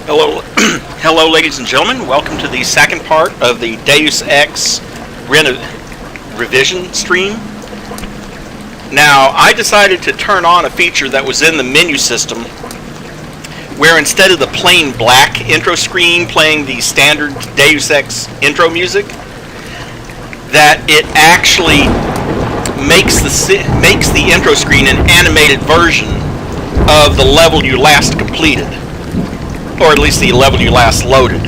Hello, hello, ladies and gentlemen. Welcome to the second part of the Deus Ex revision stream. Now, I decided to turn on a feature that was in the menu system, where instead of the plain black intro screen playing the standard Deus Ex intro music, that it actually makes the intro screen an animated version of the level you last completed. Or at least the level you last loaded.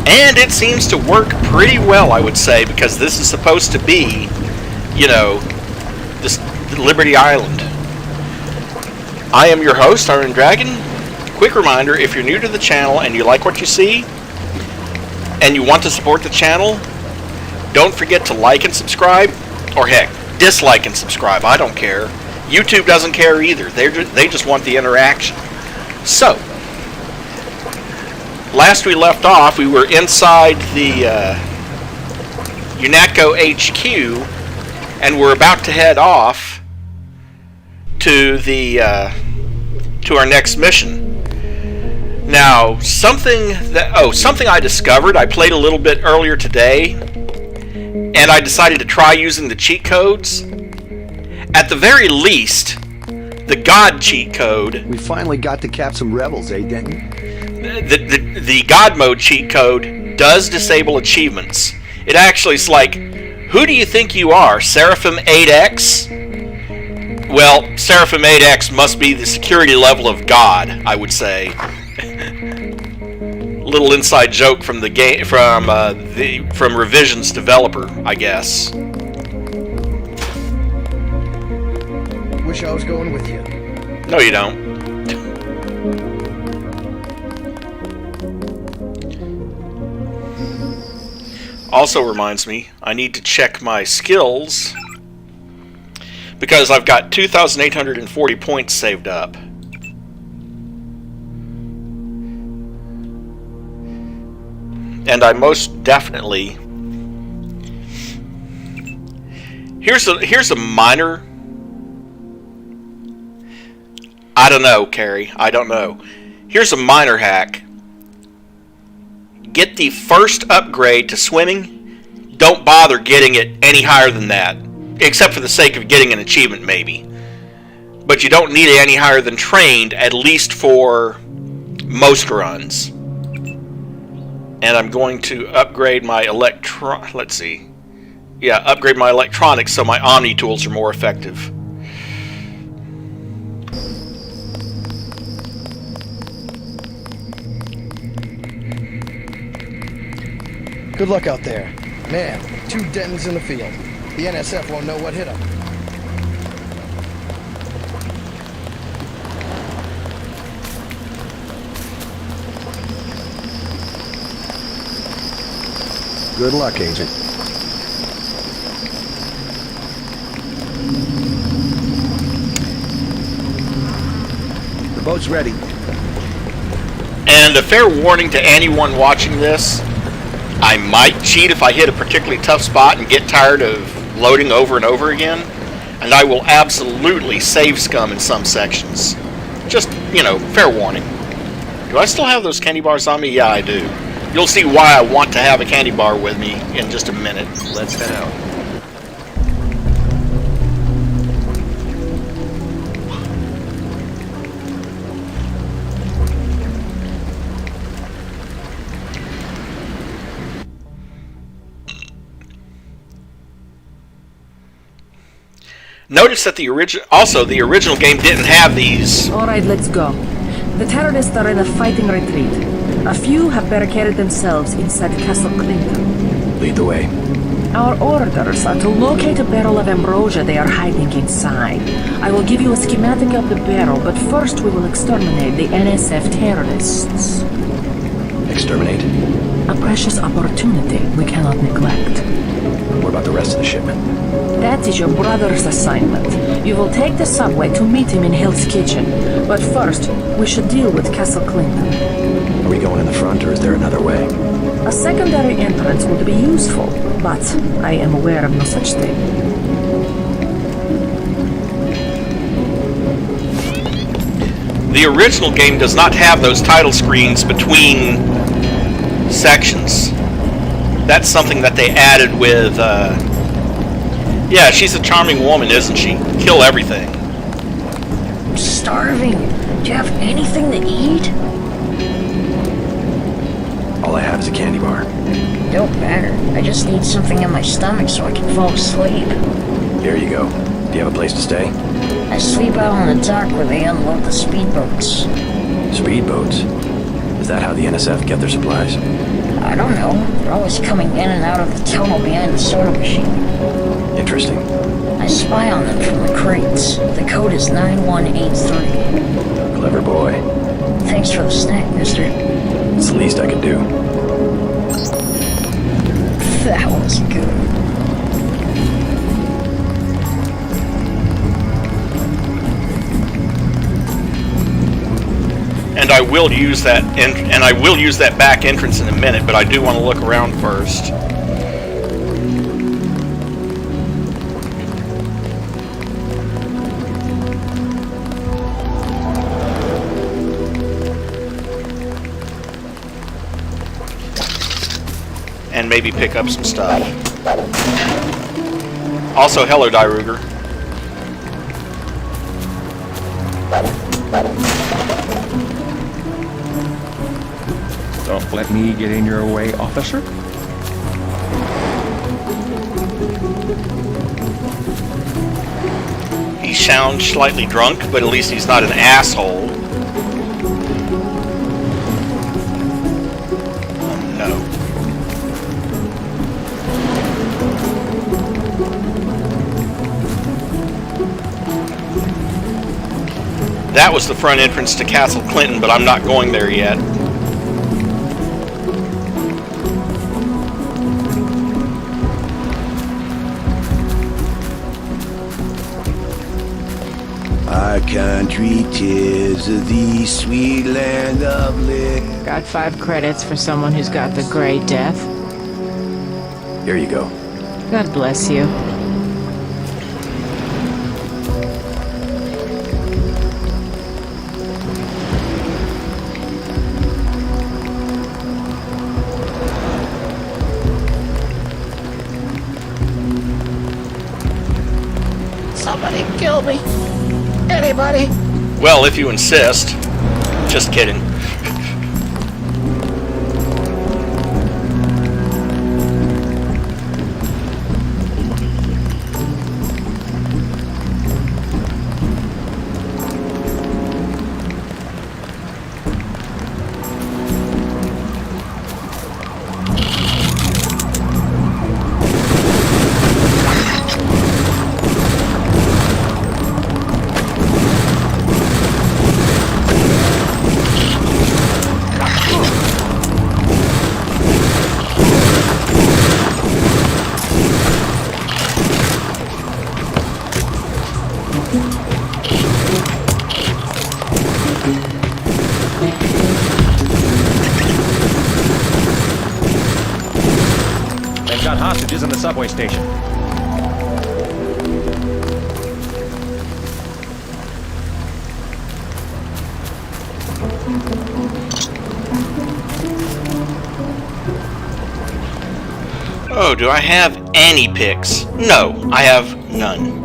And it seems to work pretty well, I would say, because this is supposed to be, you know, this Liberty Island. I am your host, Iron Dragon. Quick reminder, if you're new to the channel and you like what you see, and you want to support the channel, don't forget to like and subscribe, or heck, dislike and subscribe, I don't care. YouTube doesn't care either, they just want the interaction. So, last we left off, we were inside the UNATCO HQ, and we're about to head off to the to our next mission. Now, something I discovered. I played a little bit earlier today, and I decided to try using the cheat codes. At the very least, the God cheat code. We finally got to cap some rebels, eh, Denton? The God mode cheat code does disable achievements. It actually is like, who do you think you are, Seraphim 8X? Well, Seraphim 8X must be the security level of God, I would say. Little inside joke from the game, from Revision's developer, I guess. Wish I was going with you. No, you don't. Also reminds me, I need to check my skills because I've got 2,840 points saved up. And I most definitely... Here's a minor... I don't know, Carrie. I don't know. Here's a minor hack. Get the first upgrade to swimming. Don't bother getting it any higher than that, except for the sake of getting an achievement, maybe. But you don't need it any higher than trained, at least for most runs. And I'm going to upgrade my upgrade my electronics so my Omni tools are more effective. Good luck out there. Man, 2 Dentons in the field. The NSF won't know what hit them. Good luck, Agent. The boat's ready. And a fair warning to anyone watching this, I might cheat if I hit a particularly tough spot and get tired of loading over and over again, and I will absolutely save scum in some sections. Just, you know, fair warning. Do I still have those candy bars on me? Yeah, I do. You'll see why I want to have a candy bar with me in just a minute. Let's head out. Notice that the original game didn't have these. Alright, let's go. The terrorists are in a fighting retreat. A few have barricaded themselves inside Castle Clinton. Lead the way. Our orders are to locate a barrel of Ambrosia they are hiding inside. I will give you a schematic of the barrel, but first we will exterminate the NSF terrorists. Exterminate? A precious opportunity we cannot neglect. What about the rest of the shipment? That is your brother's assignment. You will take the subway to meet him in Hill's Kitchen. But first, we should deal with Castle Clinton. Are we going in the front, or is there another way? A secondary entrance would be useful, but I am aware of no such thing. The original game does not have those title screens between sections. That's something that they added with, yeah, she's a charming woman, isn't she? Kill everything. I'm starving. Do you have anything to eat? All I have is a candy bar. Don't matter. I just need something in my stomach so I can fall asleep. Here you go. Do you have a place to stay? I sleep out on the dock where they unload the speedboats. Speedboats? Is that how the NSF get their supplies? I don't know. They're always coming in and out of the tunnel behind the soda machine. Interesting. I spy on them from the crates. The code is 9183. Clever boy. Thanks for the snack, mister. It's the least I could do. That was good. And I will use that, and I will use that back entrance in a minute, but I do want to look around first. And maybe pick up some stuff. Also, hello, Dyruger. Don't let me get in your way, officer. He sounds slightly drunk, but at least he's not an asshole. Oh, no. That was the front entrance to Castle Clinton, but I'm not going there yet. Our country, 'tis the sweet land of live. Got 5 credits for someone who's got the Grey Death. Here you go. God bless you. Somebody kill me. Anybody? Well, if you insist. Just kidding. They've got hostages in the subway station. Oh, do I have any picks? No, I have none.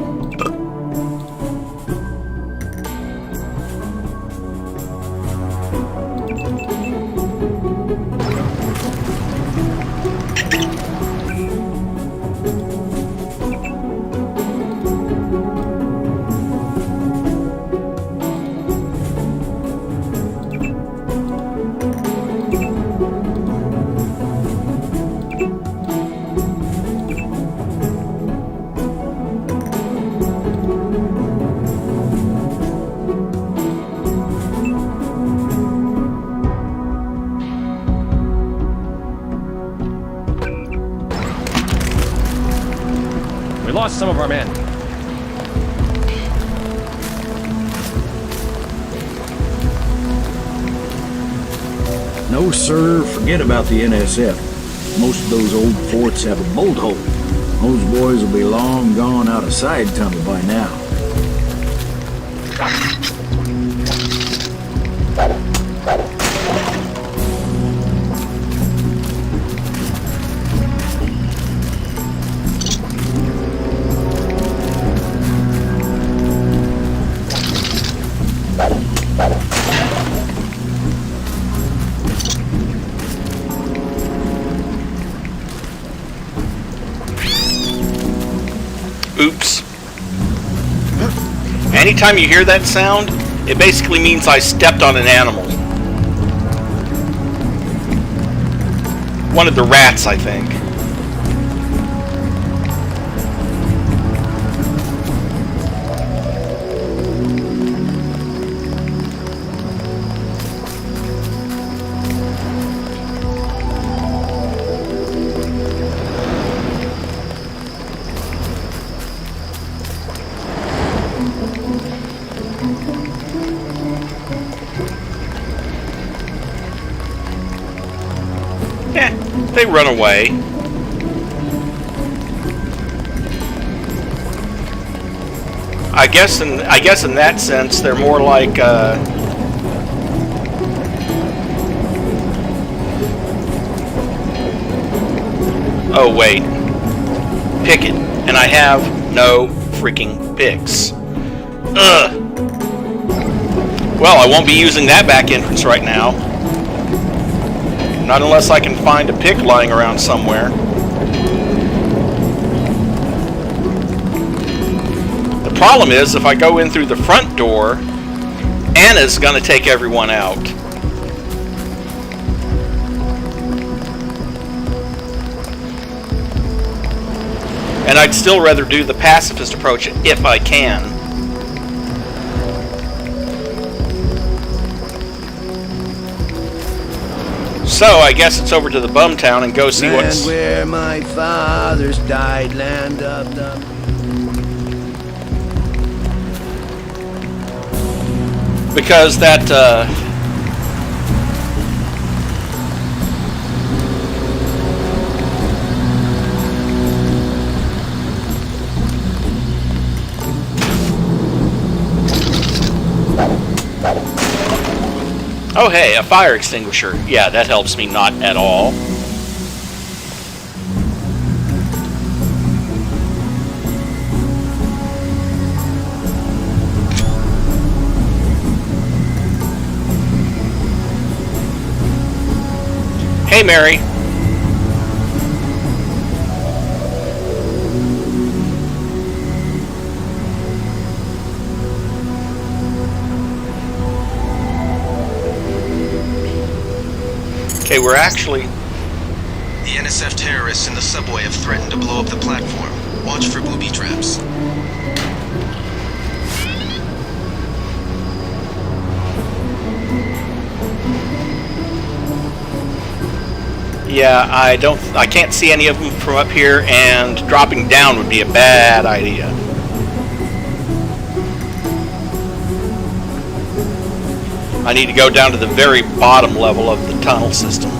We lost some of our men. No, sir, forget about the NSF. Most of those old forts have a bolt hole. Those boys will be long gone out of side tunnel by now. anytime you hear that sound, it basically means I stepped on an animal. One of the rats, I think. They run away. I guess in that sense they're more like oh wait, pick it, and I have no freaking picks. Ugh. Well, I won't be using that back entrance right now. Not unless I can find a pick lying around somewhere. The problem is, if I go in through the front door, Anna's gonna take everyone out. And I'd still rather do the pacifist approach if I can. So, I guess it's over to the bum town and go see what's... Land where my fathers died, land of the... Because that, Oh hey, a fire extinguisher. Yeah, that helps me not at all. Hey Mary. Okay, we're actually... The NSF terrorists in the subway have threatened to blow up the platform. Watch for booby traps. Yeah, I can't see any of them from up here, and dropping down would be a bad idea. I need to go down to the very bottom level of the tunnel system.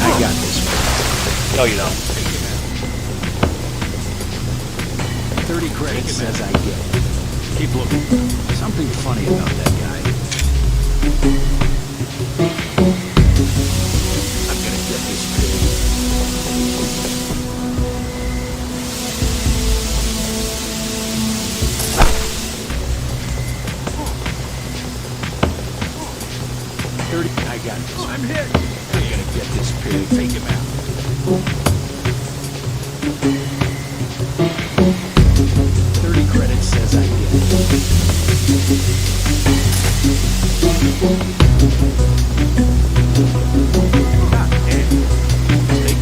I got this. No, you don't. 30 credits says I get it. Keep looking. Something funny about that guy. I'm gonna get this pig. I got this. I'm hit. I'm gonna get this pig. Take him out. 30 credits says I get it.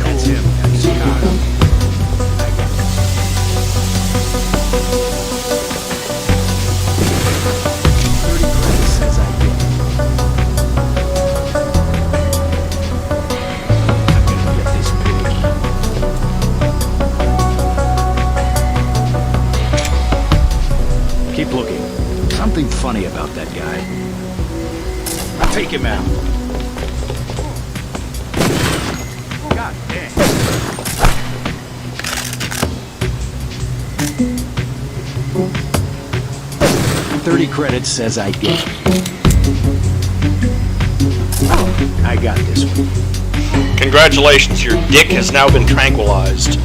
That's him. That's him. I got it. 30 credits says I get it. I'm gonna get this pig. Keep looking. Something funny about that guy. Take him out. God damn. $30 credits says I get it. I got this one. Congratulations, your dick has now been tranquilized.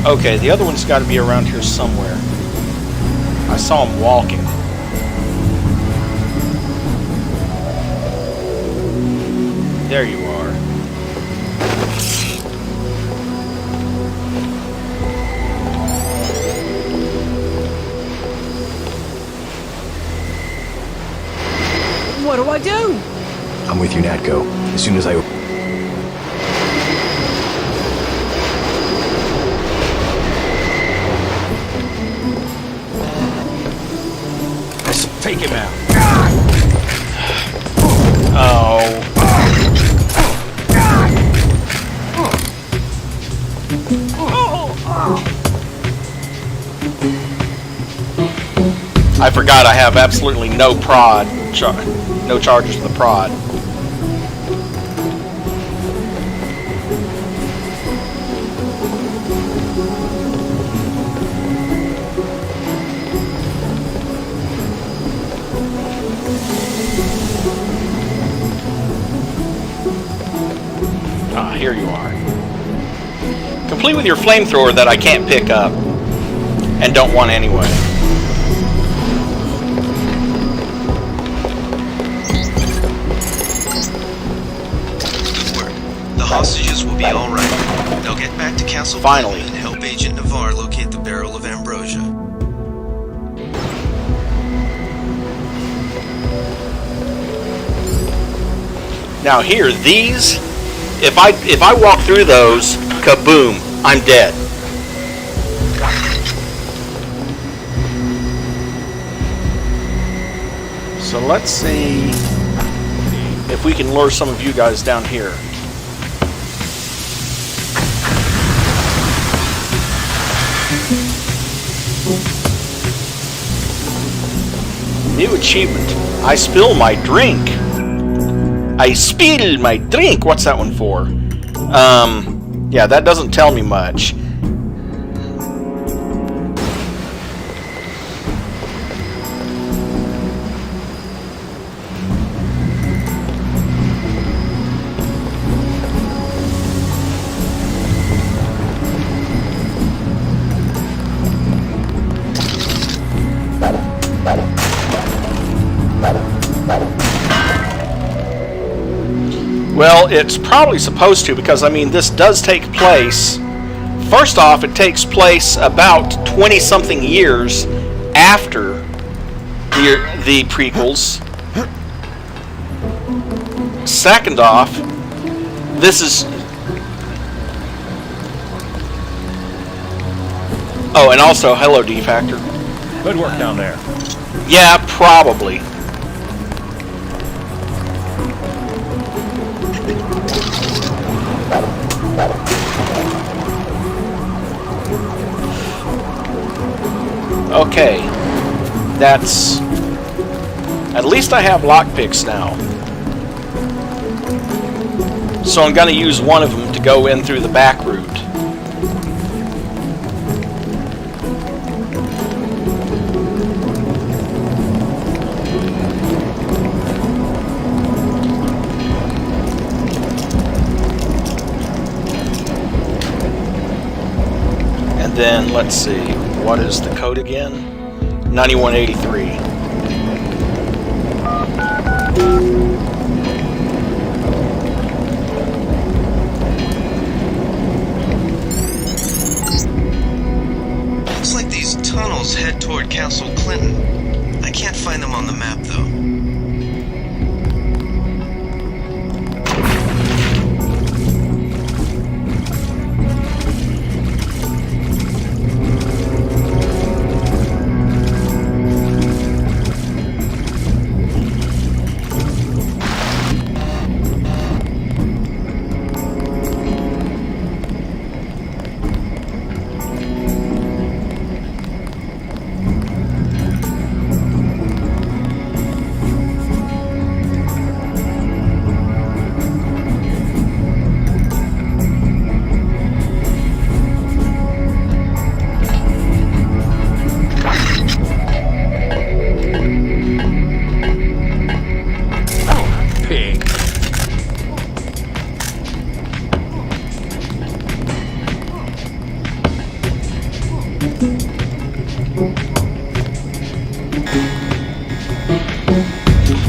Okay, the other one's got to be around here somewhere. I saw him walking. There you are. What do I do? I'm with you, Natko. As soon as I... Take him out. Oh. I forgot I have absolutely no prod, no charges for the prod. Ah, here you are. Complete with your flamethrower that I can't pick up and don't want anyway. The hostages will be all right. Now get back to Castle Finally. and help Agent Navarre locate the barrel of Ambrosia. Now here, these, if I walk through those, kaboom, I'm dead. So let's see if we can lure some of you guys down here. New achievement. I spill my drink. I spill my drink. What's that one for? Yeah, that doesn't tell me much. Well, it's probably supposed to, because I mean this does take place. First off, it takes place about 20-something years after the prequels. Second off, this is... Oh, and also, hello, D-Factor. Good work down there. Yeah, probably. Okay, that's... At least I have lockpicks now. So I'm going to use one of them to go in through the back route. And then, let's see, what is the code again? 9183. Looks like these tunnels head toward Castle Clinton. I can't find them on the map, though.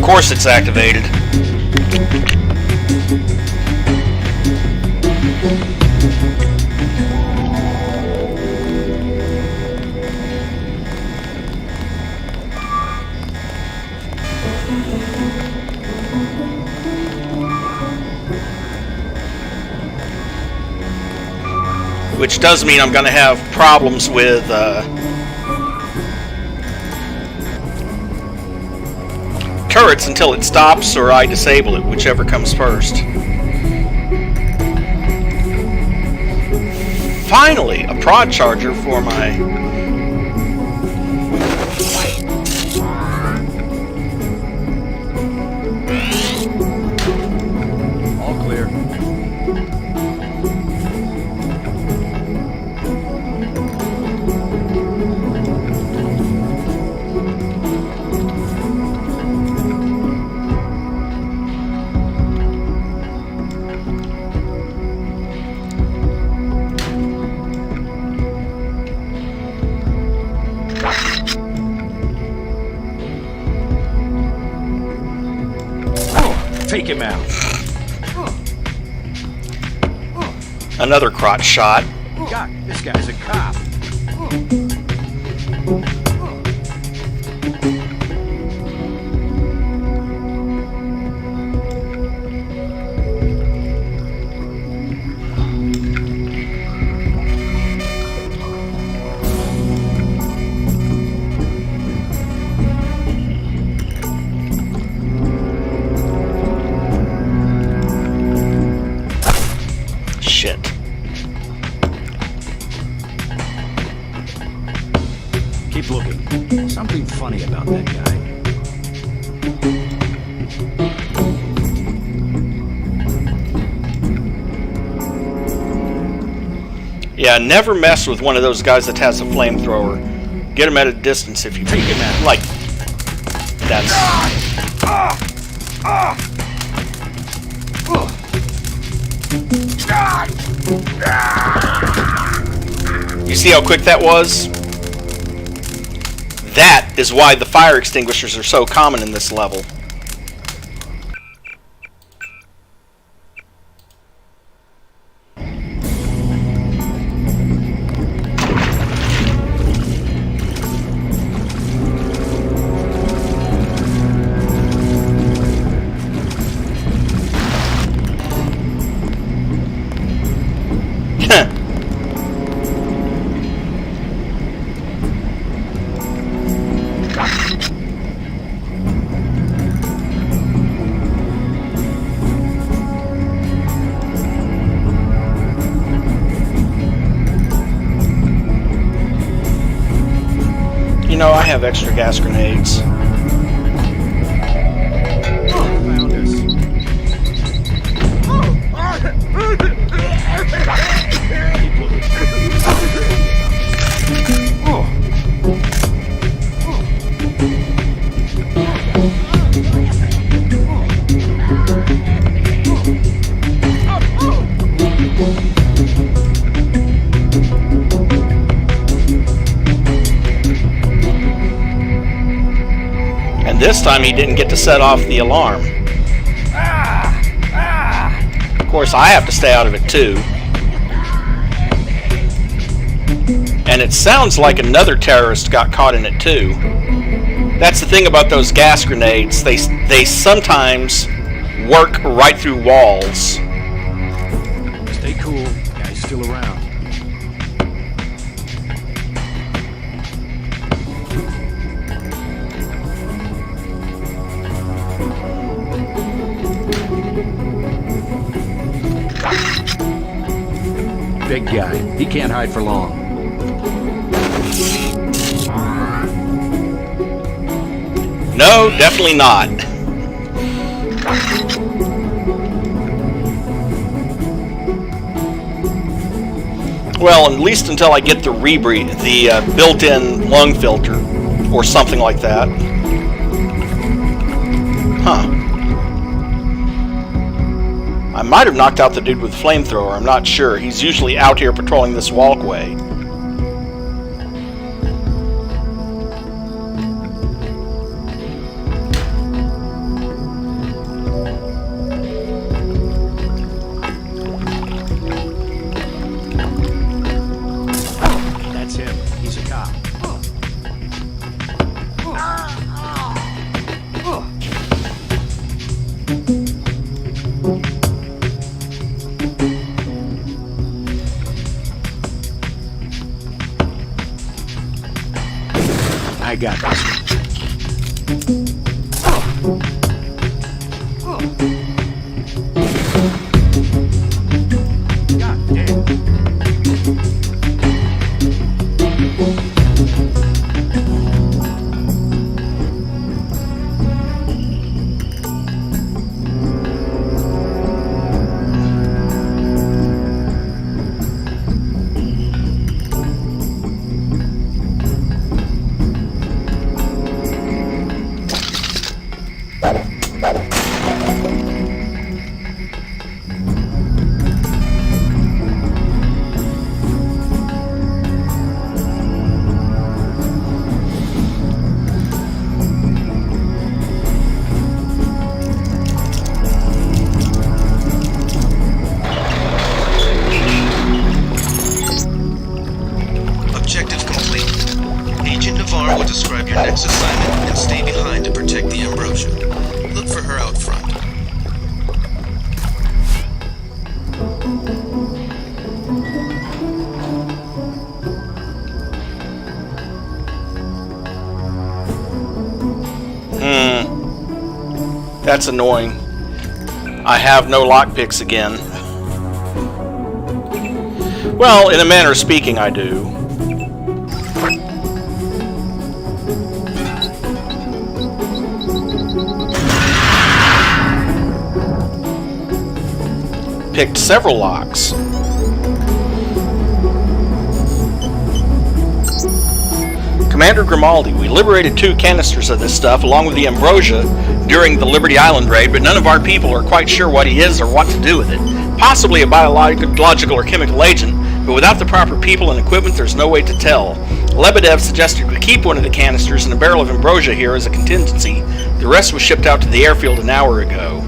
course it's activated. Which does mean I'm going to have problems with turrets until it stops or I disable it, whichever comes first. Finally, a prod charger for my... All clear. Take him out. Another crotch shot. God, this guy's a cop. Shit. Keep looking. Something funny about that guy. Yeah, never mess with one of those guys that has a flamethrower. Get him at a distance if you take him out. Like, that's... You see how quick that was? That is why the fire extinguishers are so common in this level. You know, I have extra gas grenades. Found us. And this time he didn't get to set off the alarm. Of course, I have to stay out of it too. And it sounds like another terrorist got caught in it too. That's the thing about those gas grenades. They sometimes work right through walls. Stay cool. Guy's still around. Big guy. He can't hide for long. No, definitely not. Well, at least until I get the built-in lung filter, or something like that. Huh. I might have knocked out the dude with the flamethrower, I'm not sure. He's usually out here patrolling this walkway. Objective complete. Agent Navarre will describe your next assignment and stay behind to protect the Ambrosia. Look for her out front. That's annoying. I have no lockpicks again. Well, in a manner of speaking, I do. Picked several locks. Commander Grimaldi, we liberated 2 canisters of this stuff along with the Ambrosia during the Liberty Island raid, but none of our people are quite sure what he is or what to do with it. Possibly a biological or chemical agent, but without the proper people and equipment, there's no way to tell. Lebedev suggested we keep one of the canisters and a barrel of Ambrosia here as a contingency. The rest was shipped out to the airfield an hour ago.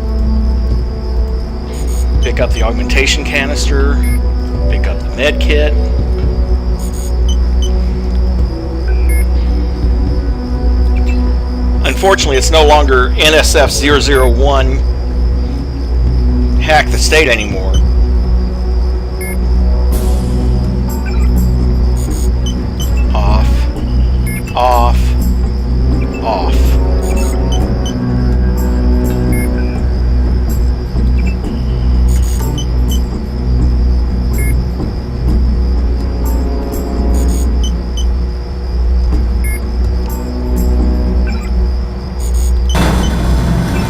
Pick up the augmentation canister. Pick up the med kit. Unfortunately, it's no longer NSF 001 hack the state anymore. Off. Off. Off.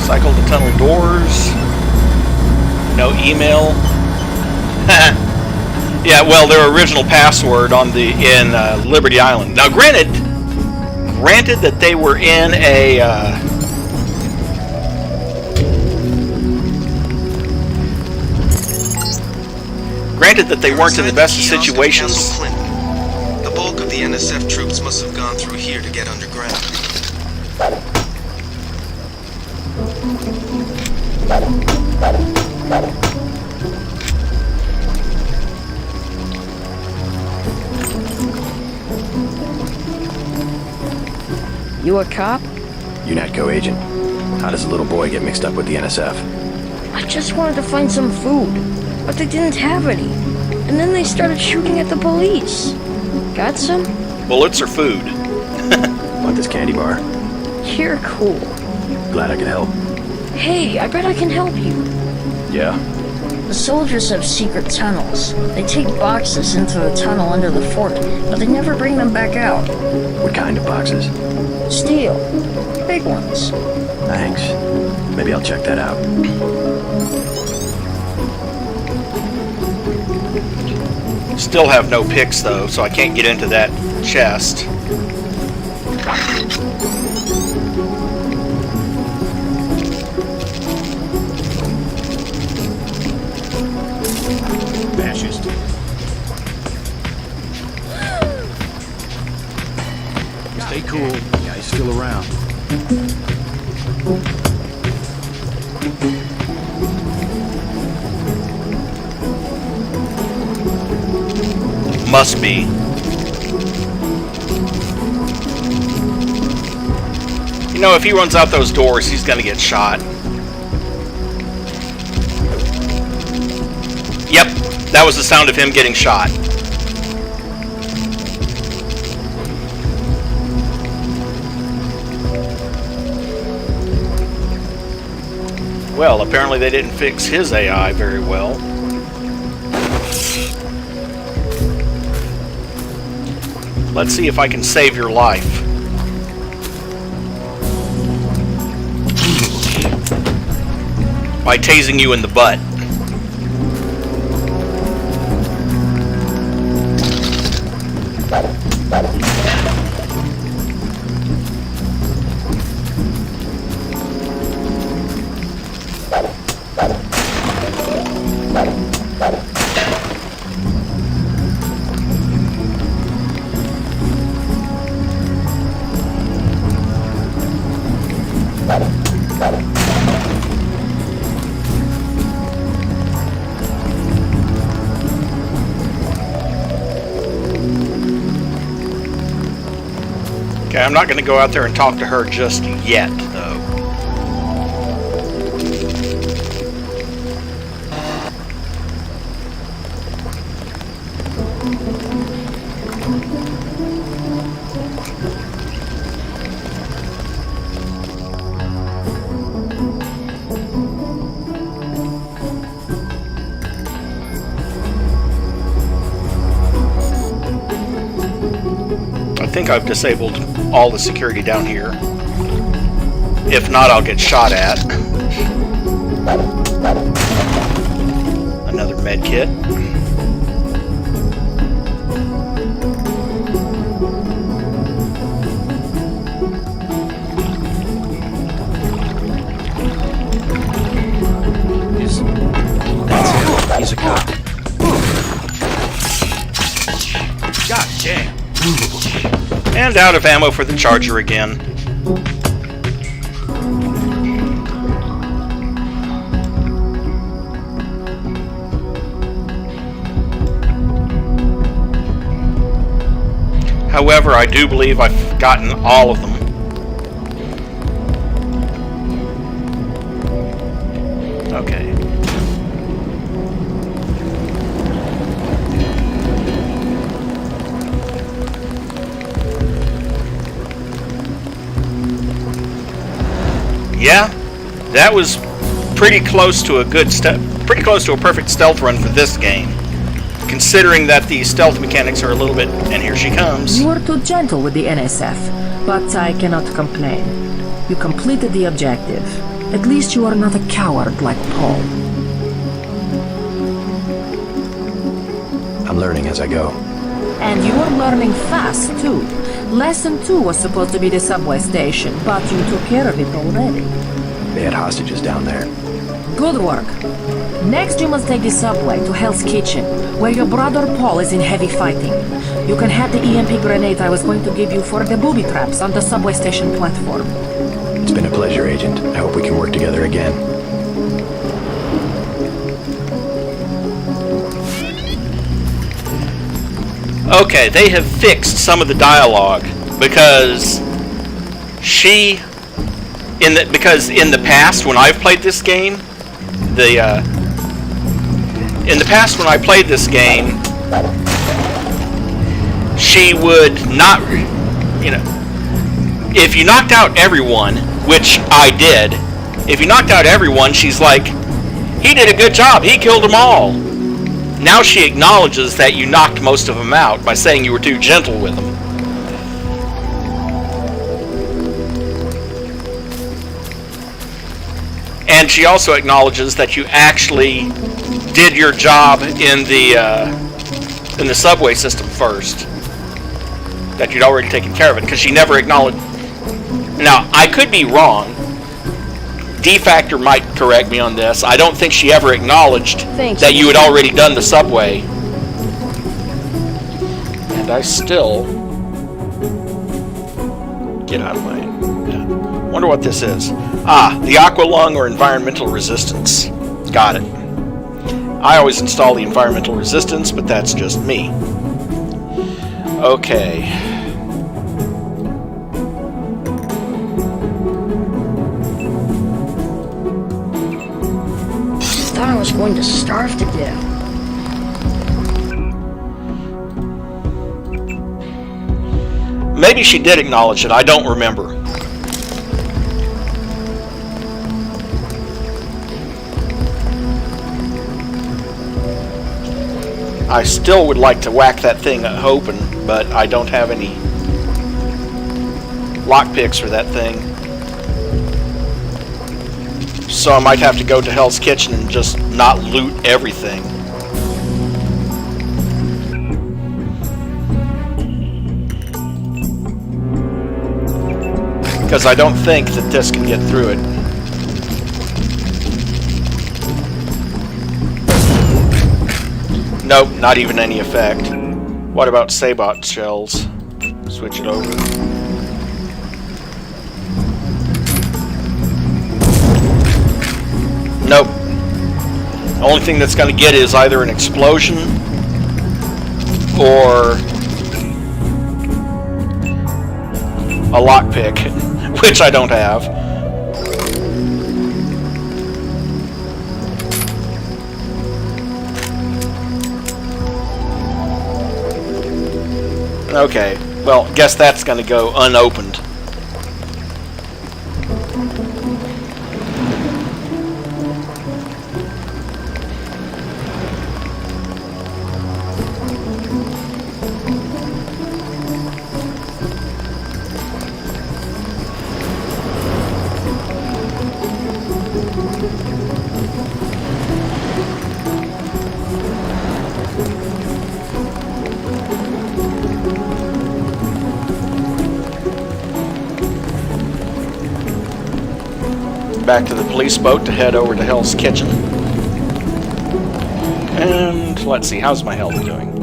Cycle the tunnel doors. No email. Yeah, well, their original password on in Liberty Island. Now, granted that they were in a granted that they weren't in the best of situations. The bulk of the NSF troops must have gone through here to get underground. You a cop? UNATCO agent. How does a little boy get mixed up with the NSF? I just wanted to find some food, but they didn't have any. And then they started shooting at the police. Got some? Bullets or food? Want this candy bar? You're cool. Glad I could help. Hey, I bet I can help you. Yeah? The soldiers have secret tunnels. They take boxes into the tunnel under the fort, but they never bring them back out. What kind of boxes? Steel. Big ones. Thanks. Maybe I'll check that out. Still have no picks though, so I can't get into that chest. Fascist. Stay cool. Yeah, he's still around. Must be. You know, if he runs out those doors, he's gonna get shot. Yep, that was the sound of him getting shot. Well, apparently they didn't fix his AI very well. Let's see if I can save your life. By tasing you in the butt. Okay, I'm not going to go out there and talk to her just yet, though. I think I've disabled all the security down here. If not, I'll get shot at. Another med kit. That's it. He's a cop. God damn. And out of ammo for the charger again. However, I do believe I've gotten all of them. Okay. Yeah, that was pretty close to a pretty close to a perfect stealth run for this game, considering that the stealth mechanics are a little bit. And here she comes. You were too gentle with the NSF, but I cannot complain. You completed the objective. At least you are not a coward like Paul. I'm learning as I go. And you are learning fast, too. Lesson 2 was supposed to be the subway station, but you took care of it already. They had hostages down there. Good work. Next you must take the subway to Hell's Kitchen, where your brother Paul is in heavy fighting. You can have the EMP grenade I was going to give you for the booby traps on the subway station platform. It's been a pleasure, Agent. I hope we can work together again. Okay, they have fixed some of the dialogue because because in the past when I've played this game, she would not, if you knocked out everyone, which I did, if you knocked out everyone, she's like, he did a good job, he killed them all. Now she acknowledges that you knocked most of them out by saying you were too gentle with them. And she also acknowledges that you actually did your job in the subway system first. That you'd already taken care of it, because she never acknowledged. Now, I could be wrong. D-Factor might correct me on this. I don't think she ever acknowledged that you had already done the subway. And I still... Get out of my... Yeah. Wonder what this is. Ah, the aqua lung or environmental resistance. Got it. I always install the environmental resistance, but that's just me. Okay. I was going to starve to death. Maybe she did acknowledge it, I don't remember. I still would like to whack that thing open, but I don't have any lockpicks for that thing. So I might have to go to Hell's Kitchen and just not loot everything. Because I don't think that this can get through it. Nope, not even any effect. What about Sabot shells? Switch it over. Nope. The only thing that's going to get is either an explosion or a lockpick, which I don't have. Okay, well, guess that's going to go unopened. Back to the police boat to head over to Hell's Kitchen. And let's see, how's my health doing?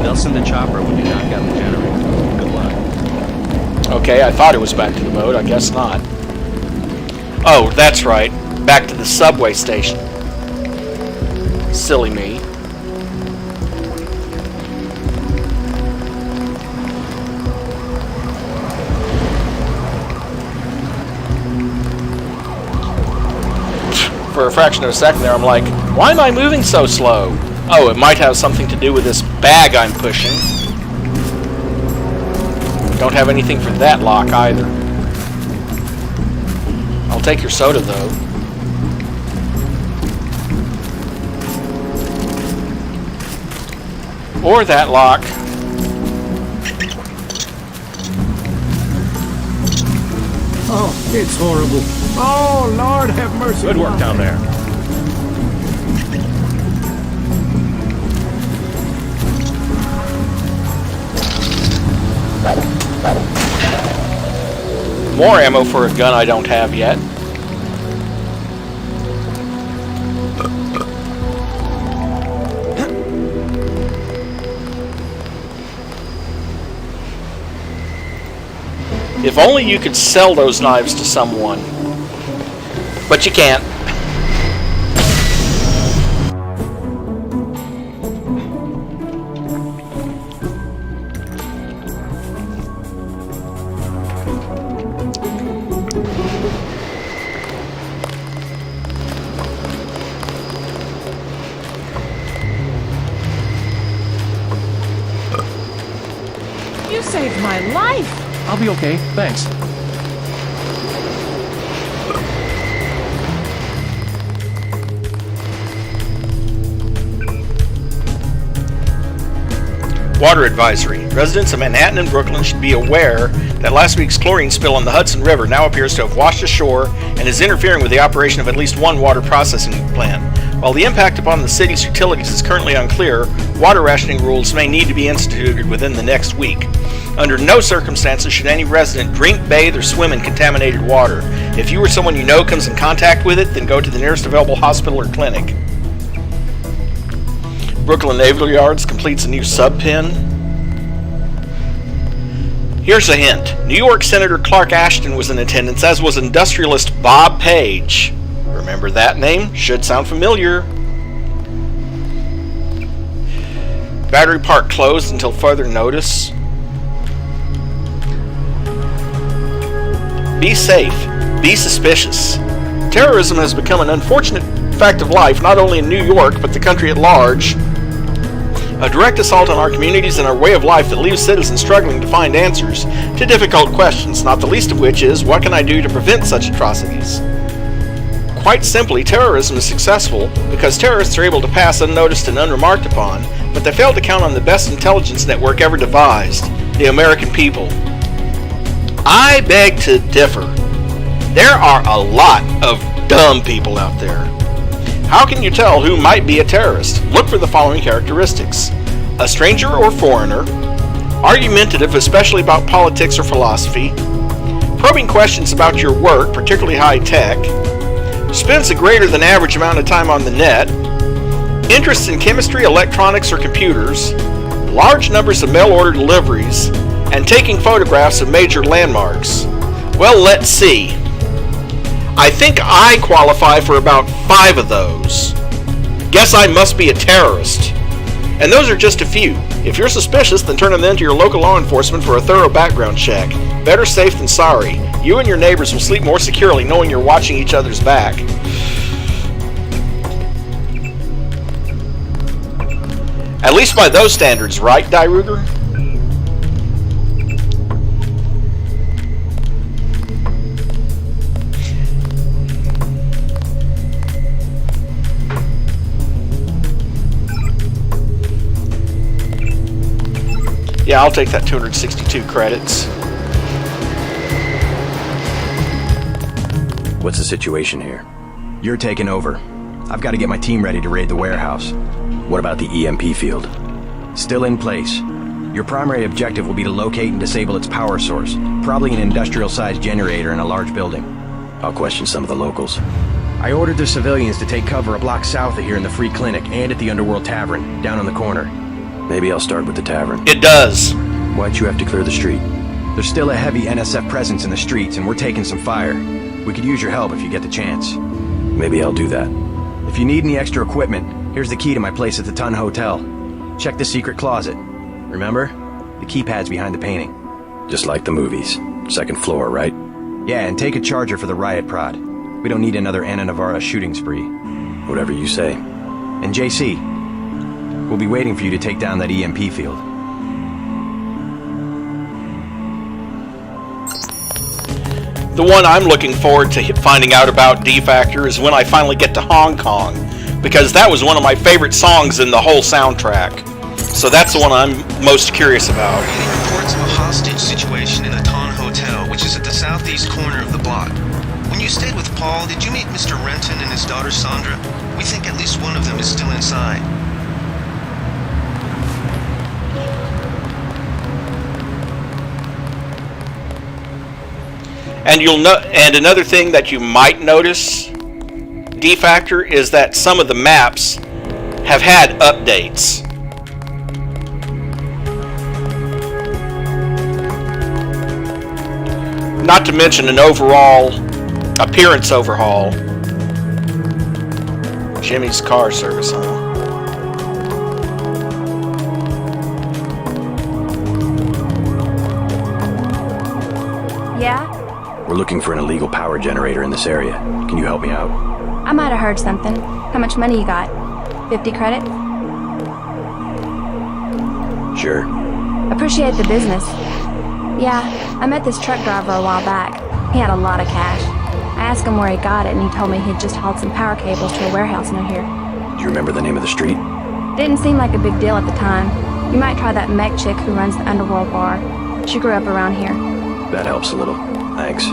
They'll send a chopper when you knock out the generator. Good luck. Okay, I thought it was back to the boat. I guess not. Oh, that's right. Back to the subway station. Silly me. For a fraction of a second there, I'm like, why am I moving so slow? Oh, it might have something to do with this bag I'm pushing. Don't have anything for that lock either. I'll take your soda though. Or that lock. Oh, it's horrible. Oh, Lord have mercy. Good work down there. More ammo for a gun I don't have yet. If only you could sell those knives to someone. But you can't. You saved my life! I'll be okay, thanks. Water advisory. Residents of Manhattan and Brooklyn should be aware that last week's chlorine spill on the Hudson River now appears to have washed ashore and is interfering with the operation of at least one water processing plant. While the impact upon the city's utilities is currently unclear, water rationing rules may need to be instituted within the next week. Under no circumstances should any resident drink, bathe, or swim in contaminated water. If you or someone you know comes in contact with it, then go to the nearest available hospital or clinic. Brooklyn Naval Yards completes a new sub-pin. Here's a hint. New York Senator Clark Ashton was in attendance, as was industrialist Bob Page. Remember that name? Should sound familiar. Battery Park closed until further notice. Be safe. Be suspicious. Terrorism has become an unfortunate fact of life, not only in New York, but the country at large. A direct assault on our communities and our way of life that leaves citizens struggling to find answers to difficult questions, not the least of which is, what can I do to prevent such atrocities? Quite simply, terrorism is successful because terrorists are able to pass unnoticed and unremarked upon, but they fail to count on the best intelligence network ever devised, the American people. I beg to differ. There are a lot of dumb people out there. How can you tell who might be a terrorist? Look for the following characteristics. A stranger or foreigner, argumentative especially about politics or philosophy, probing questions about your work, particularly high tech, spends a greater than average amount of time on the net, interest in chemistry, electronics, or computers, large numbers of mail-order deliveries, and taking photographs of major landmarks. Well, let's see. I think I qualify for about 5 of those. Guess I must be a terrorist. And those are just a few. If you're suspicious, then turn them in to your local law enforcement for a thorough background check. Better safe than sorry. You and your neighbors will sleep more securely knowing you're watching each other's back. At least by those standards, right, Die Ruger? Yeah, I'll take that 262 credits. What's the situation here? You're taking over. I've got to get my team ready to raid the warehouse. What about the EMP field? Still in place. Your primary objective will be to locate and disable its power source, probably an industrial-sized generator in a large building. I'll question some of the locals. I ordered the civilians to take cover a block south of here in the Free Clinic and at the Underworld Tavern, down on the corner. Maybe I'll start with the tavern. It does. Why'd you have to clear the street? There's still a heavy NSF presence in the streets, and we're taking some fire. We could use your help if you get the chance. Maybe I'll do that. If you need any extra equipment, here's the key to my place at the Ton Hotel. Check the secret closet. Remember? The keypad's behind the painting. Just like the movies. 2nd floor, right? Yeah, and take a charger for the riot prod. We don't need another Anna Navarra shooting spree. Whatever you say. And JC, we'll be waiting for you to take down that EMP field. The one I'm looking forward to finding out about D-Factor is when I finally get to Hong Kong, because that was one of my favorite songs in the whole soundtrack. So that's the one I'm most curious about. Any reports of a hostage situation in the Ton Hotel, which is at the southeast corner of the block. When you stayed with Paul, did you meet Mr. Renton and his daughter Sandra? We think at least one of them is still inside. And another thing that you might notice, D-Factor, is that some of the maps have had updates. Not to mention an overall appearance overhaul. Jimmy's car service, huh? Yeah? We're looking for an illegal power generator in this area. Can you help me out? I might have heard something. How much money you got? 50 credits? Sure. Appreciate the business. Yeah, I met this truck driver a while back. He had a lot of cash. I asked him where he got it, and he told me he'd just hauled some power cables to a warehouse near here. Do you remember the name of the street? Didn't seem like a big deal at the time. You might try that mech chick who runs the Underworld bar. She grew up around here. That helps a little. Thanks.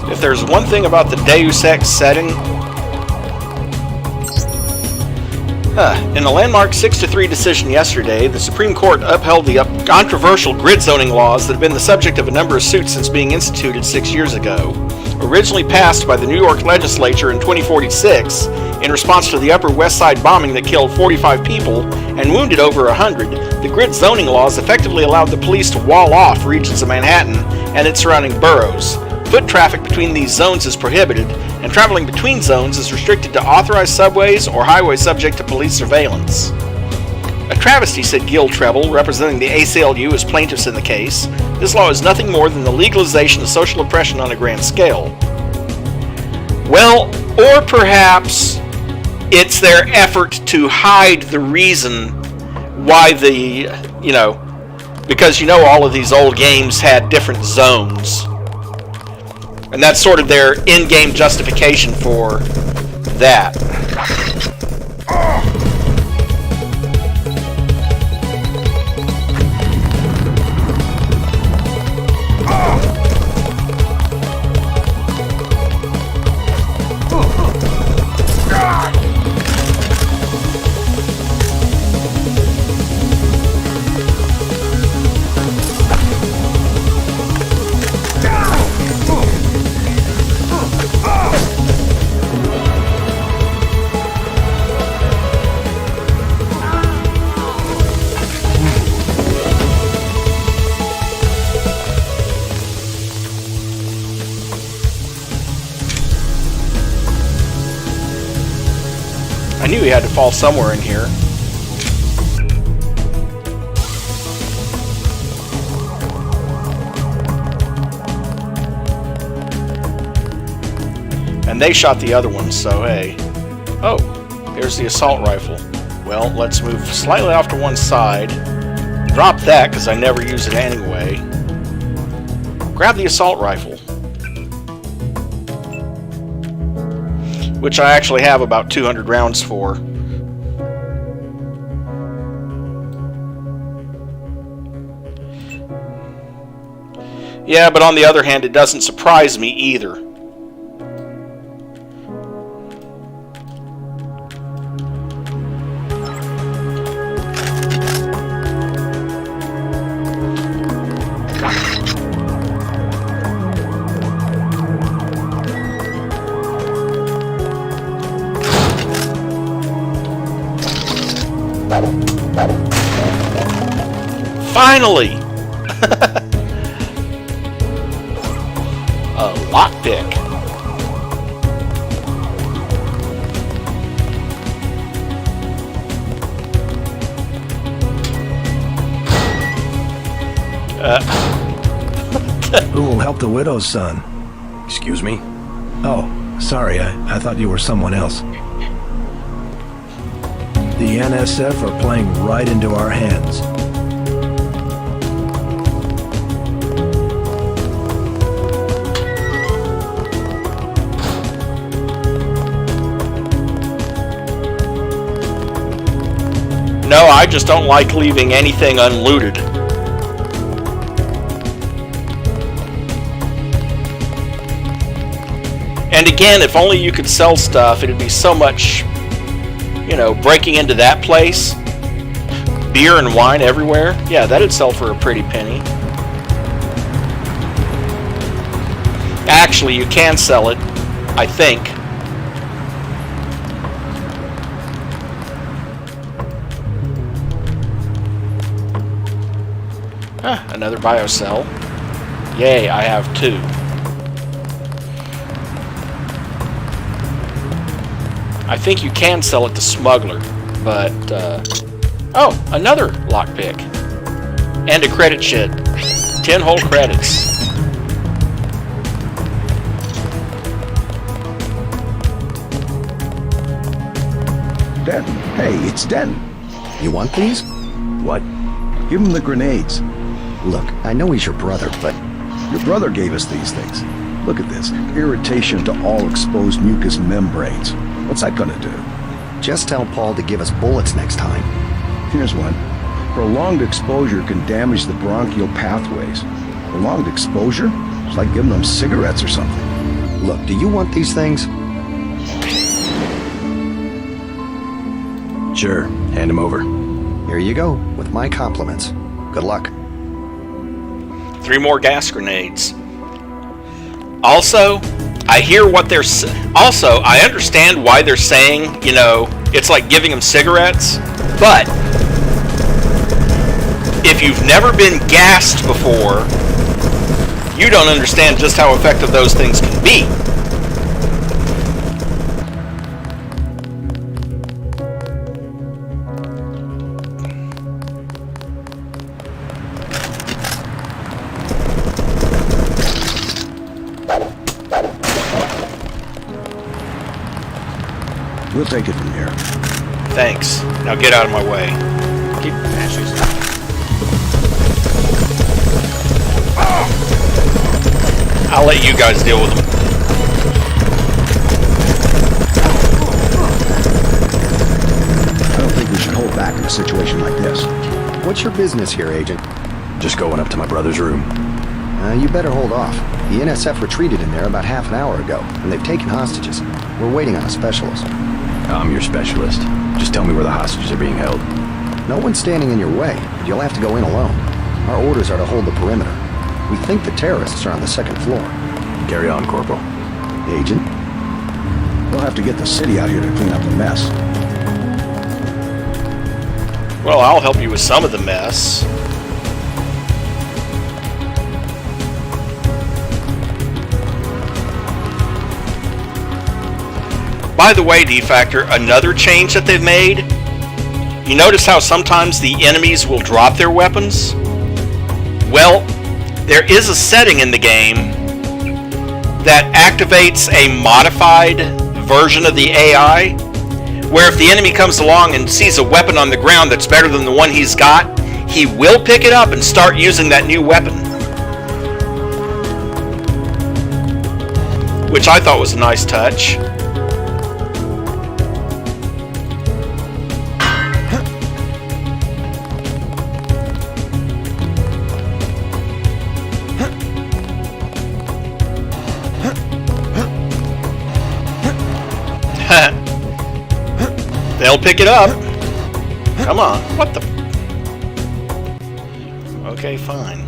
If there's one thing about the Deus Ex setting, in a landmark 6-3 decision yesterday, the Supreme Court upheld the controversial grid zoning laws that have been the subject of a number of suits since being instituted 6 years ago. Originally passed by the New York legislature in 2046, in response to the Upper West Side bombing that killed 45 people and wounded over 100, the grid zoning laws effectively allowed the police to wall off regions of Manhattan and its surrounding boroughs. Foot traffic between these zones is prohibited, and traveling between zones is restricted to authorized subways or highways subject to police surveillance. A travesty, said Gil Treble, representing the ACLU as plaintiffs in the case. This law is nothing more than the legalization of social oppression on a grand scale. Well, or perhaps it's their effort to hide the reason why because all of these old games had different zones. And that's sort of their in-game justification for that. I knew he had to fall somewhere in here. And they shot the other one, so hey. Oh, there's the assault rifle. Well, let's move slightly off to one side. Drop that, because I never use it anyway. Grab the assault rifle. Which I actually have about 200 rounds for. Yeah, but on the other hand, it doesn't surprise me either. Finally! A lockpick. Who will help the widow's son? Excuse me? Oh, sorry, I thought you were someone else. The NSF are playing right into our hands. No, I just don't like leaving anything unlooted. And again, if only you could sell stuff, it'd be so much, breaking into that place. Beer and wine everywhere. Yeah, that'd sell for a pretty penny. Actually, you can sell it, I think. Another biocell. Yay, I have 2. I think you can sell it to smuggler, but, oh, another lockpick. And a credit shit. 10 whole credits. Denton. Hey, it's Denton. You want these? What? Give him the grenades. Look, I know he's your brother, but... Your brother gave us these things. Look at this. Irritation to all exposed mucous membranes. What's that gonna do? Just tell Paul to give us bullets next time. Here's one. Prolonged exposure can damage the bronchial pathways. Prolonged exposure? It's like giving them cigarettes or something. Look, do you want these things? Sure, hand them over. Here you go, with my compliments. Good luck. 3 more gas grenades. Also, I hear what they're... Also, I understand why they're saying, it's like giving them cigarettes. But, if you've never been gassed before, you don't understand just how effective those things can be. We'll take it from here. Thanks. Now get out of my way. Keep the fascists. I'll let you guys deal with them. I don't think we should hold back in a situation like this. What's your business here, Agent? Just going up to my brother's room. You better hold off. The NSF retreated in there about half an hour ago, and they've taken hostages. We're waiting on a specialist. I'm your specialist. Just tell me where the hostages are being held. No one's standing in your way, but you'll have to go in alone. Our orders are to hold the perimeter. We think the terrorists are on the second floor. Carry on, Corporal. Agent? We'll have to get the city out here to clean up the mess. Well, I'll help you with some of the mess. By the way, D-Factor, another change that they've made, you notice how sometimes the enemies will drop their weapons? Well, there is a setting in the game that activates a modified version of the AI, where if the enemy comes along and sees a weapon on the ground that's better than the one he's got, he will pick it up and start using that new weapon. Which I thought was a nice touch. They'll pick it up. Come on. What the? Okay, fine.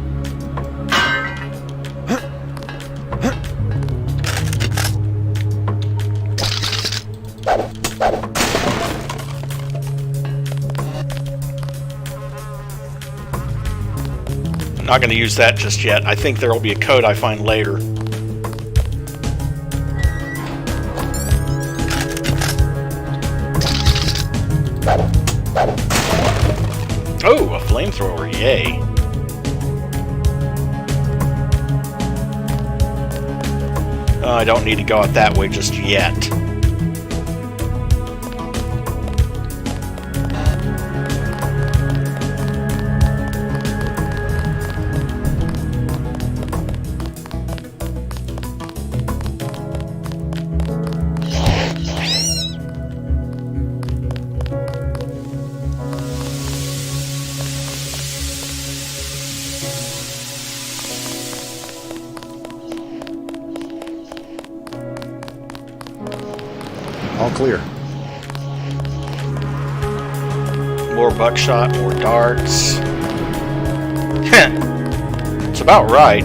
I'm not going to use that just yet. I think there will be a code I find later. Oh, a flamethrower, yay. Oh, I don't need to go out that way just yet. All clear. More buckshot, more darts. It's about right.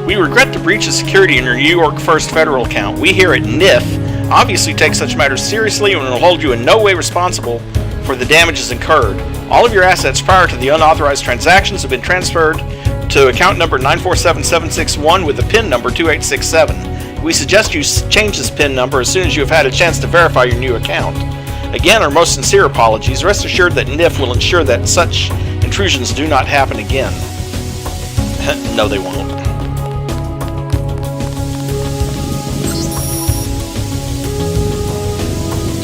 We regret the breach of security in your New York First Federal account. We here at NIF obviously take such matters seriously and will hold you in no way responsible for the damages incurred. All of your assets prior to the unauthorized transactions have been transferred to account number 947761 with the PIN number 2867. We suggest you change this PIN number as soon as you have had a chance to verify your new account. Again, our most sincere apologies. Rest assured that NIF will ensure that such intrusions do not happen again. No, they won't.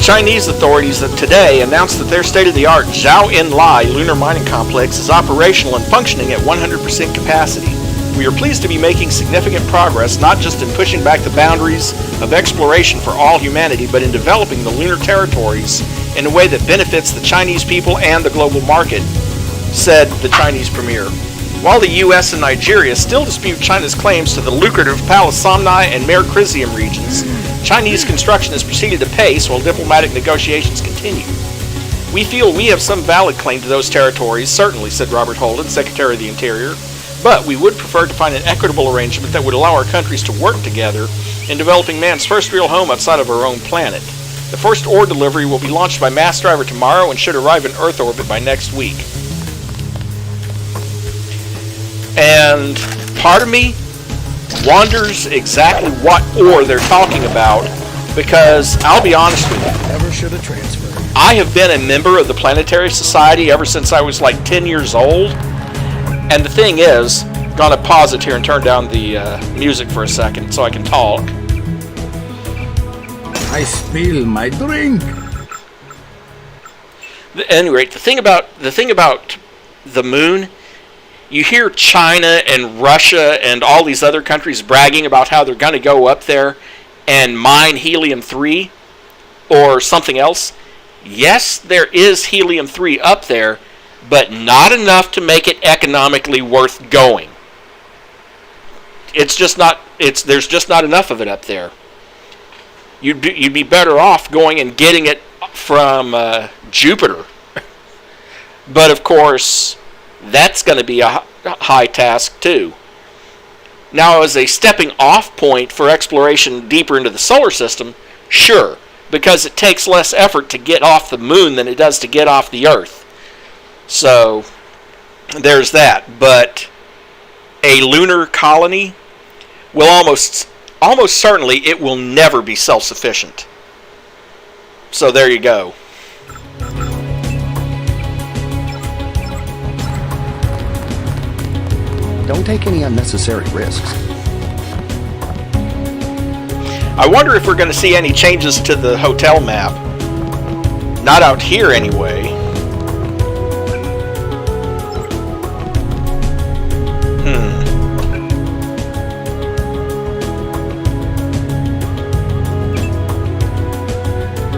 Chinese authorities today announced that their state-of-the-art Zhao Enlai lunar mining complex is operational and functioning at 100% capacity. We are pleased to be making significant progress, not just in pushing back the boundaries of exploration for all humanity, but in developing the lunar territories in a way that benefits the Chinese people and the global market, said the Chinese premier. While the U.S. and Nigeria still dispute China's claims to the lucrative Palasamni and Mare Crisium regions, Chinese construction has proceeded apace while diplomatic negotiations continue. We feel we have some valid claim to those territories, certainly, said Robert Holden, Secretary of the Interior, but we would prefer to find an equitable arrangement that would allow our countries to work together in developing man's first real home outside of our own planet. The first ore delivery will be launched by mass driver tomorrow and should arrive in Earth orbit by next week. And part of me wonders exactly what ore they're talking about, because I'll be honest with you. Never should have transferred. I have been a member of the Planetary Society ever since I was like 10 years old. And the thing is, Gonna pause it here and turn down the music for a second so I can talk. I spill my drink. At any rate, the thing about the moon, you hear China and Russia and all these other countries bragging about how they're going to go up there and mine helium-3 or something else. Yes, there is helium-3 up there, but not enough to make it economically worth going. There's just not enough of it up there. You'd be better off going and getting it from Jupiter. But of course, that's going to be a high task too. Now, as a stepping off point for exploration deeper into the solar system, sure, because it takes less effort to get off the moon than it does to get off the Earth. So, there's that. But a lunar colony will almost certainly, it will never be self-sufficient. So there you go. Don't take any unnecessary risks. I wonder if we're going to see any changes to the hotel map. Not out here anyway.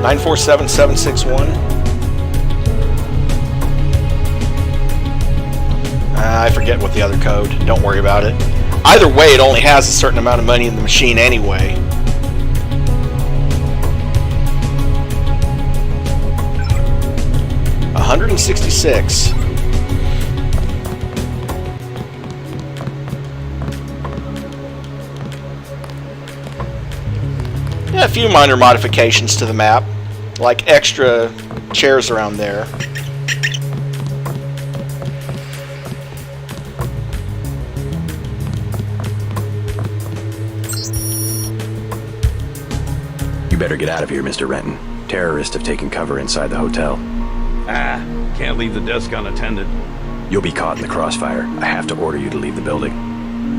947761. I forget what the other code. Don't worry about it. Either way, it only has a certain amount of money in the machine anyway. $166. Yeah, a few minor modifications to the map, like extra chairs around there. You better get out of here, Mr. Renton. Terrorists have taken cover inside the hotel. Can't leave the desk unattended. You'll be caught in the crossfire. I have to order you to leave the building.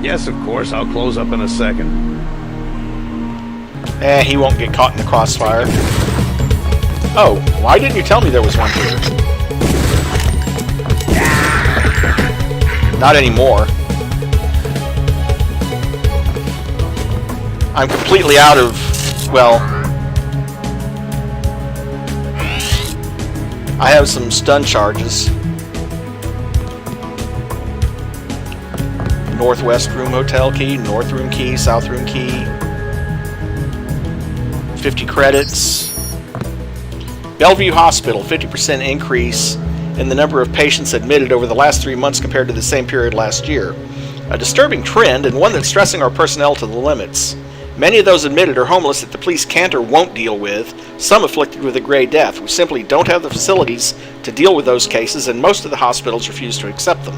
Yes, of course. I'll close up in a second. He won't get caught in the crossfire. Oh, why didn't you tell me there was one here? Not anymore. I'm completely out of, well, I have some stun charges. Northwest room hotel key, north room key, south room key. 50 credits. Bellevue Hospital, 50% increase in the number of patients admitted over the last 3 months compared to the same period last year. A disturbing trend, and one that's stressing our personnel to the limits. Many of those admitted are homeless that the police can't or won't deal with, some afflicted with a gray death. We simply don't have the facilities to deal with those cases, and most of the hospitals refuse to accept them.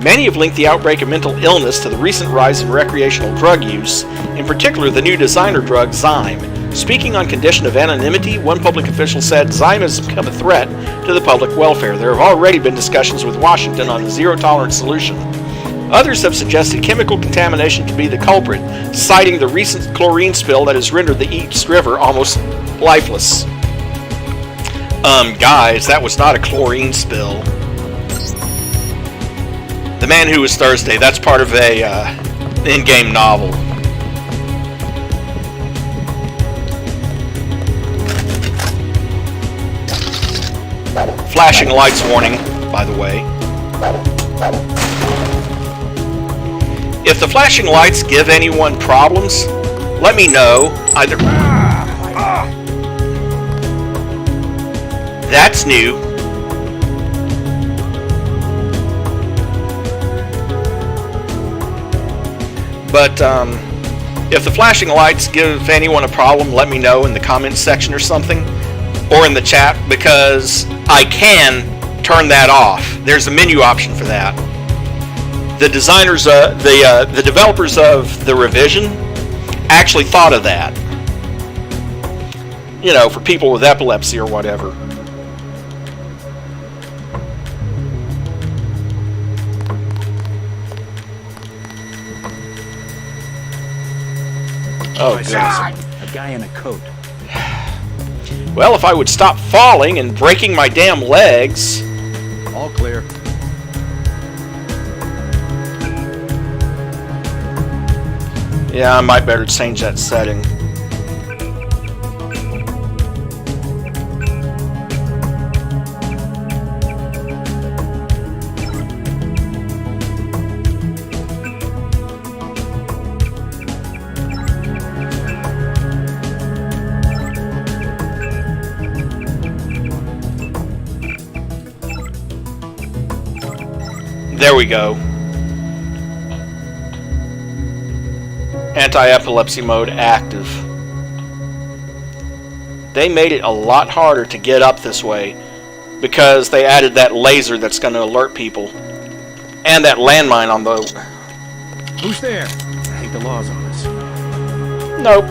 Many have linked the outbreak of mental illness to the recent rise in recreational drug use, in particular the new designer drug Zyme. Speaking on condition of anonymity, one public official said Zyme has become a threat to the public welfare. There have already been discussions with Washington on a zero-tolerance solution. Others have suggested chemical contamination could be the culprit, citing the recent chlorine spill that has rendered the East River almost lifeless. Guys, that was not a chlorine spill. The Man Who Was Thursday, that's part of a in-game novel. Flashing lights warning, by the way. If the flashing lights give anyone problems, let me know. Either that's new. But if the flashing lights give anyone a problem, let me know in the comments section or something, or in the chat, because I can turn that off. There's a menu option for that. The designers, the developers of the revision actually thought of that. You know, for people with epilepsy or whatever. Oh, I goodness. saw a guy in a coat. Well, if I would stop falling and breaking my damn legs. All clear. Yeah, I might better change that setting. There we go. Anti-epilepsy mode active. They made it a lot harder to get up this way because they added that laser that's going to alert people. And that landmine on the... Who's there? I hate the laws on this. Nope.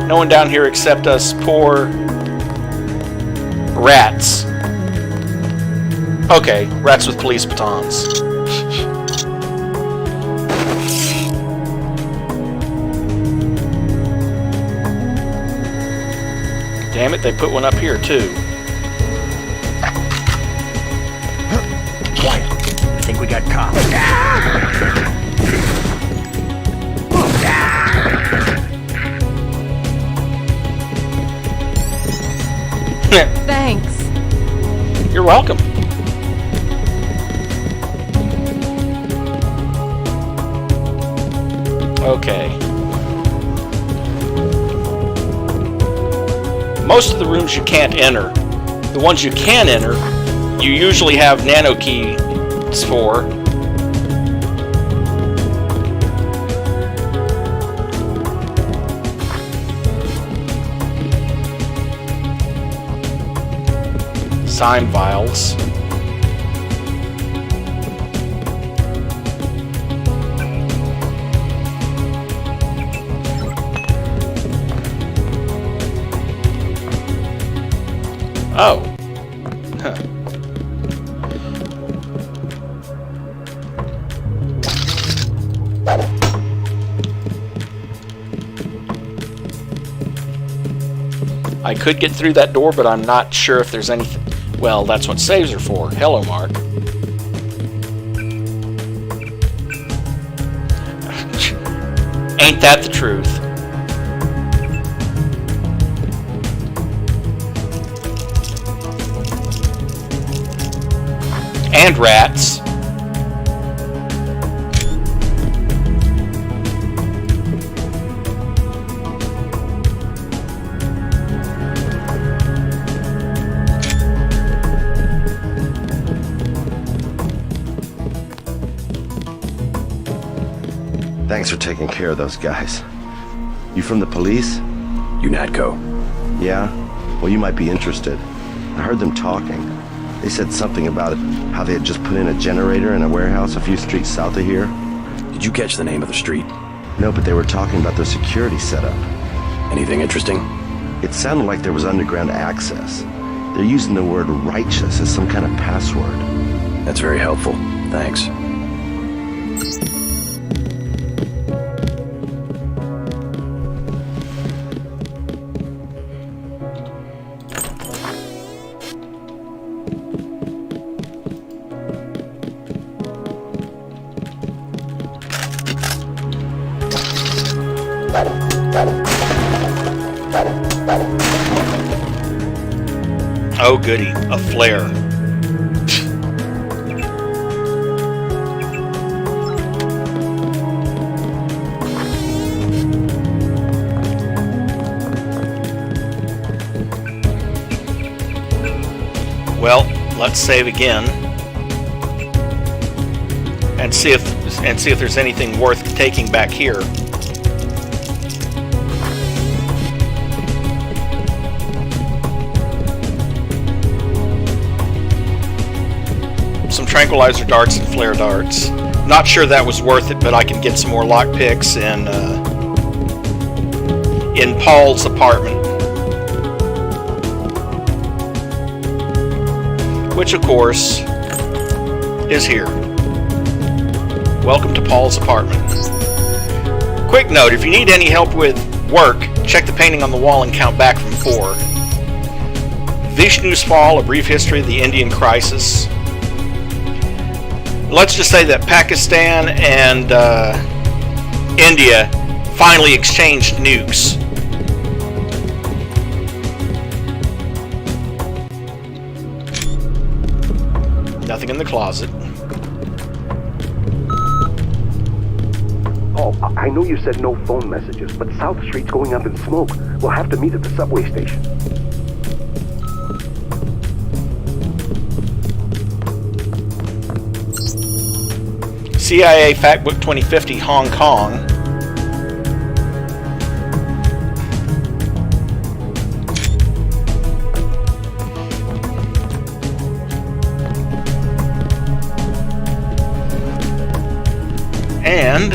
No one down here except us poor... rats. Okay, rats with police batons. Damn it, they put one up here too. Quiet. I think we got cops. Thanks. You're welcome. Okay. Most of the rooms you can't enter. The ones you can enter, you usually have nano keys for. Sign vials. Oh. Huh. I could get through that door, but I'm not sure if there's anything. Well, that's what saves are for. Hello, Mark. Ain't that the truth? And rats. Thanks for taking care of those guys. You from the police? UNATCO. Yeah? Well, you might be interested. I heard them talking. They said something about how they had just put in a generator in a warehouse a few streets south of here. Did you catch the name of the street? No, but they were talking about their security setup. Anything interesting? It sounded like there was underground access. They're using the word righteous as some kind of password. That's very helpful. Thanks. Oh goody, a flare. Well, let's save again and see if there's anything worth taking back here. Some tranquilizer darts and flare darts. Not sure that was worth it, but I can get some more lockpicks in Paul's apartment. Which, of course, is here. Welcome to Paul's apartment. Quick note, if you need any help with work, check the painting on the wall and count back from 4. Vishnu's Fall, A Brief History of the Indian Crisis. Let's just say that Pakistan and India finally exchanged nukes. Nothing in the closet. Oh, I know you said no phone messages, but South Street's going up in smoke. We'll have to meet at the subway station. CIA Factbook 2050, Hong Kong. And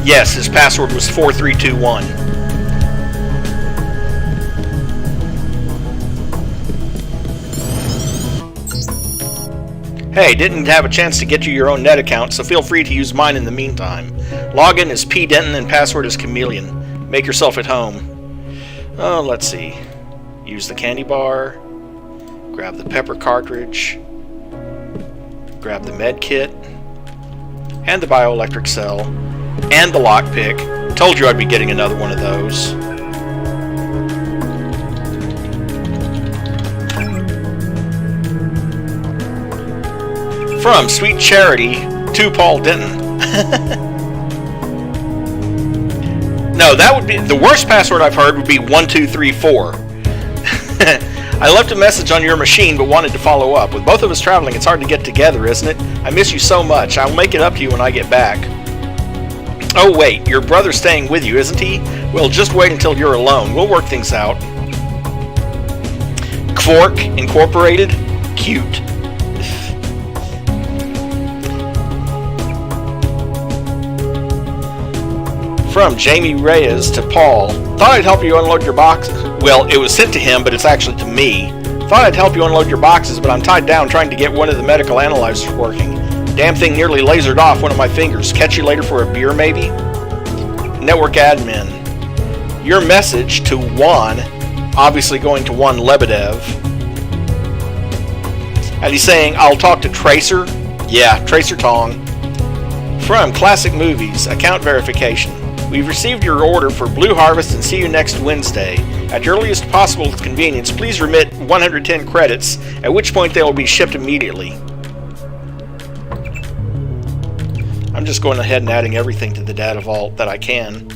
yes, his password was 4321. Hey, didn't have a chance to get you your own net account, so feel free to use mine in the meantime. Login is P. Denton and password is Chameleon. Make yourself at home. Oh, let's see. Use the candy bar. Grab the pepper cartridge. Grab the med kit. And the bioelectric cell. And the lockpick. Told you I'd be getting another one of those. From Sweet Charity to Paul Denton. No, that would be the worst password I've heard would be 1234. I left a message on your machine but wanted to follow up. With both of us traveling, it's hard to get together, isn't it? I miss you so much. I'll make it up to you when I get back. Oh wait, your brother's staying with you, isn't he? Well, just wait until you're alone. We'll work things out. Quark Incorporated? Cute. From Jamie Reyes to Paul. Thought I'd help you unload your boxes. Well, it was sent to him, but it's actually to me. Thought I'd help you unload your boxes, but I'm tied down trying to get one of the medical analyzers working. Damn thing nearly lasered off one of my fingers. Catch you later for a beer, maybe? Network admin. Your message to Juan, obviously going to Juan Lebedev. And he's saying, I'll talk to Tracer. Yeah, Tracer Tong. From Classic Movies, account verification. We've received your order for Blue Harvest and see you next Wednesday. At your earliest possible convenience, please remit 110 credits, at which point they will be shipped immediately. I'm just going ahead and adding everything to the data vault that I can.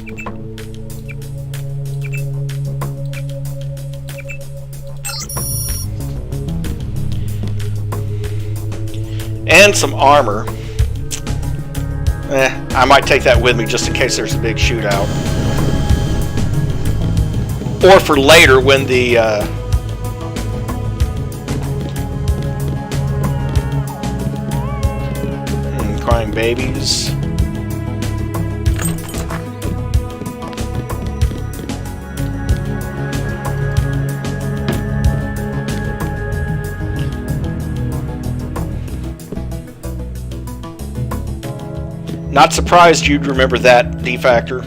And some armor. I might take that with me just in case there's a big shootout. Or for later when the crying babies. Not surprised you'd remember that, D-Factor.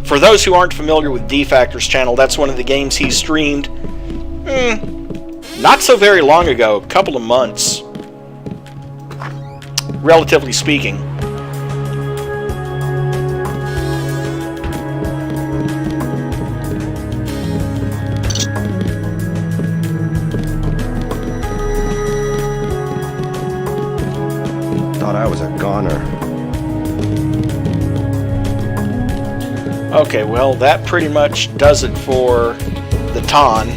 For those who aren't familiar with D-Factor's channel, that's one of the games he streamed not so very long ago, a couple of months, relatively speaking. I was a goner. Okay, well, that pretty much does it for the Ton.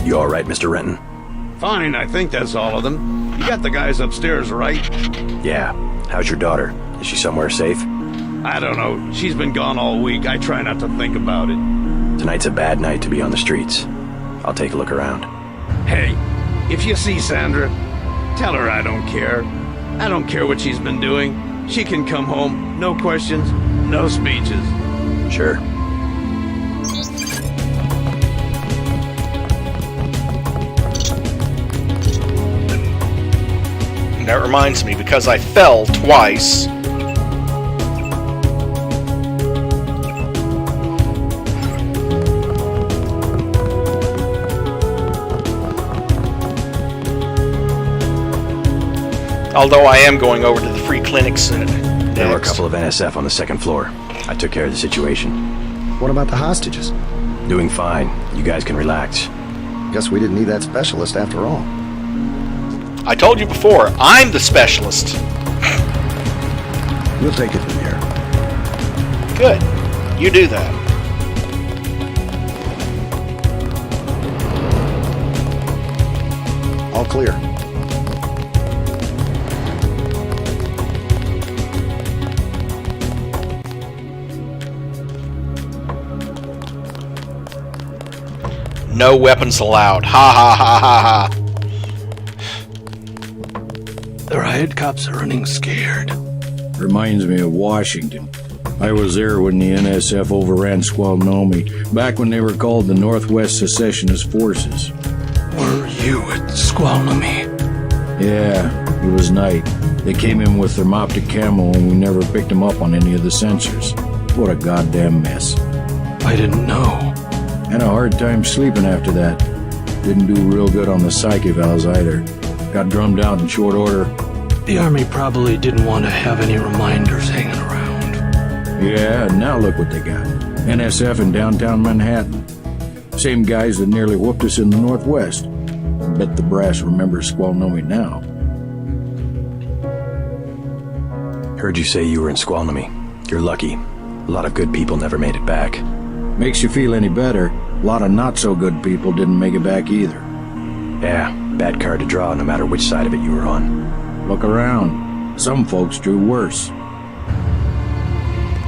You all right, Mr. Renton? Fine, I think that's all of them. You got the guys upstairs, right? Yeah. How's your daughter? Is she somewhere safe? I don't know. She's been gone all week. I try not to think about it. Tonight's a bad night to be on the streets. I'll take a look around. Hey, if you see Sandra, tell her I don't care. I don't care what she's been doing. She can come home, no questions. No speeches. Sure. That reminds me, because I fell twice. Although I am going over to the free clinics next. There were a couple of NSF on the second floor. I took care of the situation. What about the hostages? Doing fine. You guys can relax. Guess we didn't need that specialist after all. I told you before, I'm the specialist. We'll take it from here. Good. You do that. All clear. No weapons allowed. Ha ha ha ha ha. The riot cops are running scared. Reminds me of Washington. I was there when the NSF overran Squalnomi, back when they were called the Northwest Secessionist Forces. Were you at Squalnomi? Yeah, it was night. They came in with thermoptic camo and we never picked them up on any of the sensors. What a goddamn mess. I didn't know. Had a hard time sleeping after that. Didn't do real good on the psych evals either. Got drummed out in short order. The army probably didn't want to have any reminders hanging around. Yeah, and now look what they got. NSF in downtown Manhattan. Same guys that nearly whooped us in the Northwest. I bet the brass remembers Squalnomi now. Heard you say you were in Squalnomi. You're lucky. A lot of good people never made it back. Makes you feel any better, a lot of not-so-good people didn't make it back either. Yeah, bad card to draw no matter which side of it you were on. Look around. Some folks drew worse.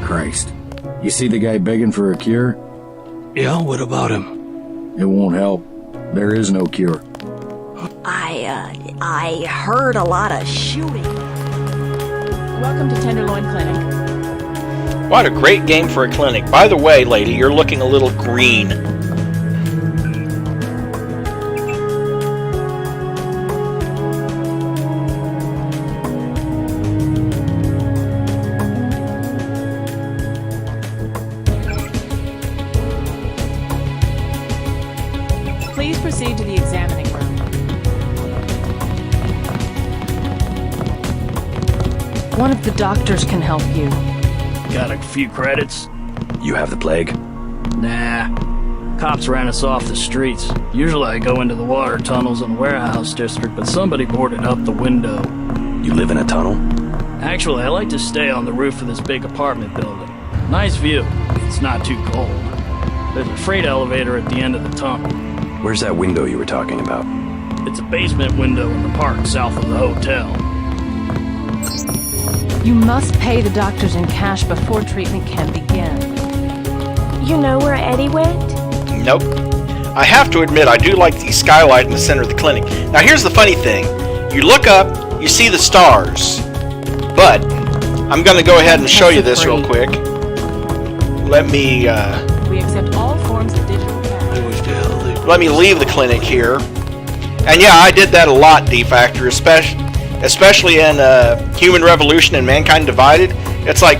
Christ. You see the guy begging for a cure? Yeah, what about him? It won't help. There is no cure. I heard a lot of shooting. Welcome to Tenderloin Clinic. What a great game for a clinic. By the way, lady, you're looking a little green. Please proceed to the examining room. One of the doctors can help you. Got a few credits? You have the plague? Nah. Cops ran us off the streets. Usually I go into the water tunnels in the warehouse district, but somebody boarded up the window. You live in a tunnel? Actually, I like to stay on the roof of this big apartment building. Nice view. It's not too cold. There's a freight elevator at the end of the tunnel. Where's that window you were talking about? It's a basement window in the park south of the hotel. You must pay the doctors in cash before treatment can begin. You know where Eddie went? Nope. I have to admit, I do like the skylight in the center of the clinic. Now here's the funny thing. You look up, you see the stars. But, I'm going to go ahead and show you this real quick. Let me, We accept all forms of digital cash. let me leave the clinic here. And yeah, I did that a lot, D-Factor, especially in Human Revolution and Mankind Divided. It's like,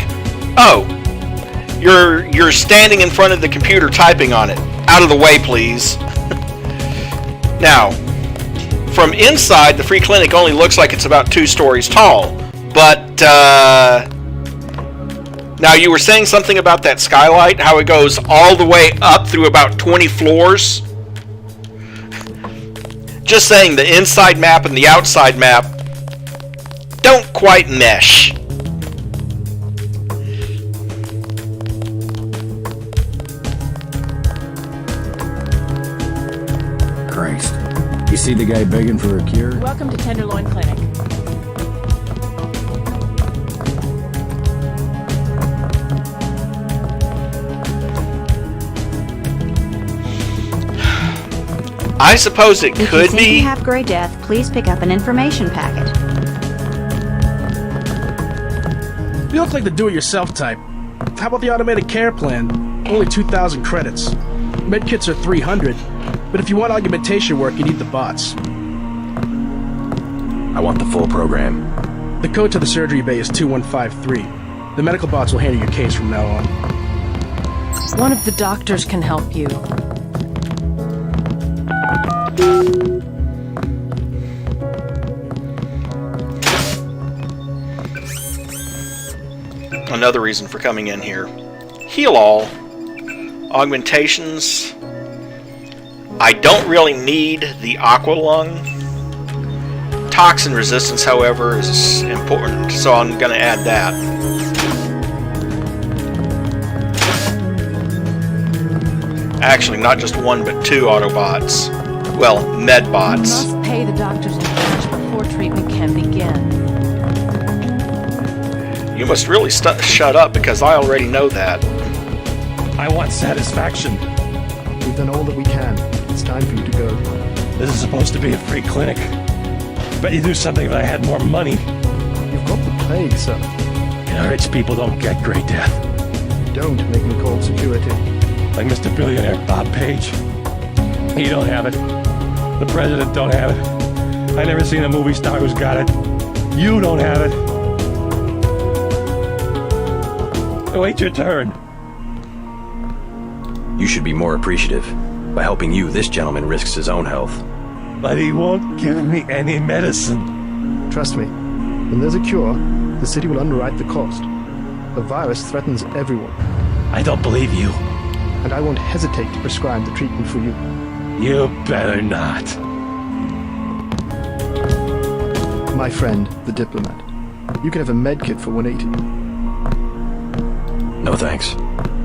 oh, you're standing in front of the computer typing on it. Out of the way, please. Now, from inside, the free clinic only looks like it's about 2 stories tall. But, now you were saying something about that skylight, how it goes all the way up through about 20 floors? Just saying, the inside map and the outside map don't quite mesh. Christ. You see the guy begging for a cure? Welcome to Tenderloin Clinic. I suppose it If could you think be. you have Grey Death, please pick up an information packet. You look like the do-it-yourself type. How about the automated care plan? Only 2,000 credits. Medkits are 300, but if you want augmentation work, you need the bots. I want the full program. The code to the surgery bay is 2153. The medical bots will handle your case from now on. One of the doctors can help you. Another reason for coming in here. Heal all. Augmentations. I don't really need the aqua lung. Toxin resistance, however, is important, so I'm going to add that. Actually, not just one, but 2 Autobots. Well, Medbots. You must pay the doctors in cash before treatment can begin. You must really shut up, because I already know that. I want satisfaction. We've done all that we can. It's time for you to go. This is supposed to be a free clinic. Bet you do something if I had more money. You've got the plague, sir. You know, rich people don't get great death. Don't make me call security. Like Mr. Billionaire Bob Page. He don't have it. The president don't have it. I never seen a movie star who's got it. You don't have it. Wait your turn. You should be more appreciative. By helping you, this gentleman risks his own health. But he won't give me any medicine. Trust me, when there's a cure, the city will underwrite the cost. The virus threatens everyone. I don't believe you. And I won't hesitate to prescribe the treatment for you. You better not. My friend, the diplomat. You can have a medkit for 180. No thanks.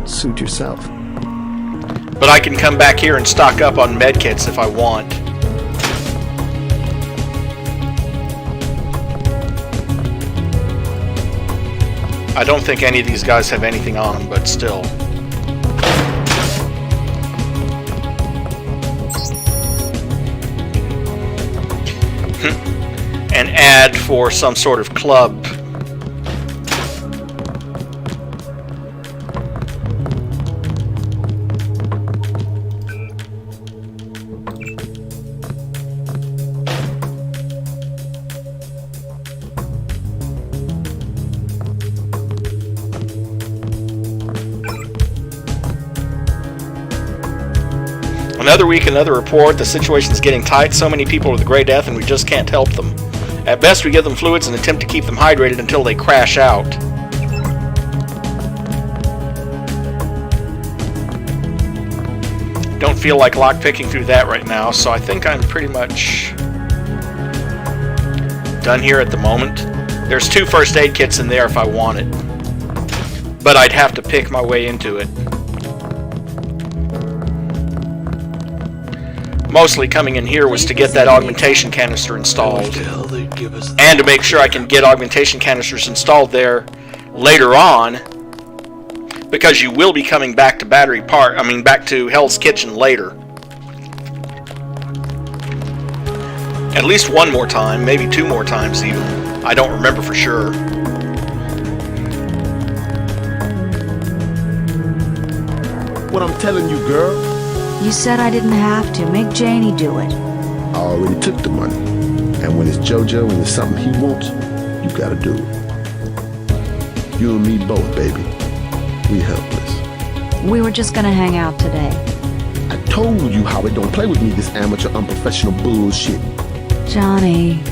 Suit yourself. But I can come back here and stock up on medkits if I want. I don't think any of these guys have anything on them, but still. An ad for some sort of club. Another week, another report. The situation's getting tight. So many people with the Grey Death, and we just can't help them. At best, we give them fluids and attempt to keep them hydrated until they crash out. Don't feel like lockpicking through that right now, so I think I'm pretty much done here at the moment. There's 2 first aid kits in there if I want it, but I'd have to pick my way into it. Mostly coming in here was to get that augmentation canister installed, and to make sure I can get augmentation canisters installed there later on, because you will be coming back to back to Hell's Kitchen later. At least one more time, maybe 2 more times even. I don't remember for sure. What I'm telling you, girl. You said I didn't have to. Make Janie do it. I already took the money. And when it's JoJo and it's something he wants, you gotta do it. You and me both, baby. We helpless. We were just gonna hang out today. I told you how it don't play with me, this amateur unprofessional bullshit. Johnny.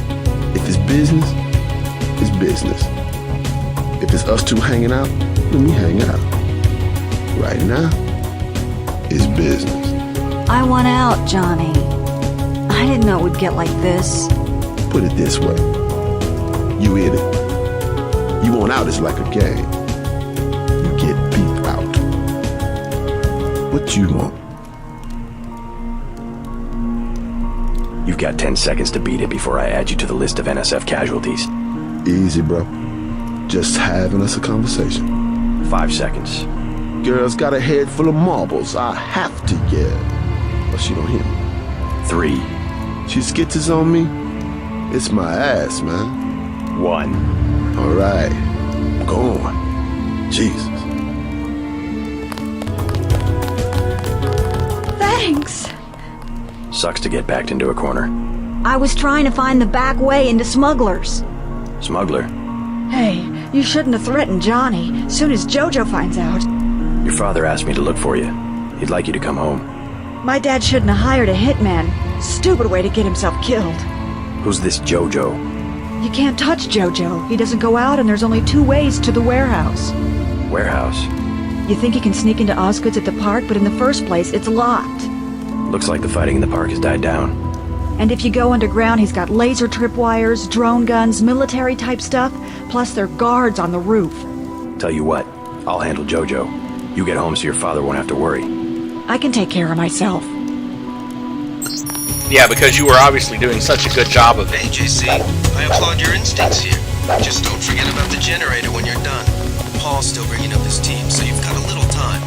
If it's business, it's business. If it's us 2 hanging out, then we hang out. Right now, it's business. I want out, Johnny. I didn't know it would get like this. Put it this way. You hit it. You want out is like a game. You get beat out. What you want? You've got 10 seconds to beat it before I add you to the list of NSF casualties. Easy, bro. Just having us a conversation. 5 seconds. Girl's got a head full of marbles. I have to yell. But she don't hear me. 3. She skitters on me. It's my ass, man. 1. Alright. Go on. Jesus. Thanks. Sucks to get backed into a corner. I was trying to find the back way into Smugglers. Smuggler? Hey, you shouldn't have threatened Johnny. Soon as Jojo finds out. Your father asked me to look for you. He'd like you to come home. My dad shouldn't have hired a hitman. Stupid way to get himself killed. Who's this Jojo? You can't touch Jojo. He doesn't go out, and there's only 2 ways to the warehouse. Warehouse? You think you can sneak into Osgood's at the park, but in the first place, it's locked. Looks like the fighting in the park has died down. And if you go underground, he's got laser tripwires, drone guns, military-type stuff, plus there are guards on the roof. Tell you what, I'll handle Jojo. You get home so your father won't have to worry. I can take care of myself. Yeah, because you were obviously doing such a good job of it. Hey, JC, I applaud your instincts here. Just don't forget about the generator when you're done. Paul's still bringing up his team, so you've got a little time.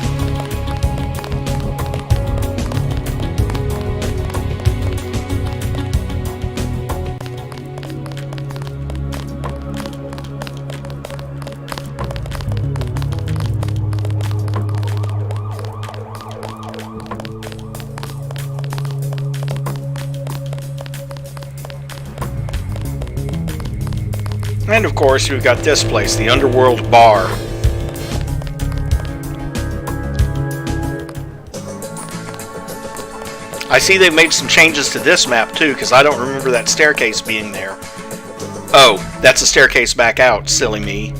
And of course, we've got this place, the Underworld Bar. I see they've made some changes to this map too, because I don't remember that staircase being there. Oh, that's a staircase back out, silly me.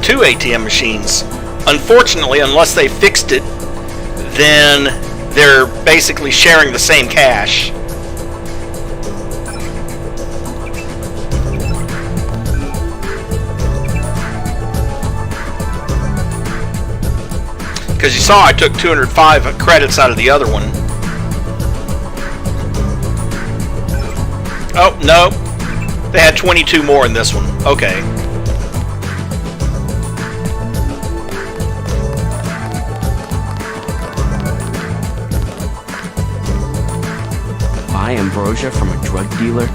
Two ATM machines. Unfortunately, unless they fixed it, then they're basically sharing the same cache. Because you saw I took 205 credits out of the other one. Oh, no. They had 22 more in this one. Okay. Buy Ambrosia from a drug dealer?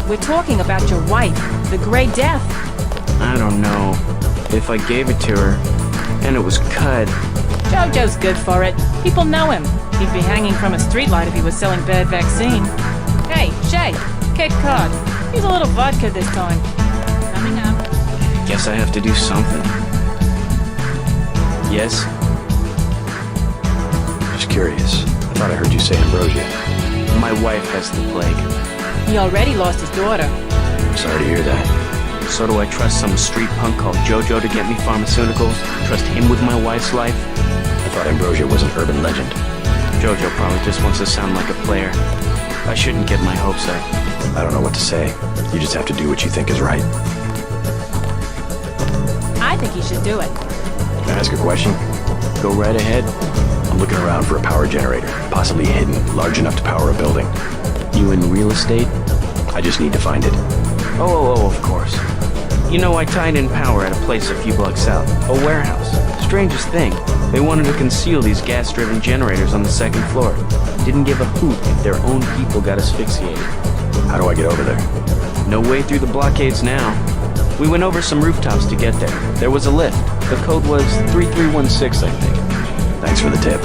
We're talking about your wife, the Grey Death. I don't know. If I gave it to her, and it was cut... Jojo's good for it. People know him. He'd be hanging from a streetlight if he was selling bad vaccine. Hey, Shay, kick card. Use a little vodka this time. Coming up. Guess I have to do something. Yes? Just curious. I thought I heard you say Ambrosia. My wife has the plague. He already lost his daughter. Sorry to hear that. So do I trust some street punk called Jojo to get me pharmaceuticals? Trust him with my wife's life? I thought Ambrosia was an urban legend. Jojo probably just wants to sound like a player. I shouldn't get my hopes up. I don't know what to say. You just have to do what you think is right. I think he should do it. Can I ask a question? Go right ahead. I'm looking around for a power generator, possibly hidden, large enough to power a building. You in real estate? I just need to find it. Oh, of course. You know, I tied in power at a place a few blocks south. A warehouse. Strangest thing. They wanted to conceal these gas-driven generators on the second floor. Didn't give a hoot if their own people got asphyxiated. How do I get over there? No way through the blockades now. We went over some rooftops to get there. There was a lift. The code was 3316, I think. Thanks for the tip.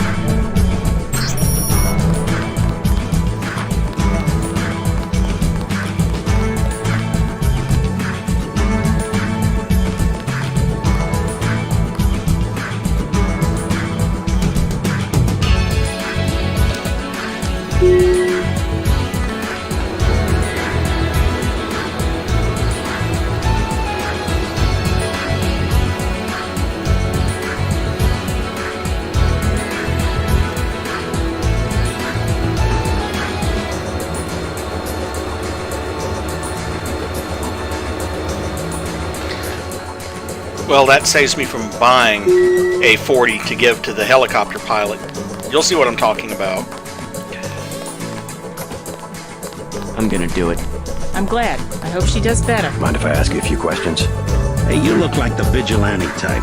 Well, that saves me from buying a 40 to give to the helicopter pilot. You'll see what I'm talking about. I'm gonna do it. I'm glad. I hope she does better. Mind if I ask you a few questions? Hey, you look like the vigilante type.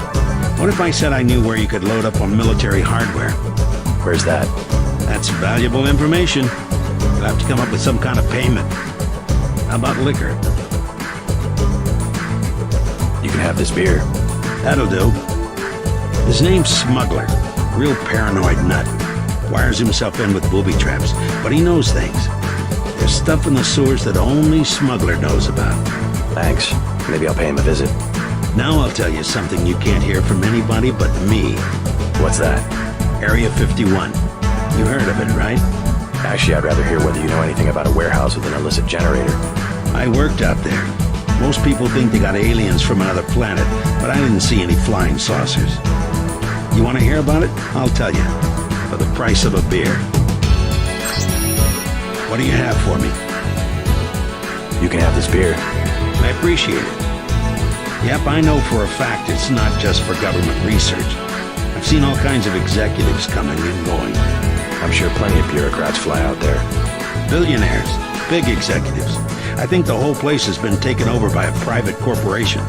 What if I said I knew where you could load up on military hardware? Where's that? That's valuable information. You'll have to come up with some kind of payment. How about liquor? You You can have this beer. That'll do. His name's Smuggler. Real paranoid nut. Wires himself in with booby traps, but he knows things. There's stuff in the sewers that only Smuggler knows about. Thanks. Maybe I'll pay him a visit. Now I'll tell you something you can't hear from anybody but me. What's that? Area 51. You heard of it, right? Actually, I'd rather hear whether you know anything about a warehouse with an illicit generator. I worked out there. Most people think they got aliens from another planet, but I didn't see any flying saucers. You want to hear about it? I'll tell you. For the price of a beer. What do you have for me? You can have this beer. I appreciate it. Yep, I know for a fact it's not just for government research. I've seen all kinds of executives coming and going. I'm sure plenty of bureaucrats fly out there. Billionaires, big executives. I think the whole place has been taken over by a private corporation.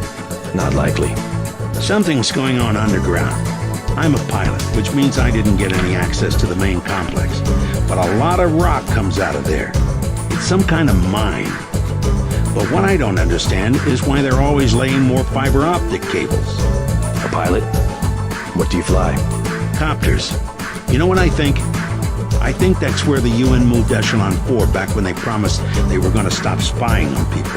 Not likely. Something's going on underground. I'm a pilot, which means I didn't get any access to the main complex. But a lot of rock comes out of there. It's some kind of mine. But what I don't understand is why they're always laying more fiber optic cables. A pilot? What do you fly? Copters. You know what I think? I think that's where the UN moved Echelon 4 back when they promised they were going to stop spying on people.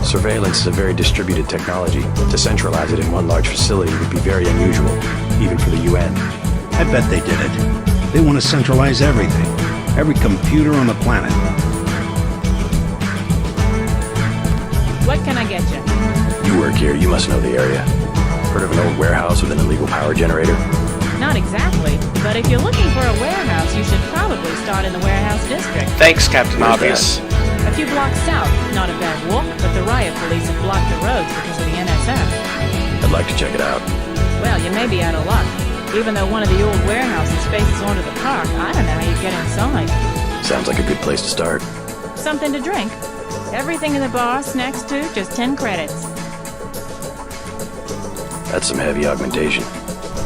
Surveillance is a very distributed technology. To centralize it in one large facility would be very unusual, even for the UN. I bet they did it. They want to centralize everything. Every computer on the planet. What can I get you? You work here, you must know the area. Heard of an old warehouse with an illegal power generator? Not exactly, but if you're looking for a warehouse, you should probably start in the warehouse district. Thanks, Captain Where's Obvious. A few blocks south. Not a bad walk, but the riot police have blocked the roads because of the NSF. I'd like to check it out. Well, you may be out of luck. Even though one of the old warehouses faces onto the park, I don't know how you get inside. Sounds like a good place to start. Something to drink. Everything in the bar, snacks too, just 10 credits. That's some heavy augmentation.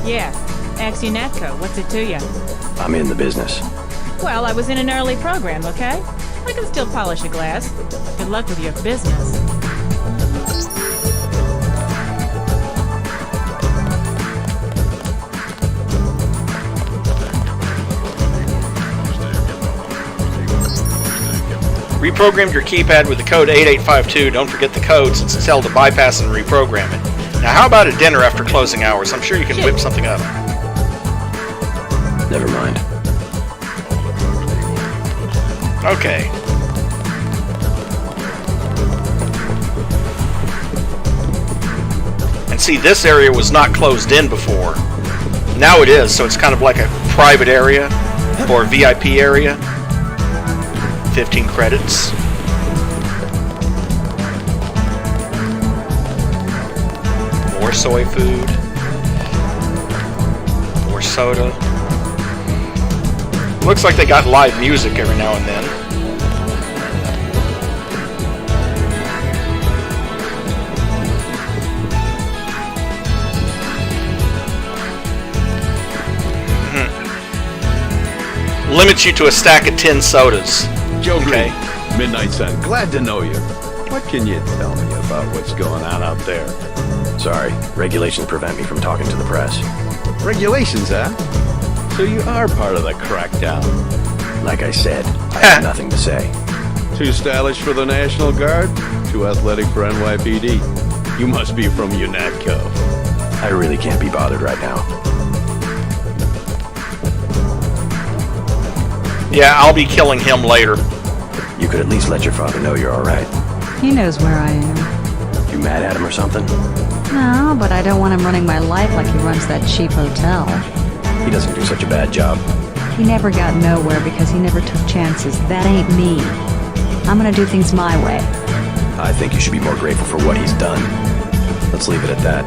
Yeah. Axionatco, what's it to you? I'm in the business. Well, I was in an early program, okay? I can still polish a glass. Good luck with your business. Reprogrammed your keypad with the code 8852. Don't forget the code since it's held to bypass and reprogram it. Now, how about a dinner after closing hours? I'm sure you can whip something up. Never mind. Okay. And see, this area was not closed in before. Now it is, so it's kind of like a private area or VIP area. 15 credits. More soy food. More soda. Looks like they got live music every now and then. Limits you to a stack of 10 sodas. Joe Green, Midnight Sun. Glad to know you. What can you tell me about what's going on out there? Sorry, regulations prevent me from talking to the press. Regulations, huh? So you are part of the crackdown. Like I said, I have nothing to say. Too stylish for the National Guard? Too athletic for NYPD? You must be from UNATCO. I really can't be bothered right now. Yeah, I'll be killing him later. You could at least let your father know you're alright. He knows where I am. You mad at him or something? No, but I don't want him running my life like he runs that cheap hotel. He doesn't do such a bad job. He never got nowhere because he never took chances. That ain't me. I'm gonna do things my way. I think you should be more grateful for what he's done. Let's leave it at that.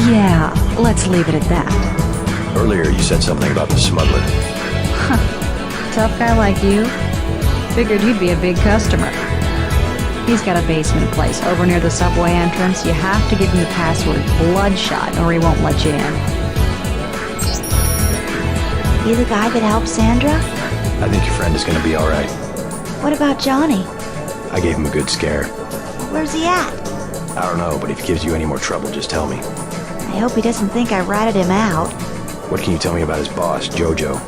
Yeah, let's leave it at that. Earlier you said something about the smuggler. Huh. Tough guy like you? Figured you'd be a big customer. He's got a basement place over near the subway entrance. You have to give him the password Bloodshot or he won't let you in. You the guy that helped Sandra? I think your friend is going to be alright. What about Johnny? I gave him a good scare. Where's he at? I don't know, but if he gives you any more trouble, just tell me. I hope he doesn't think I ratted him out. What can you tell me about his boss, Jojo?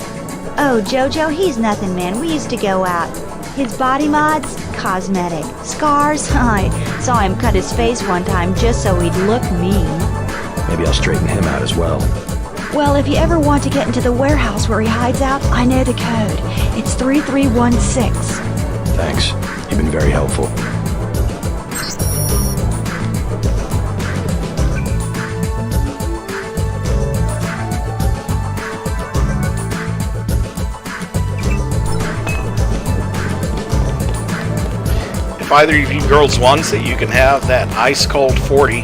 Oh, Jojo, he's nothing, man. We used to go out. His body mods? Cosmetic. Scars? I saw him cut his face one time just so he'd look mean. Maybe I'll straighten him out as well. Well, if you ever want to get into the warehouse where he hides out, I know the code. It's 3316. Thanks. You've been very helpful. If either of you girls wants it, you can have that ice cold 40.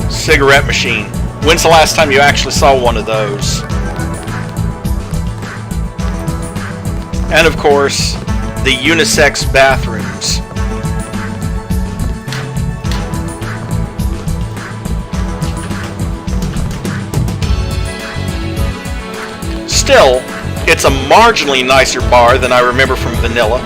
Cigarette machine. When's the last time you actually saw one of those? And of course, the unisex bathrooms. Still, it's a marginally nicer bar than I remember from Vanilla.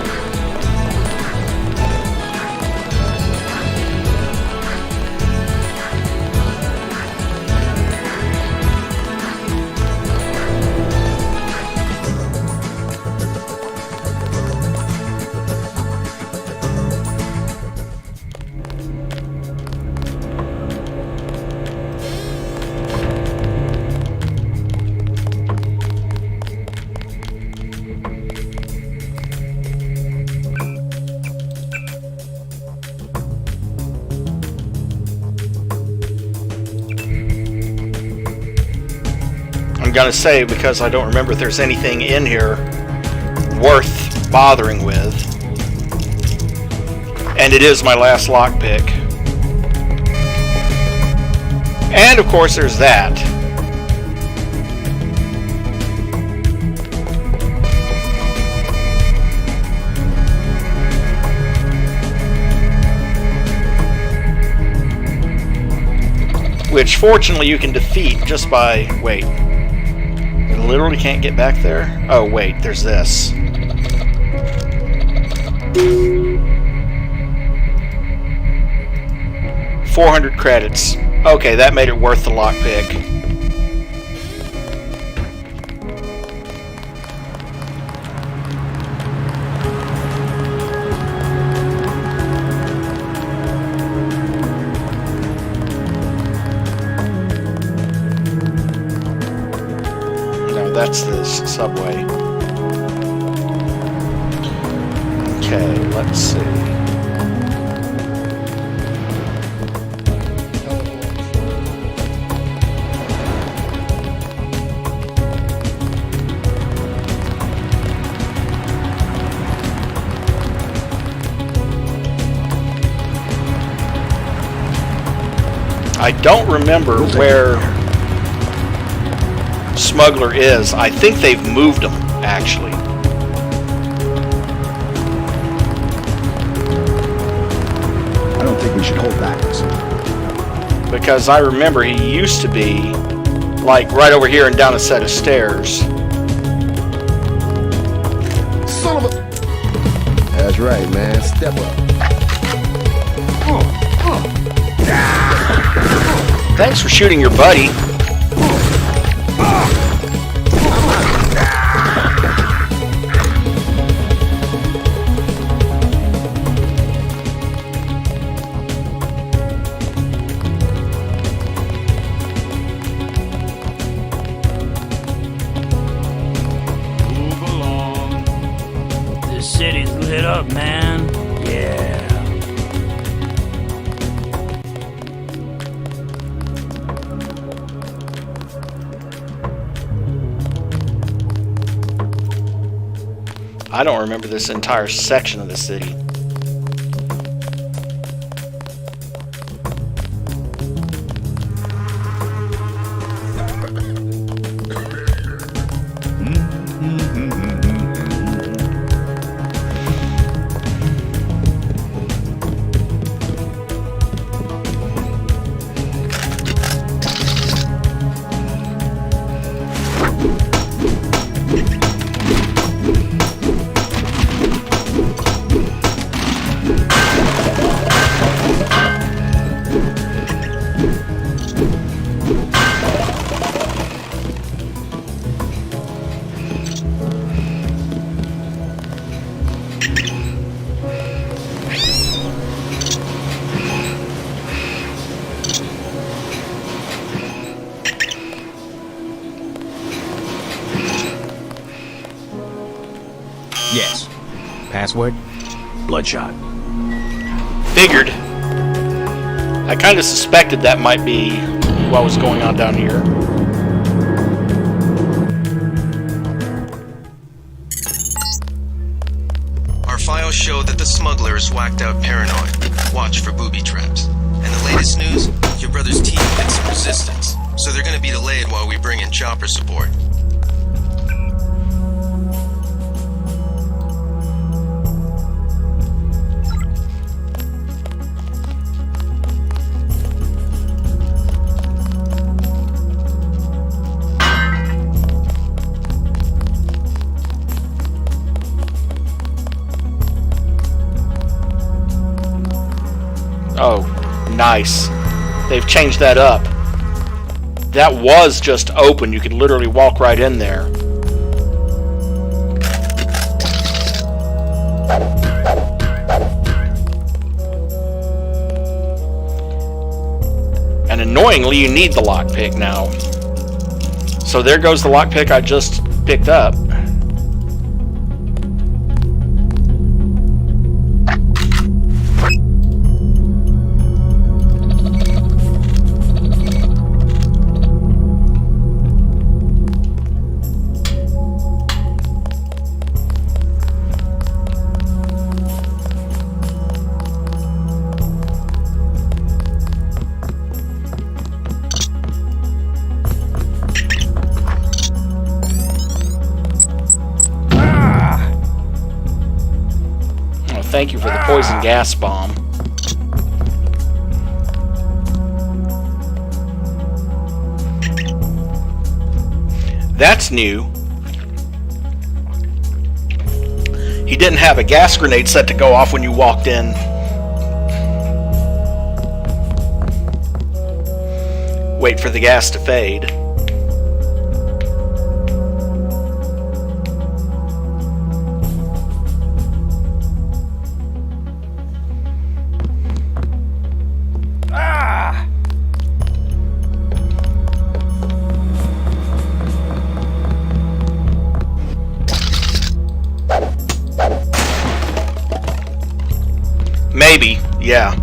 I'm gonna say, because I don't remember if there's anything in here worth bothering with, and it is my last lockpick. And of course there's that. Which fortunately you can defeat just by, wait, I literally can't get back there? Oh wait, there's this. $400 credits. Okay, that made it worth the lockpick. That's this subway. Okay, let's see. I don't remember where Smuggler is. I think they've moved them, actually. I don't think we should hold back. Because I remember he used to be, like, right over here and down a set of stairs. Son of a... That's right, man. Step up. Thanks for shooting your buddy. City's lit up, man. Yeah. I don't remember this entire section of the city. Password? Bloodshot. Figured. I kind of suspected that might be what was going on down here. Our files show that the smuggler is whacked out paranoid. Watch for booby traps. And the latest news, your brother's team hit some resistance. So they're gonna be delayed while we bring in chopper support. Oh, nice. They've changed that up. That was just open. You could literally walk right in there. And annoyingly, you need the lockpick now. So there goes the lockpick I just picked up. Thank you for the poison gas bomb. That's new. He didn't have a gas grenade set to go off when you walked in. Wait for the gas to fade. Maybe, yeah.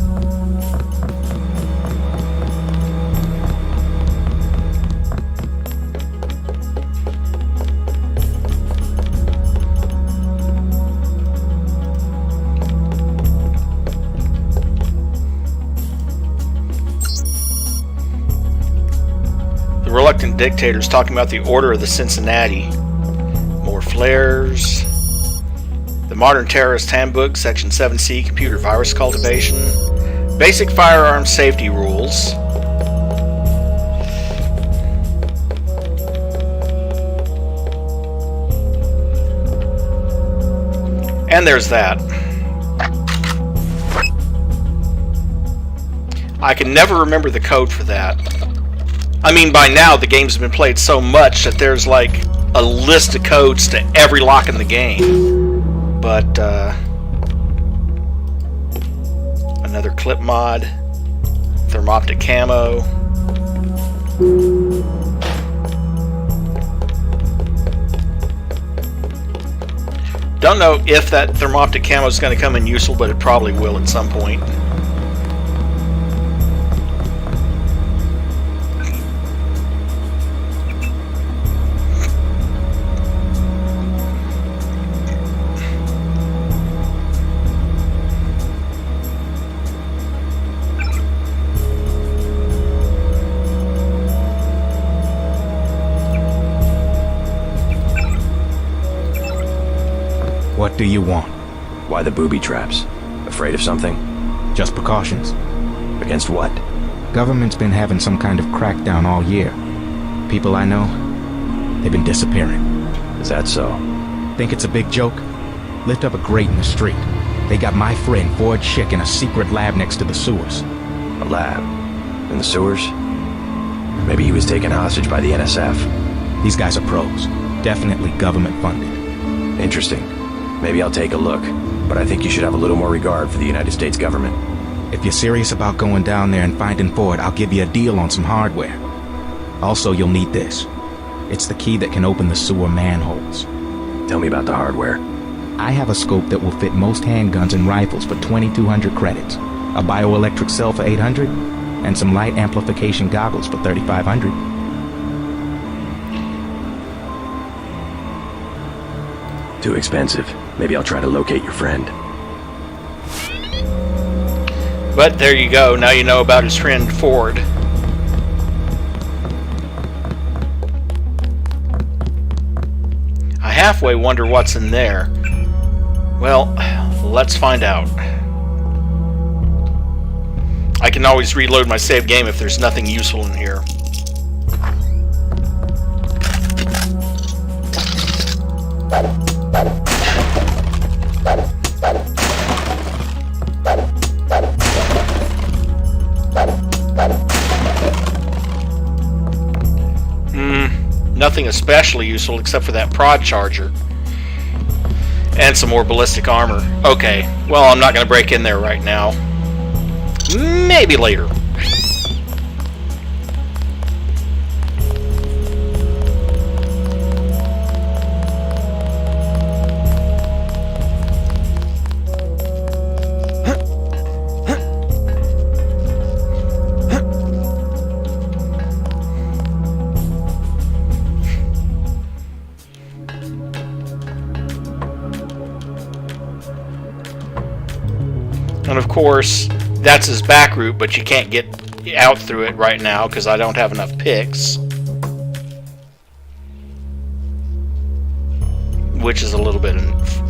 The reluctant dictator's talking about the Order of the Cincinnati. More flares. The Modern Terrorist Handbook, Section 7C, Computer Virus Cultivation. Basic Firearms Safety Rules. And there's that. I can never remember the code for that. I mean, by now the game's been played so much that there's like a list of codes to every lock in the game. But, another clip mod, thermoptic camo. Don't know if that thermoptic camo is going to come in useful, but it probably will at some point. What do you want? Why the booby traps? Afraid of something? Just precautions. Against what? Government's been having some kind of crackdown all year. People I know, they've been disappearing. Is that so? Think it's a big joke? Lift up a grate in the street. They got my friend Ford Schick in a secret lab next to the sewers. A lab? In the sewers? Maybe he was taken hostage by the NSF. These guys are pros. Definitely government funded. Interesting. Maybe I'll take a look, but I think you should have a little more regard for the United States government. If you're serious about going down there and finding Ford, I'll give you a deal on some hardware. Also, you'll need this. It's the key that can open the sewer manholes. Tell me about the hardware. I have a scope that will fit most handguns and rifles for 2,200 credits, a bioelectric cell for 800, and some light amplification goggles for 3,500. Too expensive. Maybe I'll try to locate your friend. But there you go. Now you know about his friend Ford. I halfway wonder what's in there. Well, let's find out. I can always reload my save game if there's nothing useful in here. Nothing especially useful except for that prod charger. And some more ballistic armor. Okay, well, I'm not going to break in there right now. Maybe later. And of course, that's his back route, but you can't get out through it right now because I don't have enough picks. Which is a little bit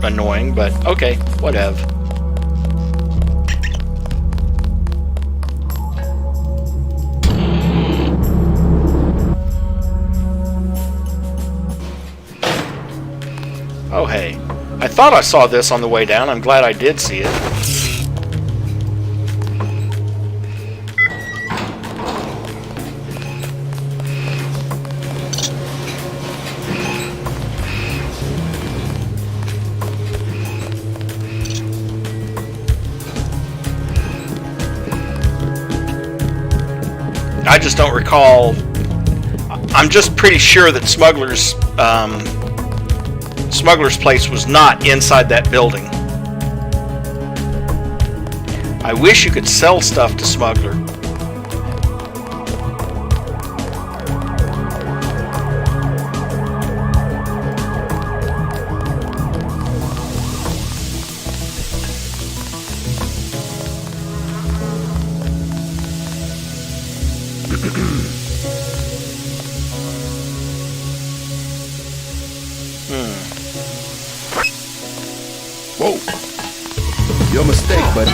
annoying, but okay, whatever. Oh hey, I thought I saw this on the way down. I'm glad I did see it. I just don't recall. I'm just pretty sure that Smuggler's place was not inside that building. I wish you could sell stuff to Smuggler. Whoa. Your mistake, buddy.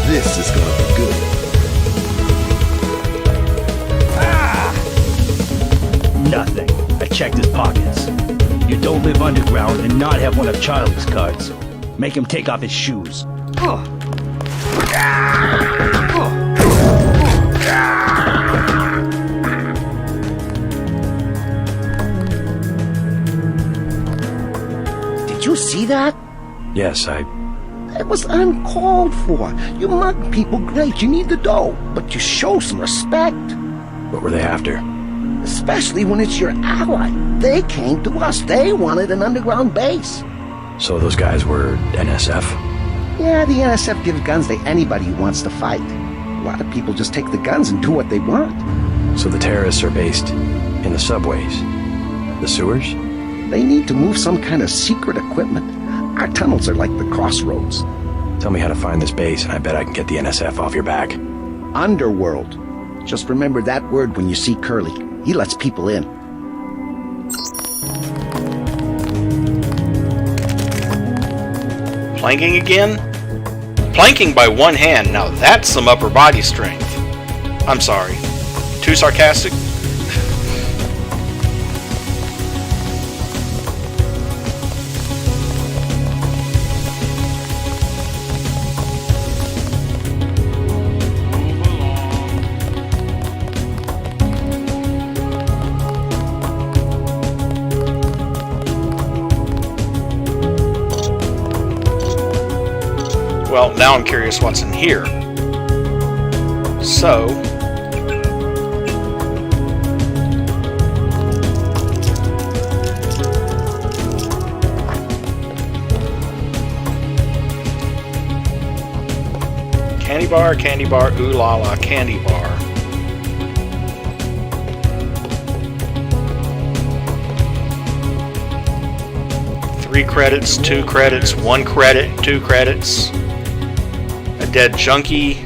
This is gonna be good. Nothing. I checked his pockets. You don't live underground and not have one of Charlie's cards. Make him take off his shoes. Did you see that? Yes, It was uncalled for. You mug people, great, you need the dough, but you show some respect. What were they after? Especially when it's your ally. They came to us. They wanted an underground base. So those guys were NSF? Yeah, the NSF gives guns to anybody who wants to fight. A lot of people just take the guns and do what they want. So the terrorists are based in the subways? The sewers? They need to move some kind of secret equipment. Our tunnels are like the crossroads. Tell me how to find this base, and I bet I can get the NSF off your back. Underworld. Just remember that word when you see Curly. He lets people in. Planking again? Planking by one hand, now that's some upper body strength. I'm sorry. Too sarcastic? Well, now I'm curious what's in here. So... candy bar, ooh la la, candy bar. Three credits, 2 credits, 1 credit, 2 credits. A dead junkie.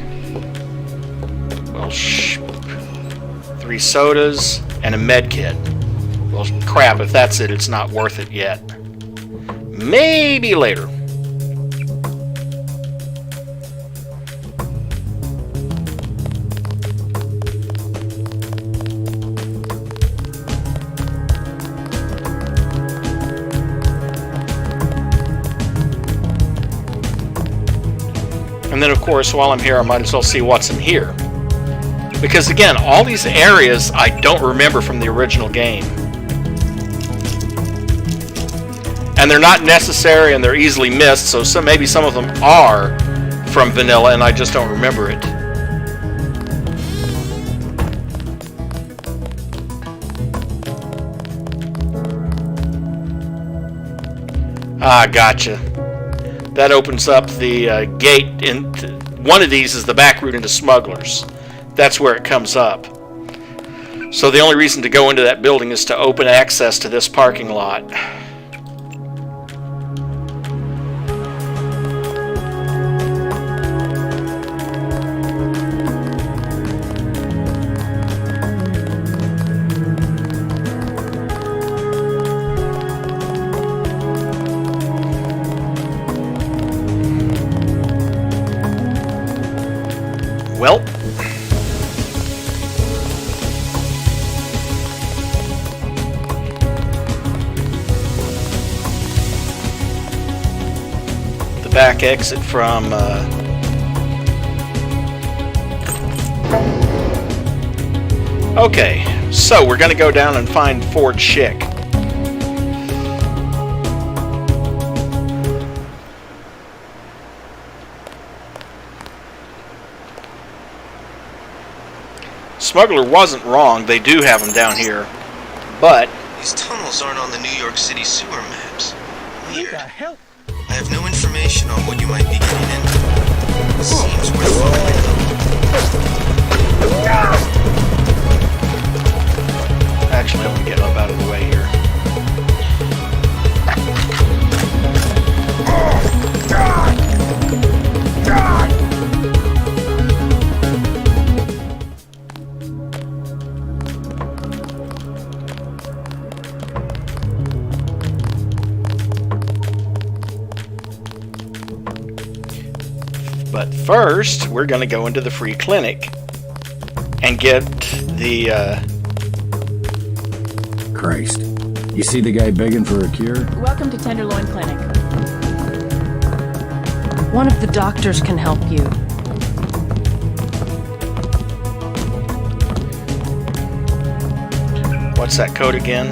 Well, 3 sodas and a med kit. Well, crap, if that's it, it's not worth it yet. Maybe later. And then, of course, while I'm here, I might as well see what's in here. Because, again, all these areas I don't remember from the original game. And they're not necessary and they're easily missed, so maybe some of them are from vanilla and I just don't remember it. Ah, gotcha. That opens up the gate. One of these is the back route into Smugglers. That's where it comes up. So the only reason to go into that building is to open access to this parking lot. Well, the back exit from okay, so we're gonna go down and find Ford Chick. Smuggler wasn't wrong, they do have them down here, but... These tunnels aren't on the New York City sewer maps. Weird. I have no information on what you might be getting into. Seems worth following though. Actually, I'm gonna get up out of the way here. But first, we're going to go into the free clinic and get the... Christ. You see the guy begging for a cure? Welcome to Tenderloin Clinic. One of the doctors can help you. What's that code again?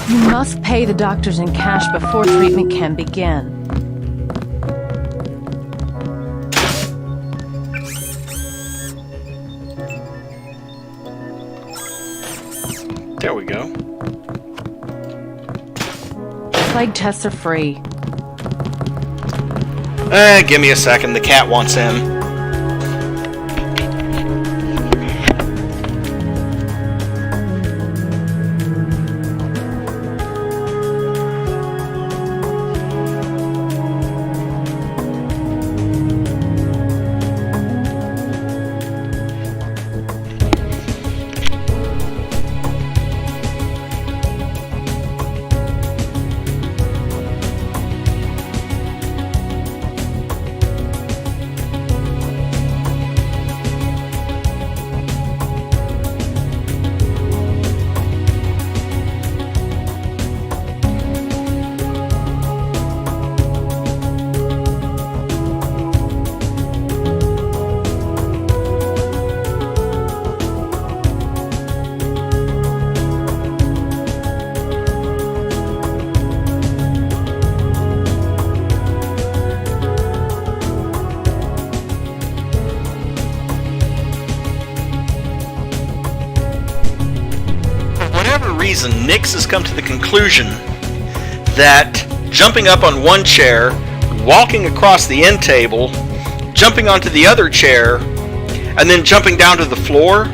You must pay the doctors in cash before treatment can begin. There we go. Plague tests are free. Give me a second. The cat wants in. reason, Nix has come to the conclusion that jumping up on one chair, walking across the end table, jumping onto the other chair, and then jumping down to the floor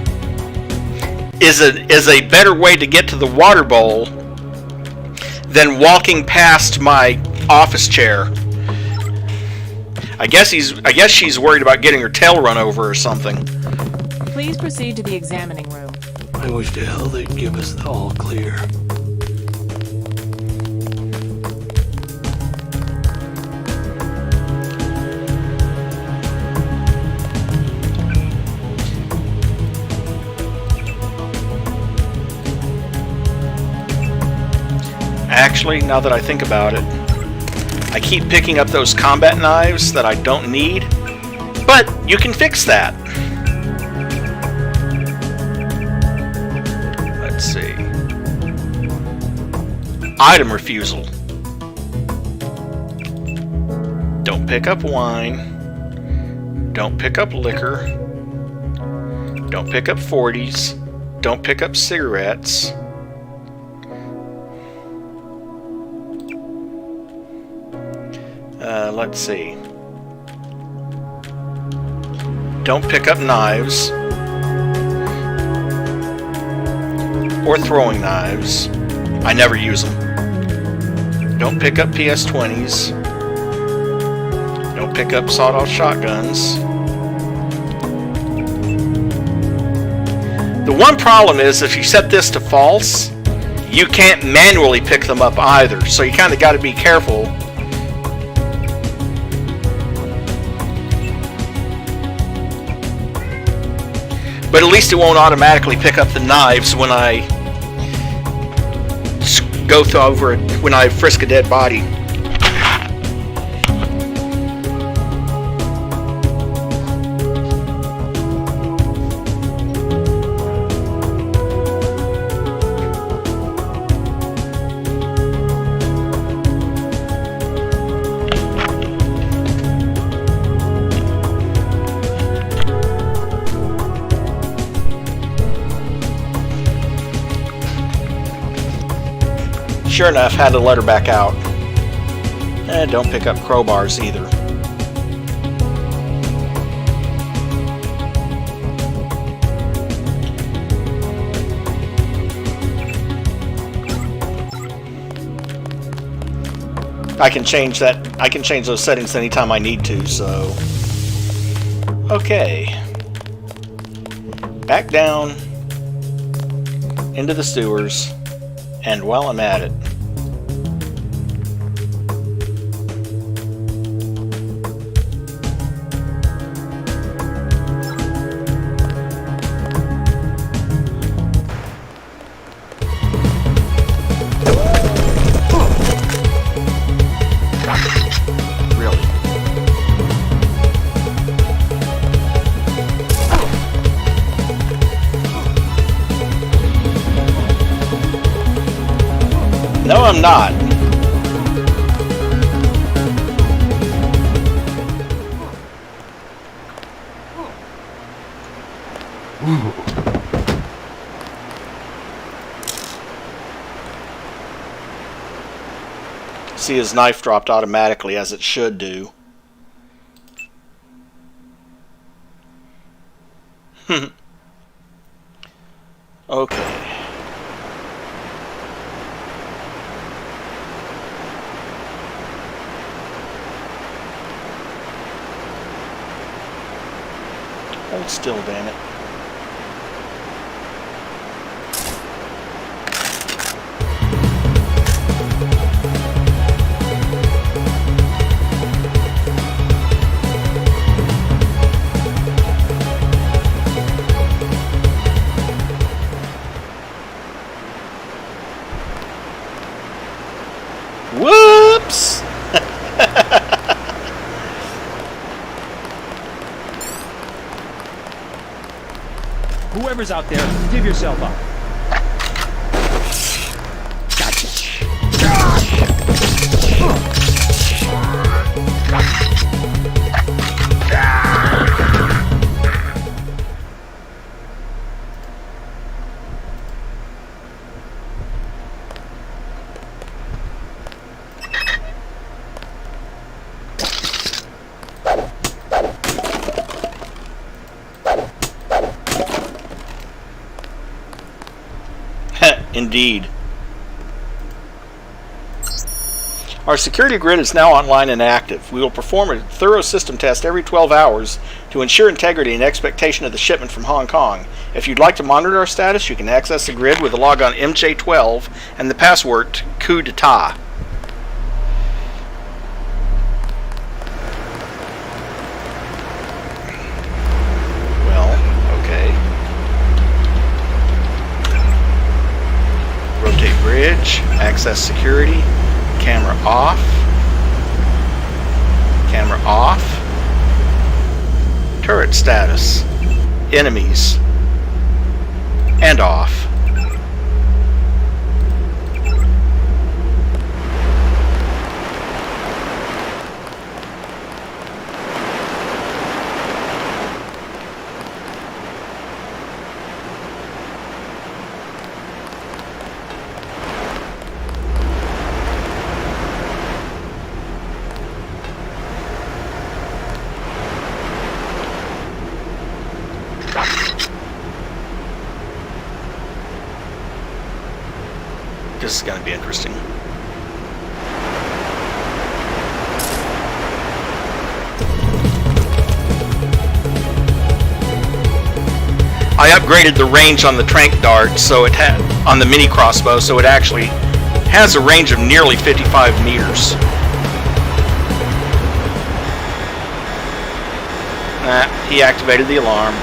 is a better way to get to the water bowl than walking past my office chair. I guess she's worried about getting her tail run over or something. Please proceed to the examining room. I wish to hell they'd give us the all clear. Actually, now that I think about it, I keep picking up those combat knives that I don't need, but you can fix that. Let's see. Item refusal. Don't pick up wine. Don't pick up liquor. Don't pick up 40s. Don't pick up cigarettes. Let's see. Don't pick up knives or throwing knives. I never use them. Don't pick up PS20s. Don't pick up sawed-off shotguns. The one problem is if you set this to false, you can't manually pick them up either, so you kind of got to be careful. But at least it won't automatically pick up the knives when I go over it, when I frisk a dead body. Sure enough, had to let her back out. Don't pick up crowbars either. I can change that. I can change those settings anytime I need to, so. Okay. Back down into the sewers. And while I'm at it, no, I'm not. See, his knife dropped automatically, as it should do. Okay. Hold still, damn it. Whoops! Whoever's out there, give yourself up. Gotcha. Indeed. Our security grid is now online and active. We will perform a thorough system test every 12 hours to ensure integrity and expectation of the shipment from Hong Kong. If you'd like to monitor our status, you can access the grid with the logon MJ12 and the password coup d'etat. Well, okay. Rotate bridge, access security. Camera off. Camera off. Turret status. Enemies. And off. This is going to be interesting. I upgraded the range on the trank dart, so it had on the mini crossbow, so it actually has a range of nearly 55 meters. He activated the alarm.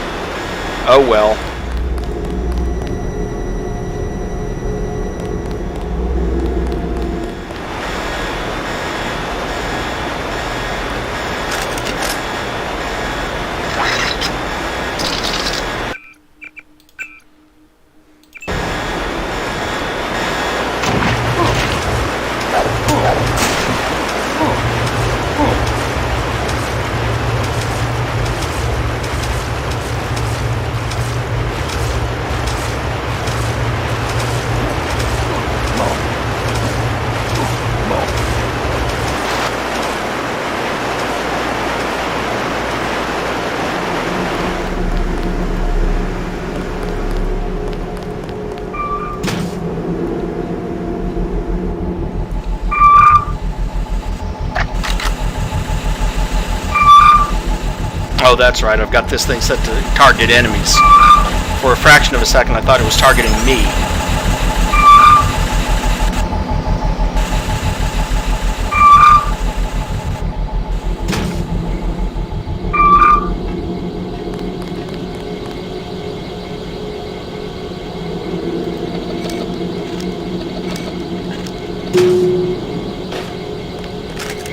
Oh well. Oh, that's right. I've got this thing set to target enemies. For a fraction of a second, I thought it was targeting me.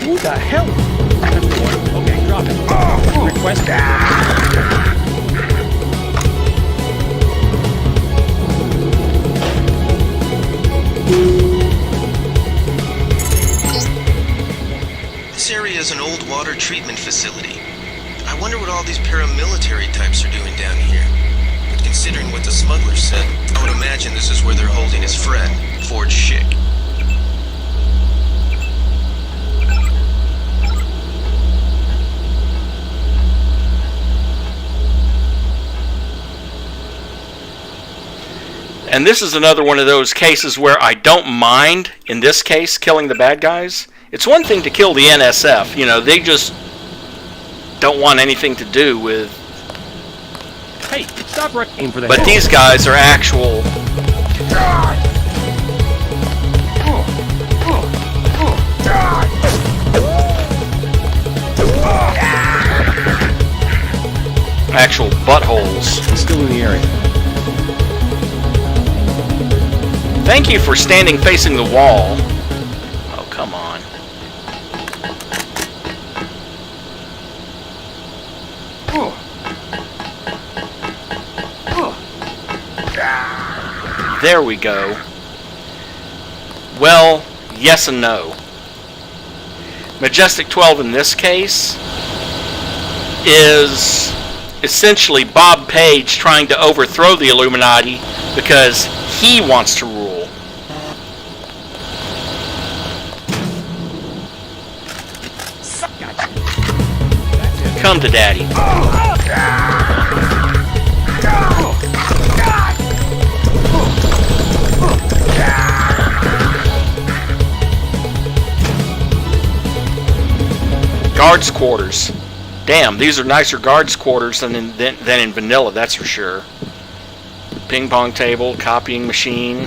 Who the hell? That's the one. Okay, drop it. Request. This area is an old water treatment facility. I wonder what all these paramilitary types are doing down here. But considering what the smuggler said, I would imagine this is where they're holding his friend, Forge Schick. And this is another one of those cases where I don't mind, in this case, killing the bad guys. It's one thing to kill the NSF, you know, they just don't want anything to do with... Hey, stop aim for the But head. these guys are actual... actual buttholes. He's still in the area. Thank you for standing facing the wall. Oh, come on. There we go. Well, yes and no. Majestic 12 in this case is essentially Bob Page trying to overthrow the Illuminati because he wants to rule. Come to daddy. Guards quarters. Damn, these are nicer guards quarters than in vanilla, that's for sure. Ping pong table, copying machine.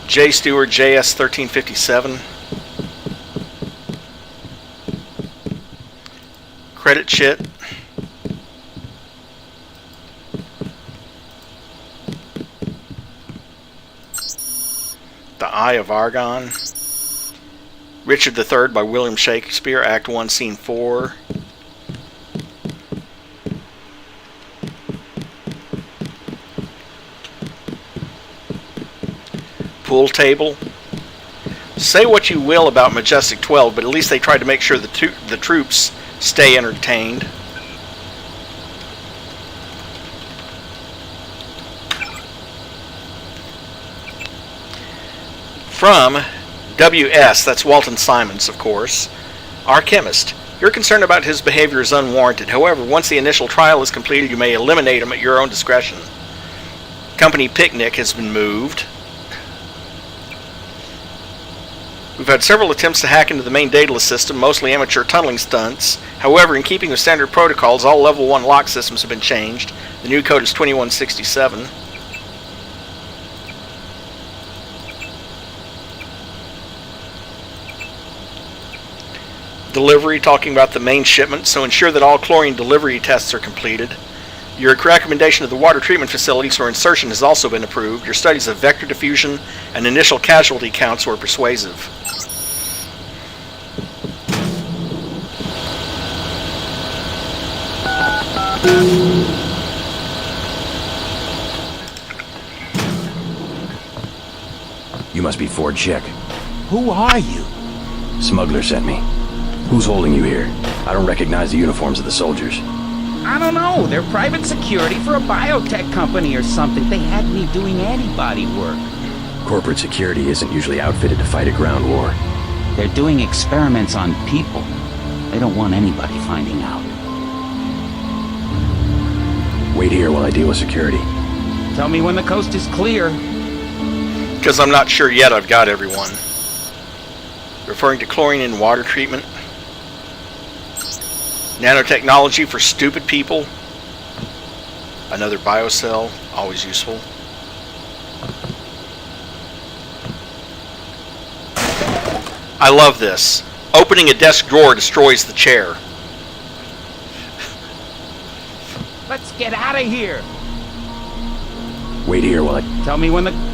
J. Stewart, JS 1357. Credit chit. The Eye of Argon. Richard III by William Shakespeare, Act 1, Scene 4. Pool table. Say what you will about Majestic 12, but at least they tried to make sure the troops stay entertained. From WS, that's Walton Simons, of course. Our chemist. Your concern about his behavior is unwarranted. However, once the initial trial is completed, you may eliminate him at your own discretion. Company picnic has been moved. We've had several attempts to hack into the main dataless system, mostly amateur tunneling stunts. However, in keeping with standard protocols, all level 1 lock systems have been changed. The new code is 2167. Delivery, talking about the main shipment, so ensure that all chlorine delivery tests are completed. Your recommendation of the water treatment facilities for insertion has also been approved. Your studies of vector diffusion and initial casualty counts were persuasive. You must be Ford Check. Who are you? Smuggler sent me. Who's holding you here? I don't recognize the uniforms of the soldiers. I don't know. They're private security for a biotech company or something. They had me doing antibody work. Corporate security isn't usually outfitted to fight a ground war. They're doing experiments on people. They don't want anybody finding out. Wait here while I deal with security. Tell me when the coast is clear. Because I'm not sure yet I've got everyone. Referring to chlorine in water treatment. Nanotechnology for stupid people. Another biocell, always useful. I love this. Opening a desk drawer destroys the chair. Let's get out of here. Wait here while I... Tell me when the...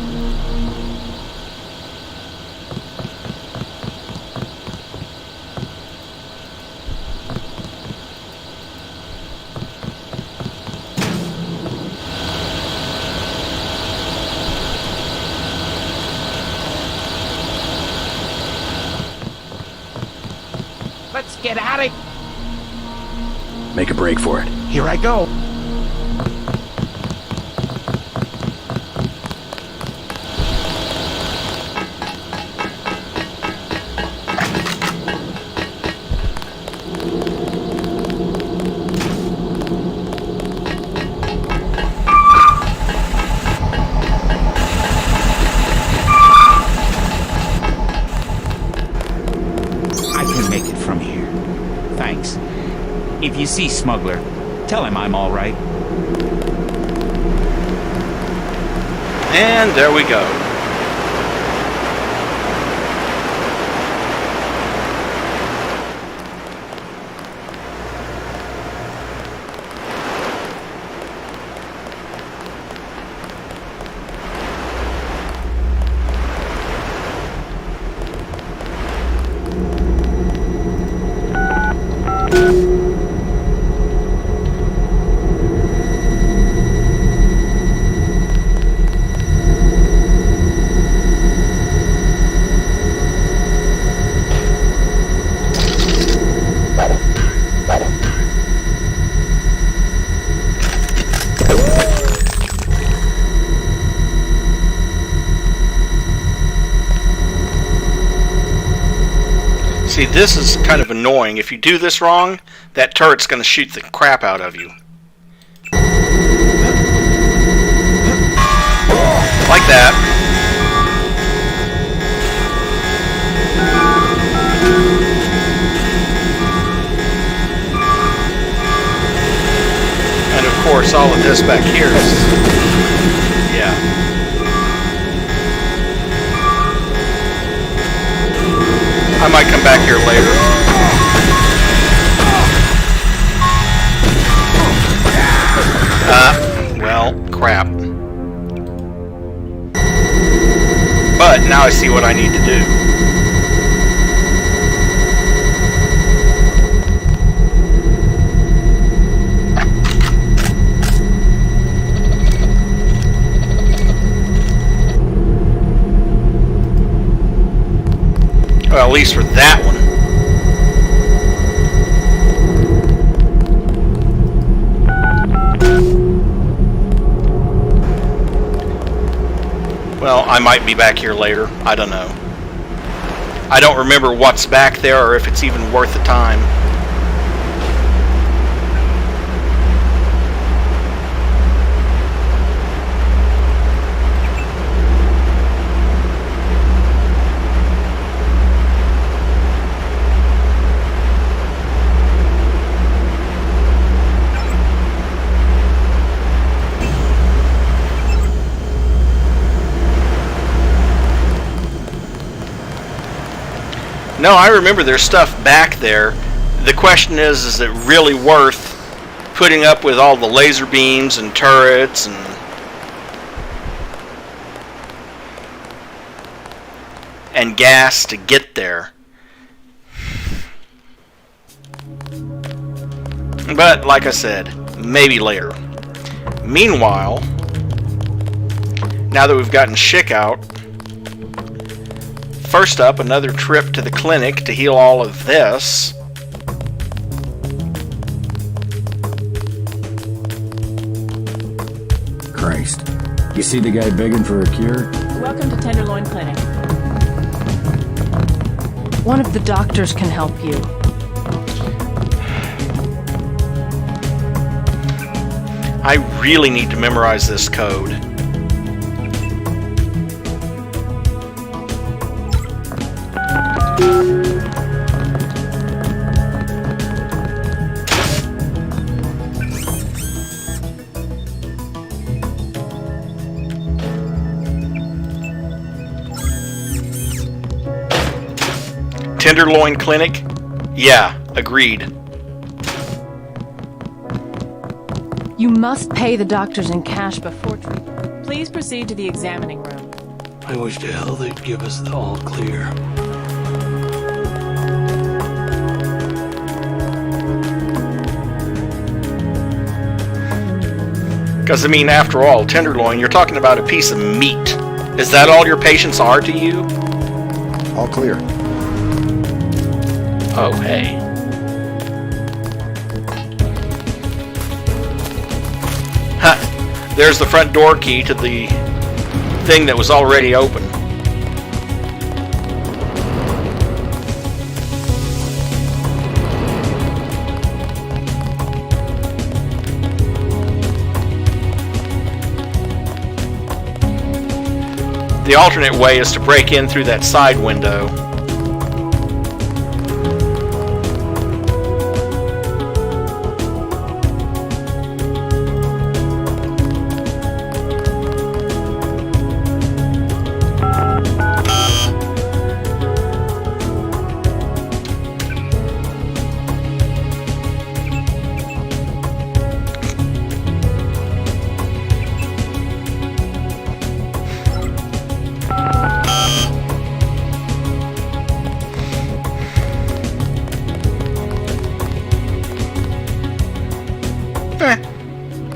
Let's get out of... Make a break for it. Here I go. If you see Smuggler, tell him I'm all right. And there we go. See, this is kind of annoying. If you do this wrong, that turret's going to shoot the crap out of you. Like that. course, all of this back here is... Yeah. I might come back here later. Well, crap. But now I see what I need to do. Well, at least for that one. Well, I might be back here later. I don't know. I don't remember what's back there or if it's even worth the time. No, I remember there's stuff back there. The question is it really worth putting up with all the laser beams and turrets and gas to get there? But, like I said, maybe later. Meanwhile, now that we've gotten Schick out, first up, another trip to the clinic to heal all of this. Christ. You see the guy begging for a cure? Welcome to Tenderloin Clinic. One of the doctors can help you. I really need to memorize this code. Tenderloin Clinic? Yeah, agreed. You must pay the doctors in cash before treatment. Please proceed to the examining room. I wish to hell they'd give us the all clear. Because, I mean, after all, tenderloin, you're talking about a piece of meat. Is that all your patients are to you? All clear. Oh, hey. Huh. There's the front door key to the thing that was already open. The alternate way is to break in through that side window.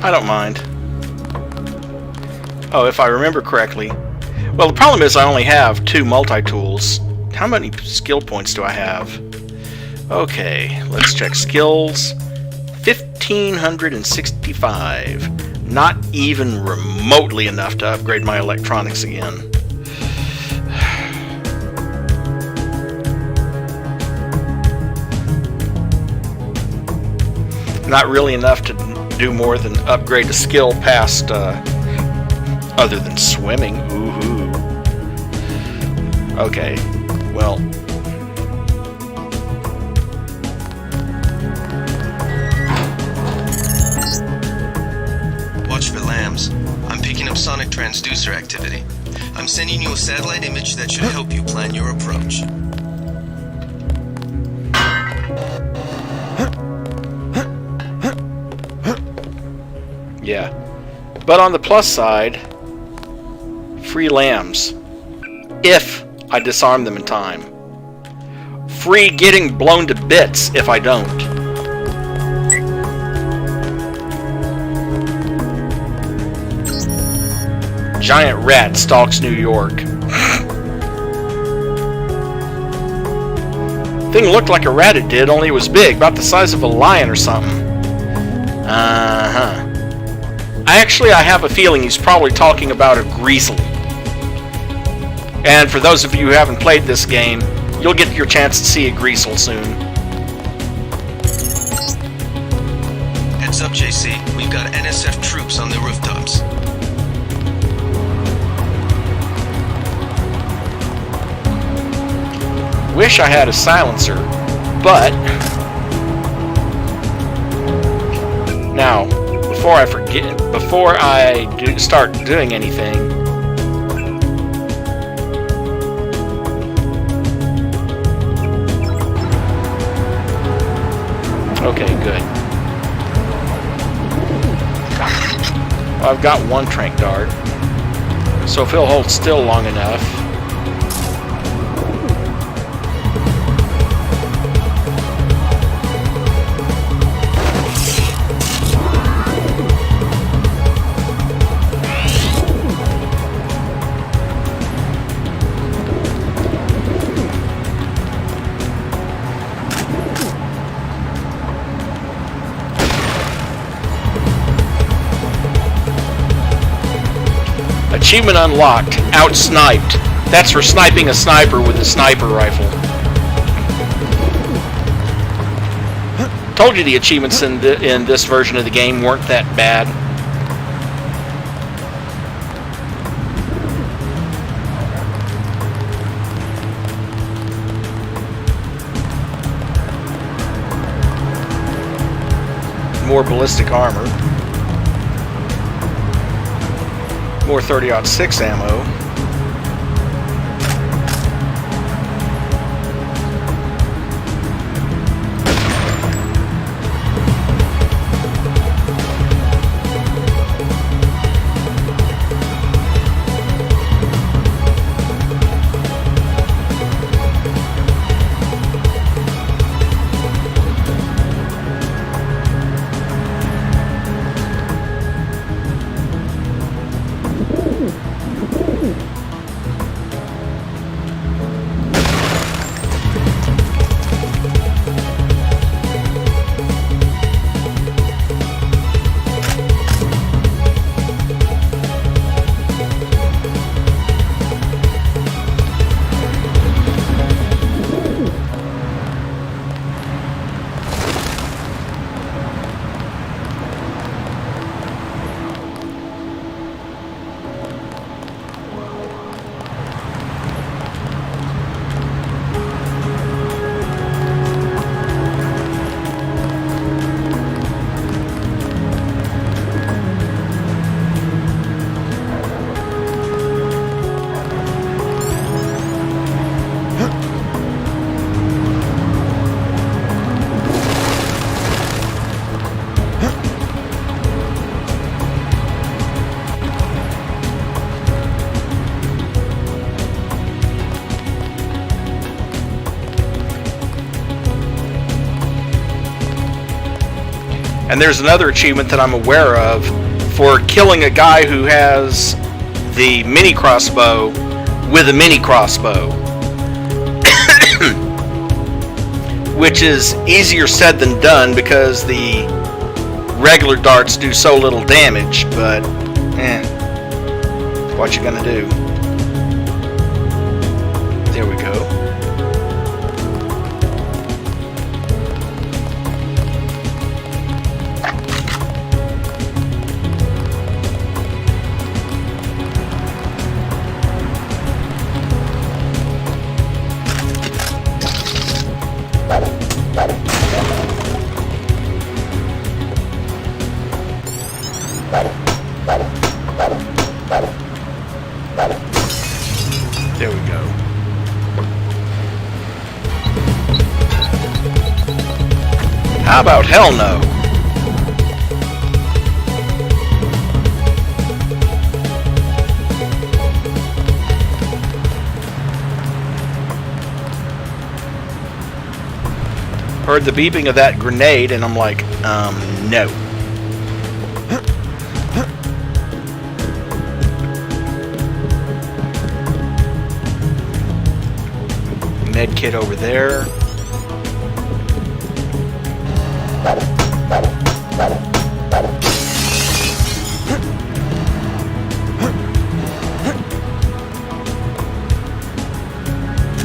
I don't mind. Oh, if I remember correctly. Well, the problem is I only have 2 multi-tools. How many skill points do I have? Okay, let's check skills. 1,565. Not even remotely enough to upgrade my electronics again. Not really enough to do more than upgrade a skill past, other than swimming. Ooh. Okay, well. sonic transducer activity. I'm sending you a satellite image that should help you plan your approach. Yeah. But on the plus side, free lambs. If I disarm them in time. Free getting blown to bits if I don't. Giant rat stalks New York. Thing looked like a rat, it did, only it was big, about the size of a lion or something. Uh-huh. I have a feeling he's probably talking about a greasel. And for those of you who haven't played this game, you'll get your chance to see a greasel soon. Heads up, JC. We've got NSF troops on the rooftops. Wish I had a silencer, but now before I forget, before I start doing anything, okay, good. Well, I've got one trank dart, so if he'll hold still long enough. Achievement unlocked. Out-sniped. That's for sniping a sniper with a sniper rifle. Told you the achievements in this version of the game weren't that bad. More ballistic armor. More 30-06 ammo. And there's another achievement that I'm aware of for killing a guy who has the mini crossbow with a mini crossbow. Which is easier said than done because the regular darts do so little damage, but what you gonna do? There we go. How about hell no? Heard the beeping of that grenade and I'm like, no. Med kit over there.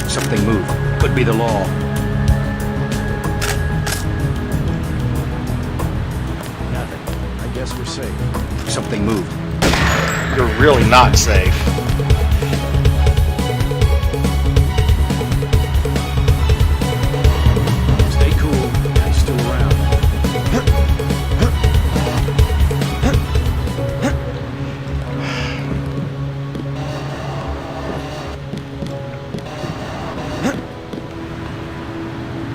Something moved. Could be the law. Nothing. I guess we're safe. Something moved. You're really not safe. Stay cool. I'm still around.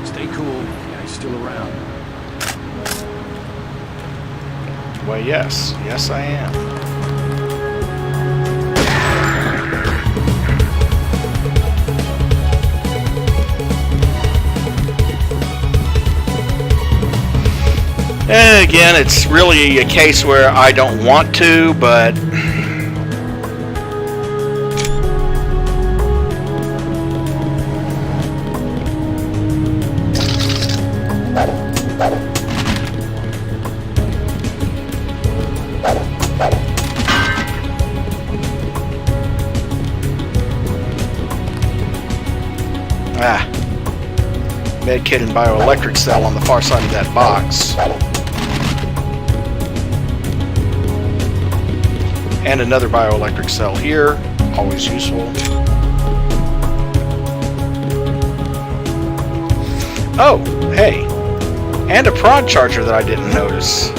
Stay cool. I'm still around. Well, yes. Yes, I am. And again, it's really a case where I don't want to, but medkit and bioelectric cell on the far side of that box. And another bioelectric cell here, always useful. Oh, hey, and a prod charger that I didn't notice.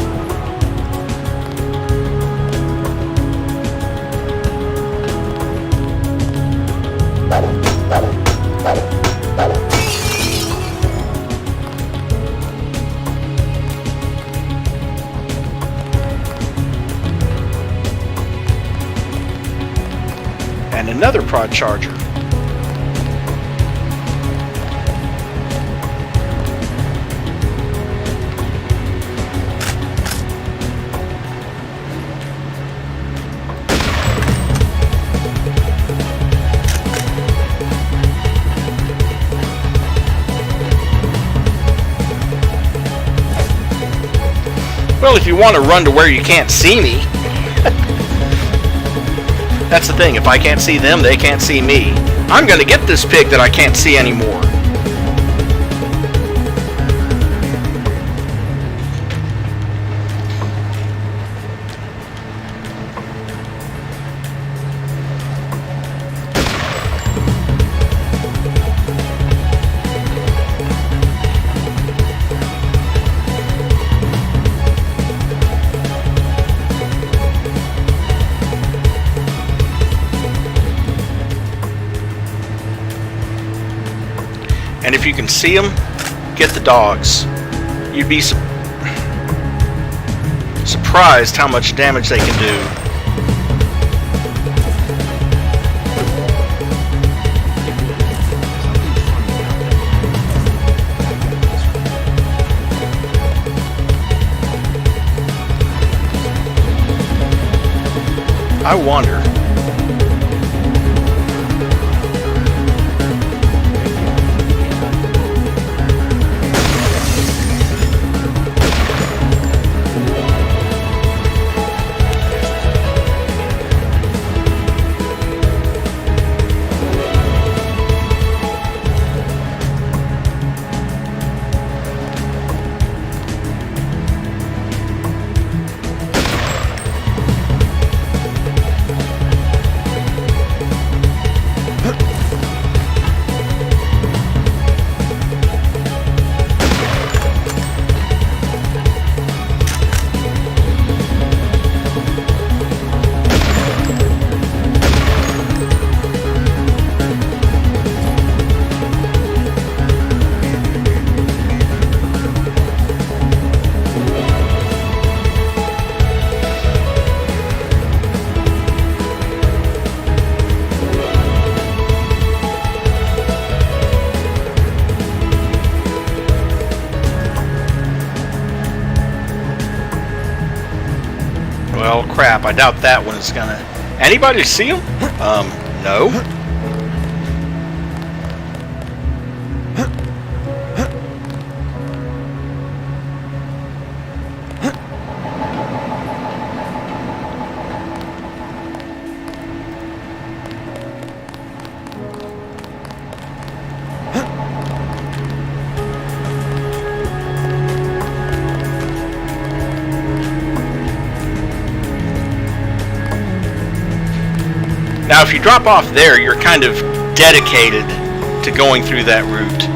And another prod charger. Well, if you want to run to where you can't see me. That's the thing, if I can't see them, they can't see me. I'm gonna get this pig that I can't see anymore. And if you can see them, get the dogs. You'd be surprised how much damage they can do. I wonder. crap, I doubt that one is gonna... Anybody see him? No. Now, if you drop off there, you're kind of dedicated to going through that route.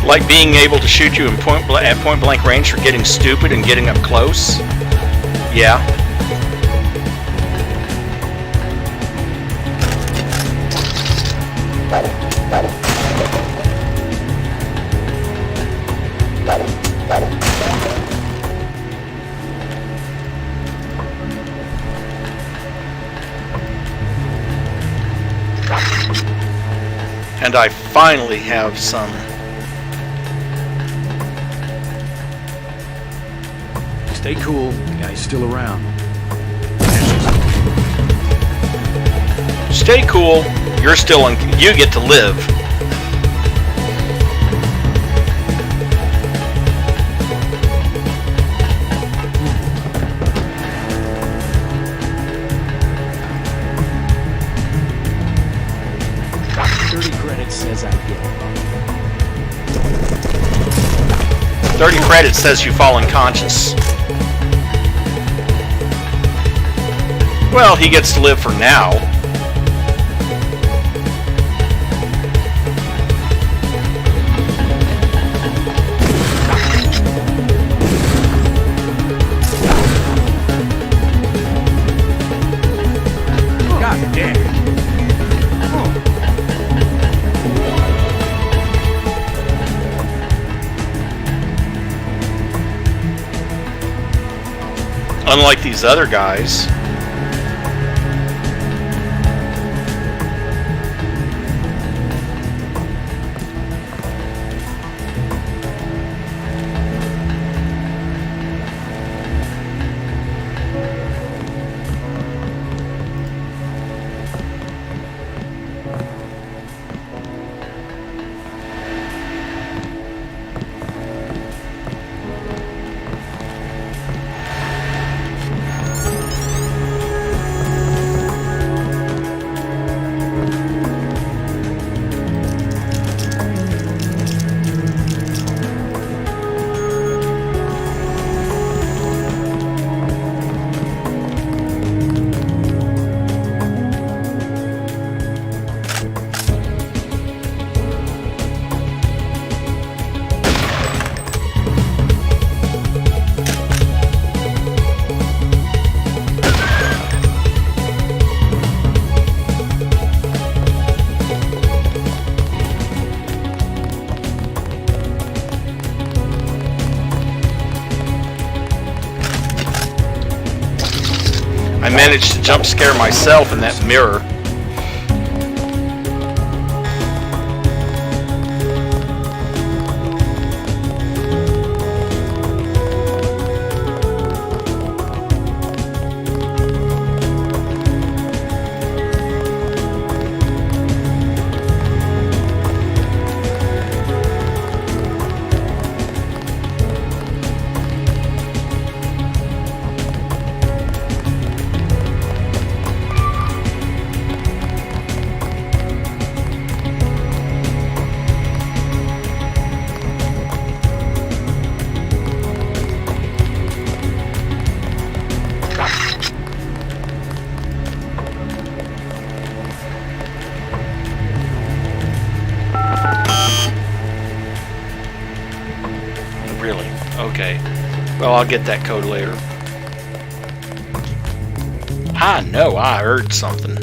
Like being able to shoot you at point blank range for getting stupid and getting up close. Yeah. And I finally have some. Stay cool. The guy's still around. Stay cool. You're still on. You get to live. Says I get 30 credits says you fall unconscious. Well, he gets to live for now. God damn. Unlike these other guys. I managed to jump scare myself in that mirror. Really? Okay. Well, I'll get that code later. I know I heard something.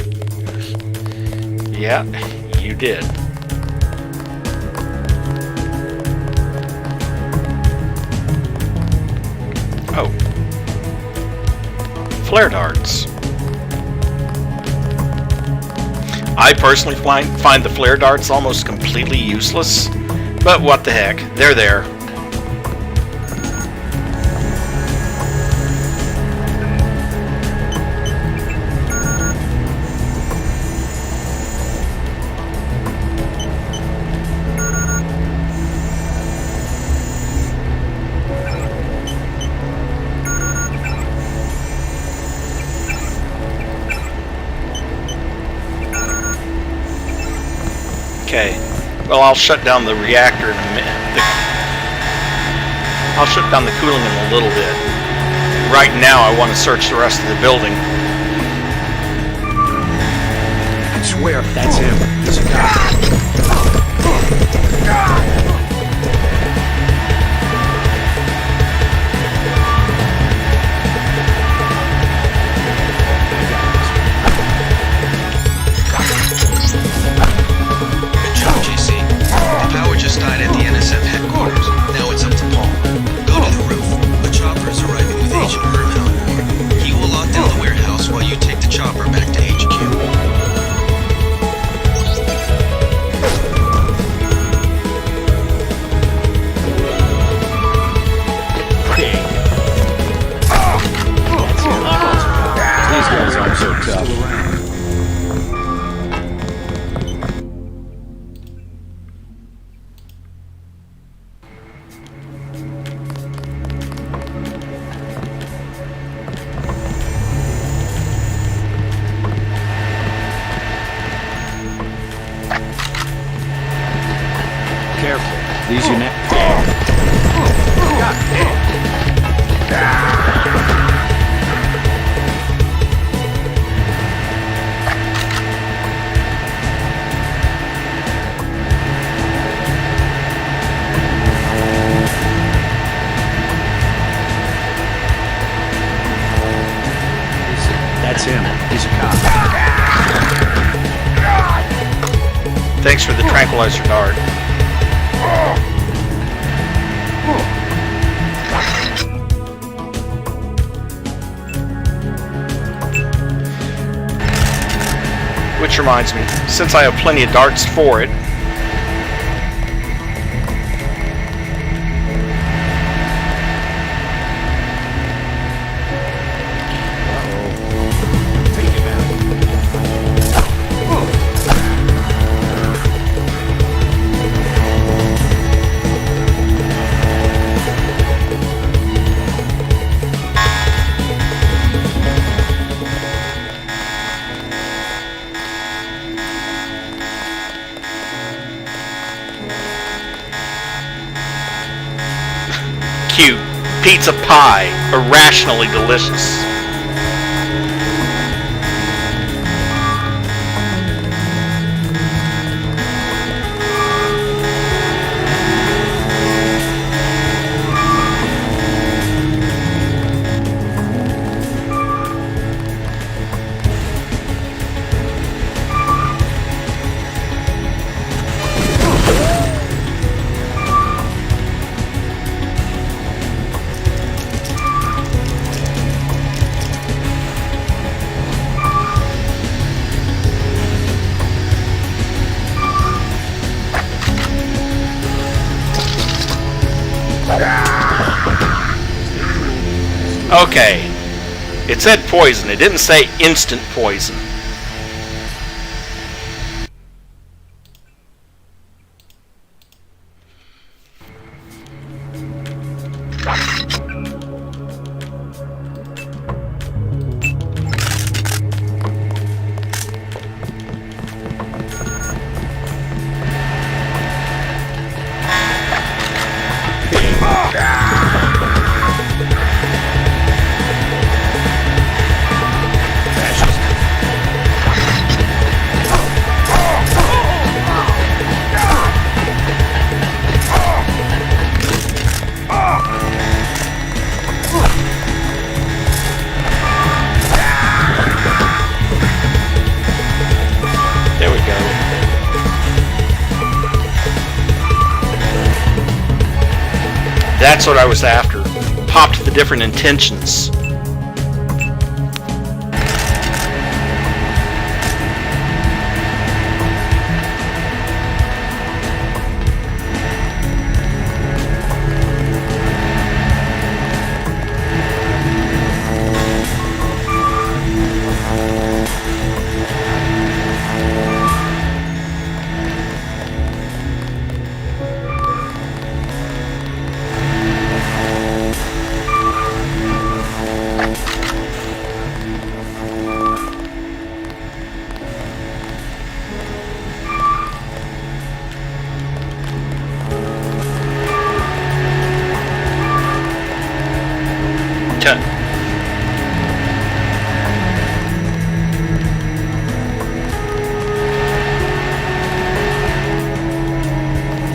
Yeah, you did. Oh. Flare darts. I personally find the flare darts almost completely useless, but what the heck, they're there. Okay, well, I'll shut down the reactor in a minute. I'll shut down the cooling in a little bit. Right now, I want to search the rest of the building. I swear, that's him. He's a guy. Just died at the NSF headquarters. Now it's up to Paul. Go to the roof. A chopper is arriving with Agent Herman on board. He will lock down the warehouse while you take the chopper back to HQ. These guys aren't so tough. These units. That's him. He's a cop. Thanks for the tranquilizer dart. Which reminds me, since I have plenty of darts for it, cute. Pizza pie, irrationally delicious. Okay, it said poison, it didn't say instant poison. That's what I was after. Popped the different intentions.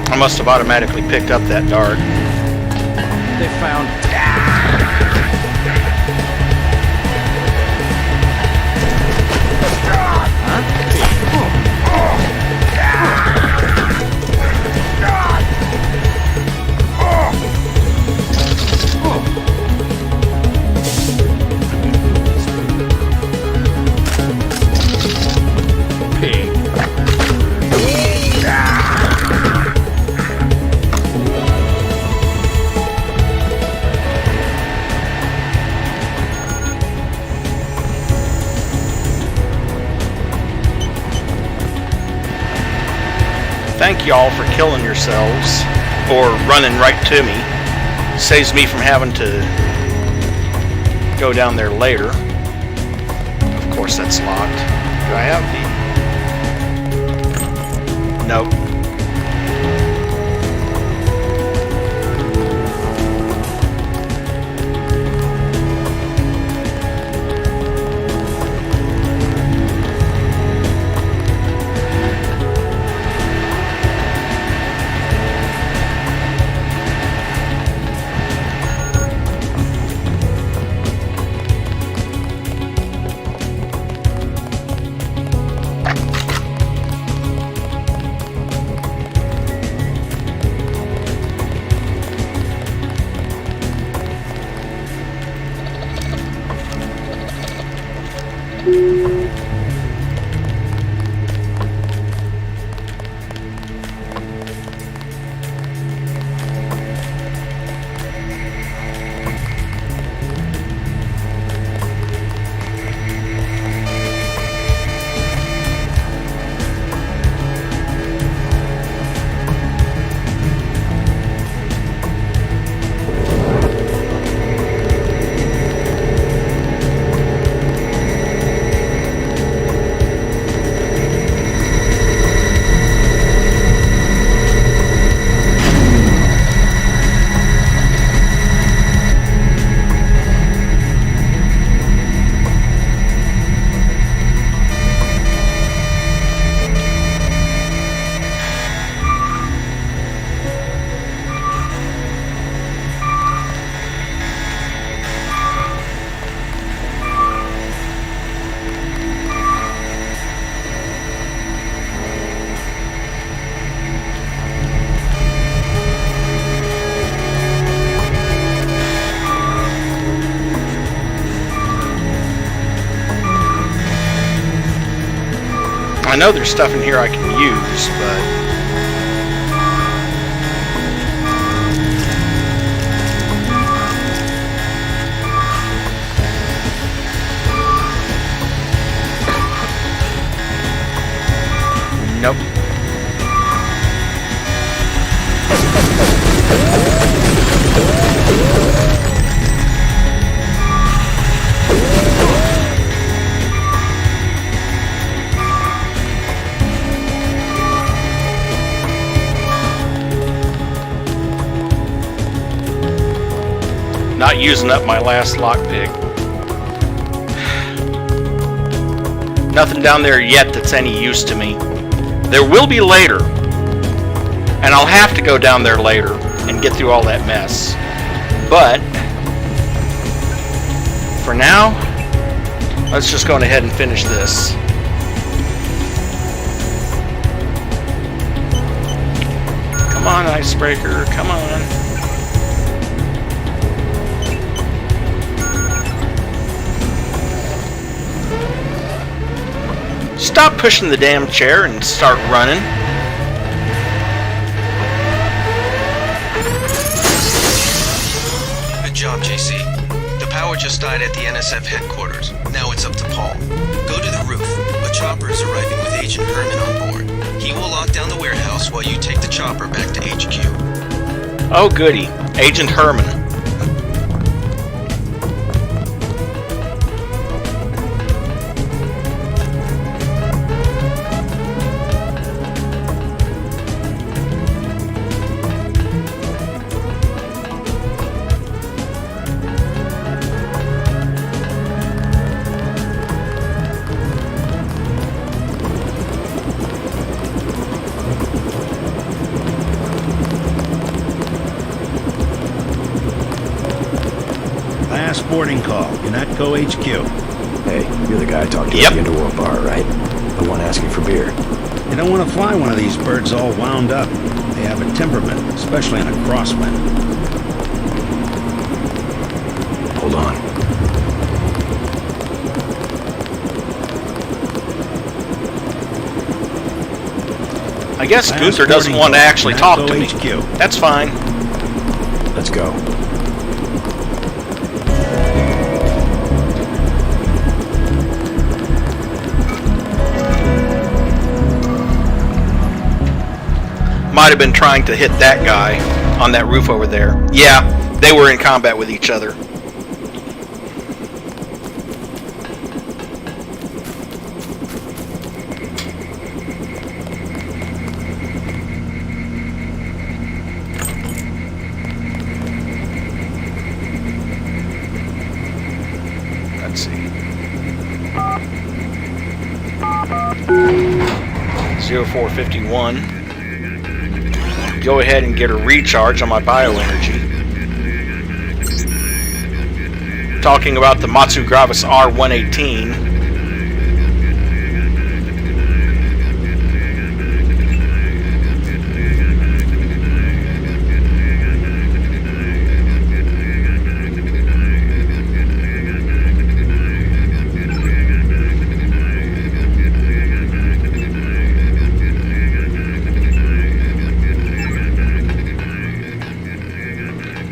I must have automatically picked up that dart. They found... Thank y'all for killing yourselves, or running right to me. Saves me from having to go down there later. Of course that's locked. Do I have the... Nope. I know there's stuff in here I can use, but... Nope. Not using up my last lockpick. Nothing down there yet that's any use to me. There will be later, and I'll have to go down there later and get through all that mess. But for now, let's just go ahead and finish this. Come on, icebreaker, come on. stop pushing the damn chair and start running? Good job, JC. The power just died at the NSF headquarters. Now it's up to Paul. Go to the roof. A chopper is arriving with Agent Herman on board. He will lock down the warehouse while you take the chopper back to HQ. Oh goody, Agent Herman. Boarding call, Unatco HQ. Hey, you're the guy I talked to at the Underworld bar, right? The one asking for beer. You don't want to fly one of these birds all wound up. They have a temperament, especially in a crosswind. Hold on. I guess Gunther doesn't want to actually talk to me. That's fine. Let's go. Might have been trying to hit that guy on that roof over there. Yeah, they were in combat with each other. Let's see. 0451. Go ahead and get a recharge on my bioenergy. Talking about the Matsu Gravis R118.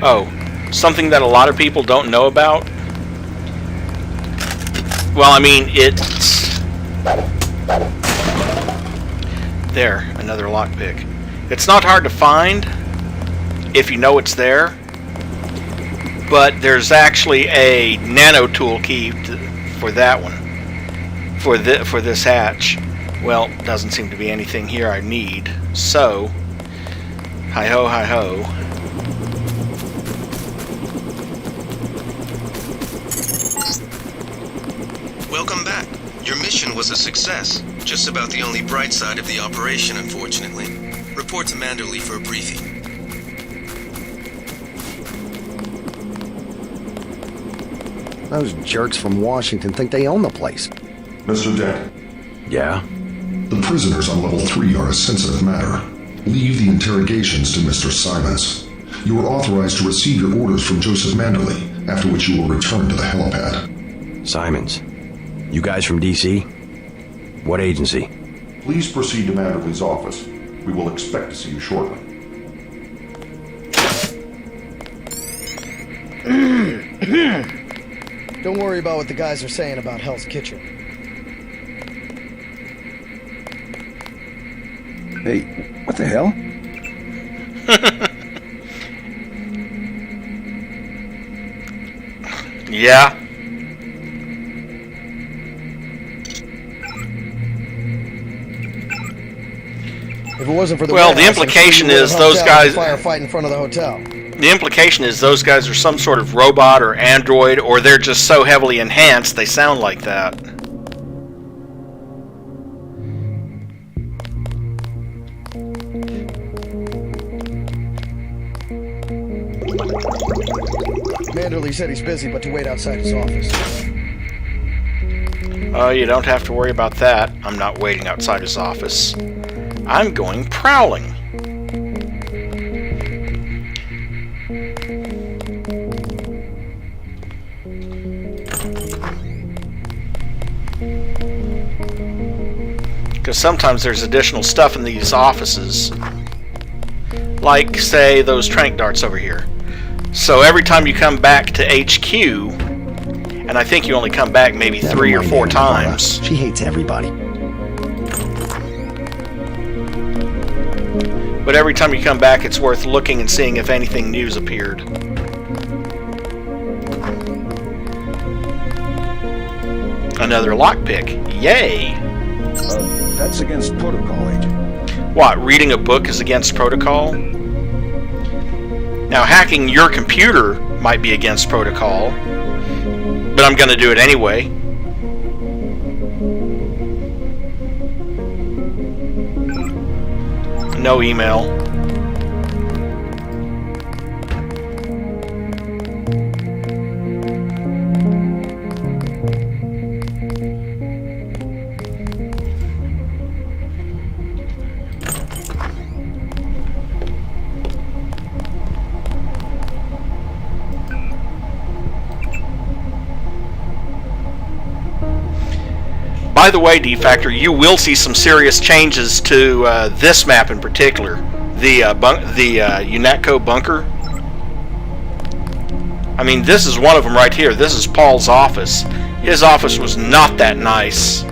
Oh, something that a lot of people don't know about? Well, I mean, it's... There, another lockpick. It's not hard to find if you know it's there, but there's actually a nano tool key for that one, for this hatch. Well, doesn't seem to be anything here I need, so... Hi-ho, hi-ho. Welcome back. Your mission was a success. Just about the only bright side of the operation, unfortunately. Report to Manderley for a briefing. Those jerks from Washington think they own the place. Mr. Dent. Yeah? The prisoners on level 3 are a sensitive matter. Leave the interrogations to Mr. Simons. You are authorized to receive your orders from Joseph Manderley, after which you will return to the helipad. Simons. You guys from DC? What agency? Please proceed to Manderley's office. We will expect to see you shortly. Don't worry about what the guys are saying about Hell's Kitchen. Hey, what the hell? Yeah. If it wasn't for the well, the implication is those guys. Firefight in front of the hotel. The implication is those guys are some sort of robot or android, or they're just so heavily enhanced they sound like that. Manderley said he's busy, but to wait outside his office. Oh, you don't have to worry about that. I'm not waiting outside his office. I'm going prowling. Because sometimes there's additional stuff in these offices. Like, say, those tranq darts over here. So every time you come back to HQ, and I think you only come back maybe 3 or 4 times. She hates everybody. But every time you come back, it's worth looking and seeing if anything new's appeared. Another lockpick. Yay! That's against protocol, Agent. What, reading a book is against protocol? Now, hacking your computer might be against protocol, but I'm going to do it anyway. No email. By the way, D-Factor, you will see some serious changes to this map in particular, the UNATCO bunker. I mean, this is one of them right here. This is Paul's office. His office was not that nice.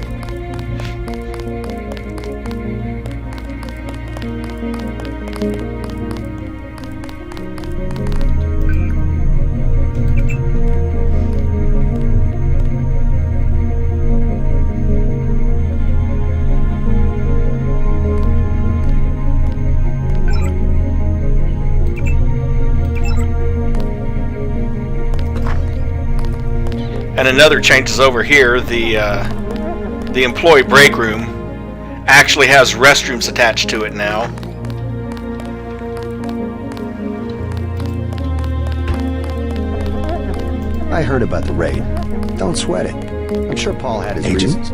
And another change is over here. The employee break room actually has restrooms attached to it now. I heard about the raid. Don't sweat it. I'm sure Paul had his reasons.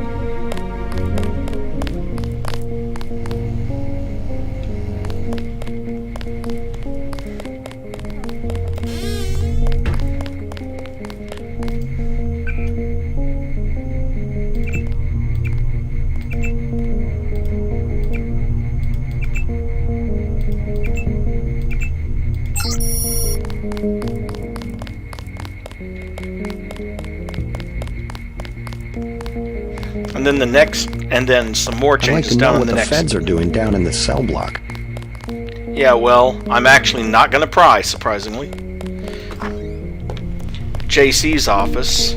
And then some more changes down in the next. I'd like to know what the feds are doing down in the cell block. Yeah, well, I'm actually not going to pry, surprisingly. JC's office.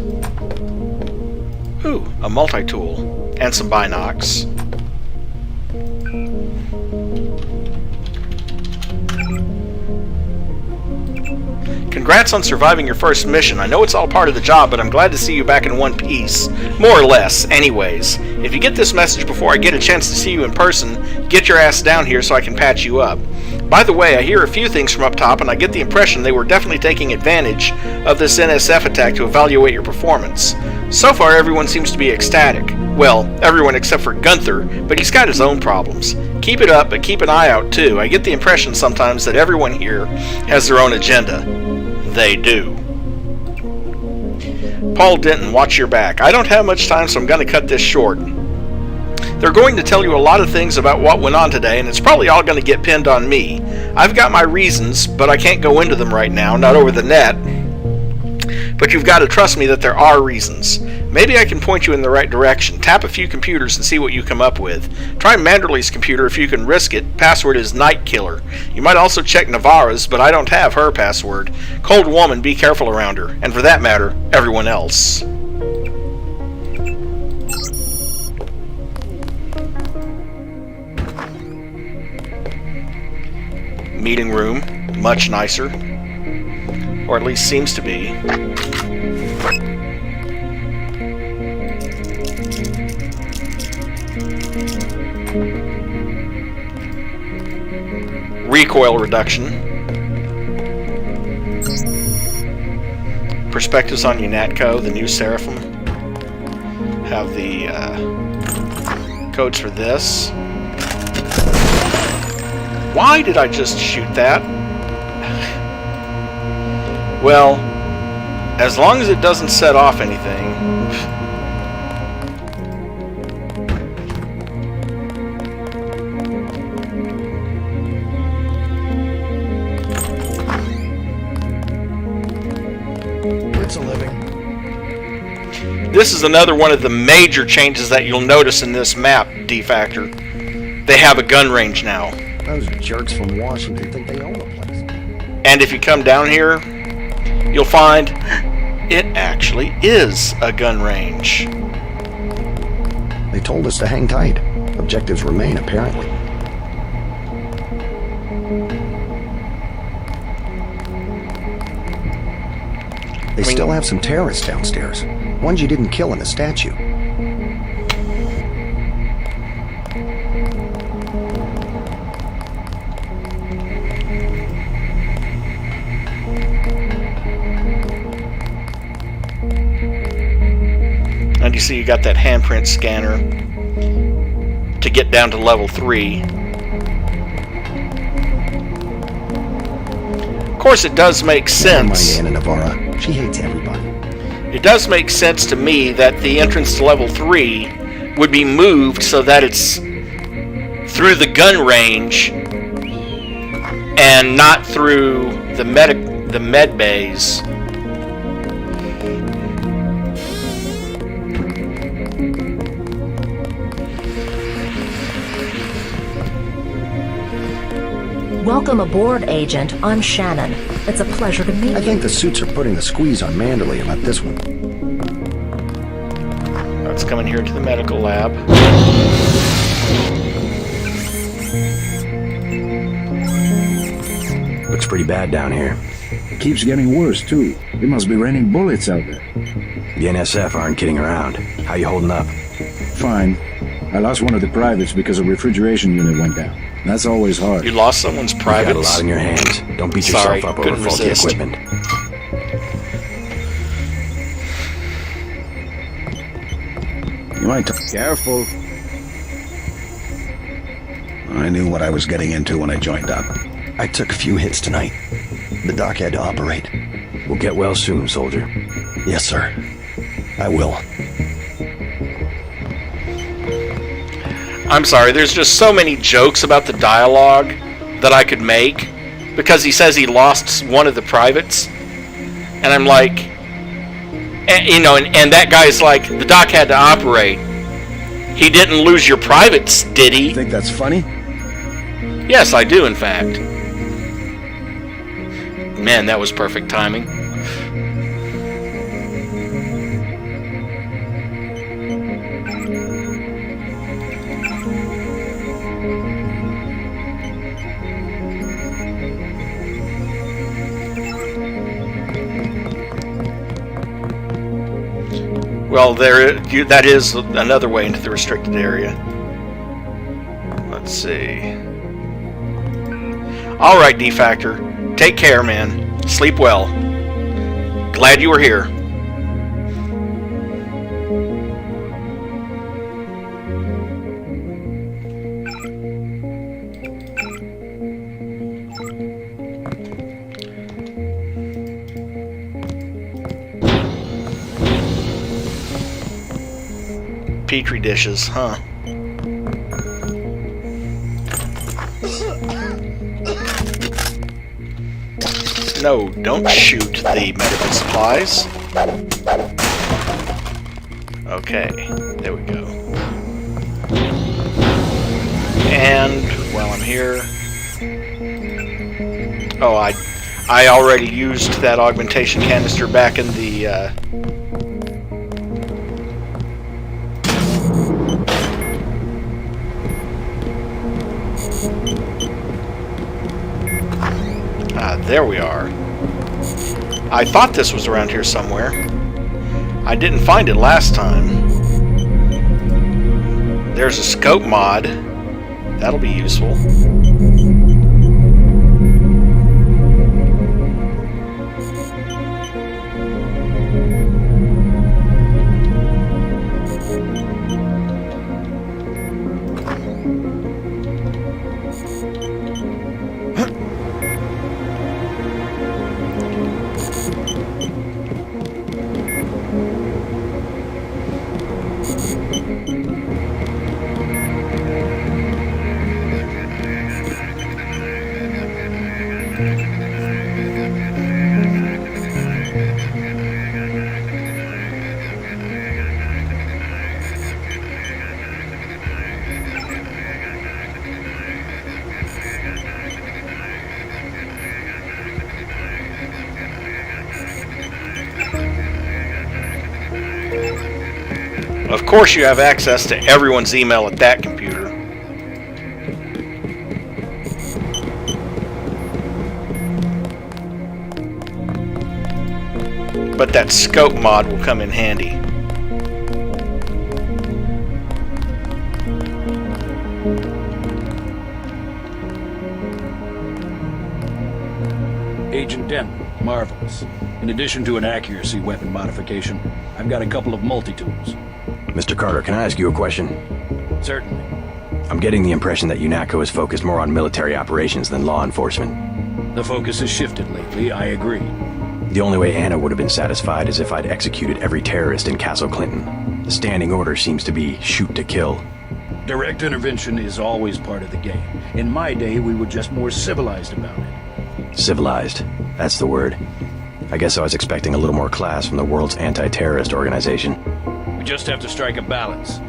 Ooh, a multi-tool and some binocs. Congrats on surviving your first mission. I know it's all part of the job, but I'm glad to see you back in one piece. More or less, anyways. If you get this message before I get a chance to see you in person, get your ass down here so I can patch you up. By the way, I hear a few things from up top, and I get the impression they were definitely taking advantage of this NSF attack to evaluate your performance. So far, everyone seems to be ecstatic. Well, everyone except for Gunther, but he's got his own problems. Keep it up, but keep an eye out, too. I get the impression sometimes that everyone here has their own agenda. They do. Paul Denton, watch your back. I don't have much time, so I'm going to cut this short. They're going to tell you a lot of things about what went on today, and it's probably all going to get pinned on me. I've got my reasons, but I can't go into them right now, not over the net. But you've got to trust me that there are reasons. Maybe I can point you in the right direction. Tap a few computers and see what you come up with. Try Manderley's computer if you can risk it. Password is Night Killer. You might also check Navarra's, but I don't have her password. Cold woman, be careful around her. And for that matter, everyone else. Meeting room, much nicer. Or at least seems to be. Recoil reduction. Perspectives on UNATCO, the new Seraphim. Have the codes for this. Why did I just shoot that? Well, as long as it doesn't set off anything. It's a living. This is another one of the major changes that you'll notice in this map, D-Factor. They have a gun range now. Those jerks from Washington think they own the place. And if you come down here, you'll find it actually is a gun range. They told us to hang tight. Objectives remain, apparently. They still have some terrorists downstairs. Ones you didn't kill in the statue. And you see you got that handprint scanner to get down to level 3. Of course, it does make sense. Never mind Anna Navarra. She hates everybody. It does make sense to me that the entrance to level 3 would be moved so that it's through the gun range and not through the med bays. Welcome aboard, Agent. I'm Shannon. It's a pleasure to meet you. I think the suits are putting the squeeze on Manderley about this one. Let's come in here to the medical lab. Looks pretty bad down here. It keeps getting worse, too. They must be raining bullets out there. The NSF aren't kidding around. How you holding up? Fine. I lost one of the privates because a refrigeration unit went down. That's always hard. You lost someone's privates? You got a lot in your hands. Don't beat yourself up over faulty equipment. You might talk careful. I knew what I was getting into when I joined up. I took a few hits tonight. The doc had to operate. We'll get well soon, soldier. Yes, sir. I will. I'm sorry, there's just so many jokes about the dialogue that I could make because he says he lost one of the privates. And I'm like, and that guy's like, the doc had to operate. He didn't lose your privates, did he? You think that's funny? Yes, I do, in fact. Man, that was perfect timing. Well, that is another way into the restricted area. Let's see. Alright, D-Factor. Take care, man. Sleep well. Glad you were here. Petri dishes, huh? No, don't shoot the medical supplies. Okay, there we go. And while I'm here, oh, I already used that augmentation canister back in the there we are. I thought this was around here somewhere. I didn't find it last time. There's a scope mod. That'll be useful. Of course you have access to everyone's email at that computer. But that scope mod will come in handy. Agent Dent, marvelous. In addition to an accuracy weapon modification, I've got a couple of multi-tools. Mr. Carter, can I ask you a question? Certainly. I'm getting the impression that UNATCO is focused more on military operations than law enforcement. The focus has shifted lately, I agree. The only way Anna would have been satisfied is if I'd executed every terrorist in Castle Clinton. The standing order seems to be shoot to kill. Direct intervention is always part of the game. In my day, we were just more civilized about it. Civilized. That's the word. I guess I was expecting a little more class from the world's anti-terrorist organization. We just have to strike a balance.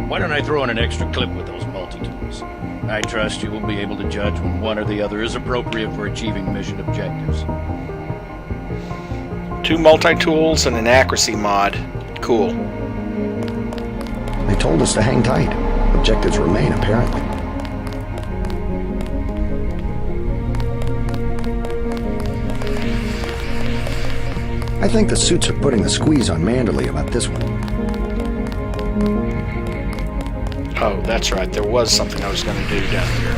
Why don't I throw in an extra clip with those multi-tools? I trust you will be able to judge when one or the other is appropriate for achieving mission objectives. 2 multi-tools and an accuracy mod. Cool. They told us to hang tight. Objectives remain, apparently. I think the suits are putting the squeeze on Manderley about this one. Oh, that's right. There was something I was going to do down here.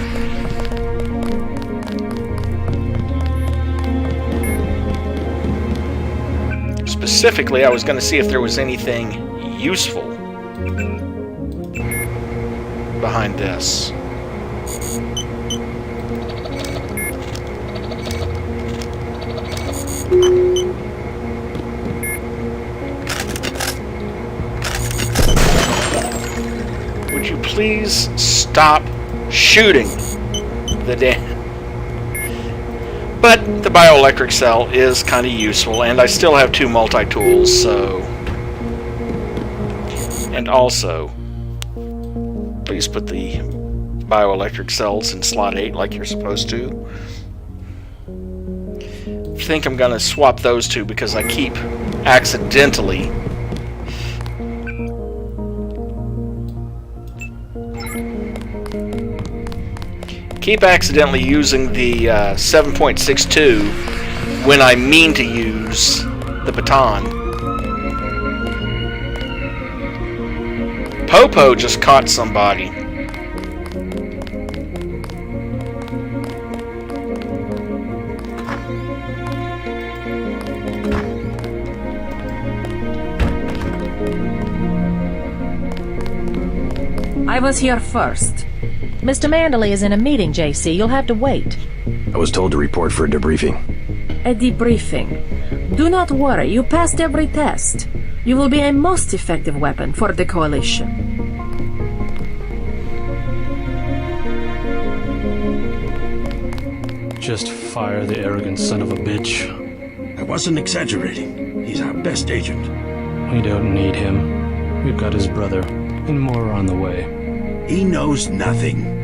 Specifically, I was going to see if there was anything useful behind this. Would you please stop shooting the damn... But the bioelectric cell is kind of useful, and I still have 2 multi-tools, so... And also, please put the bioelectric cells in slot 8 like you're supposed to. I think I'm going to swap those 2 because I keep accidentally... using the 7.62 when I mean to use the baton. Popo just caught somebody. I was here first. Mr. Manderley is in a meeting, JC. You'll have to wait. I was told to report for a debriefing. A debriefing. Do not worry, you passed every test. You will be a most effective weapon for the Coalition. Just fire the arrogant son of a bitch. I wasn't exaggerating. He's our best agent. We don't need him. We've got his brother, and more are on the way. He knows nothing.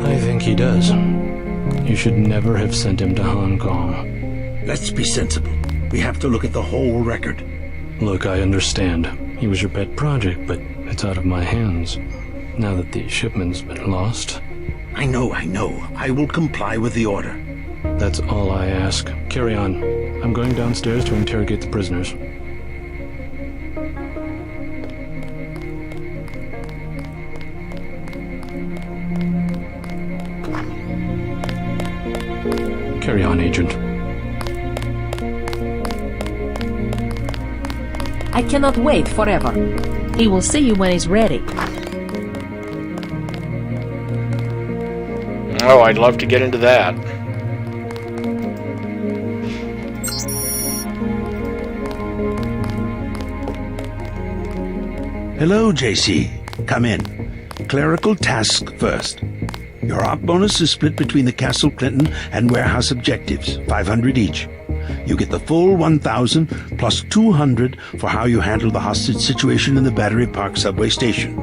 I think he does. You should never have sent him to Hong Kong. Let's be sensible. We have to look at the whole record. Look, I understand. He was your pet project, but it's out of my hands. Now that the shipment's been lost. I know. I will comply with the order. That's all I ask. Carry on. I'm going downstairs to interrogate the prisoners. Carry on, Agent. I cannot wait forever. He will see you when he's ready. Oh, I'd love to get into that. Hello, JC. Come in. Clerical task first. Your op bonus is split between the Castle Clinton and warehouse objectives, 500 each. You get the full 1,000 plus 200 for how you handle the hostage situation in the Battery Park subway station.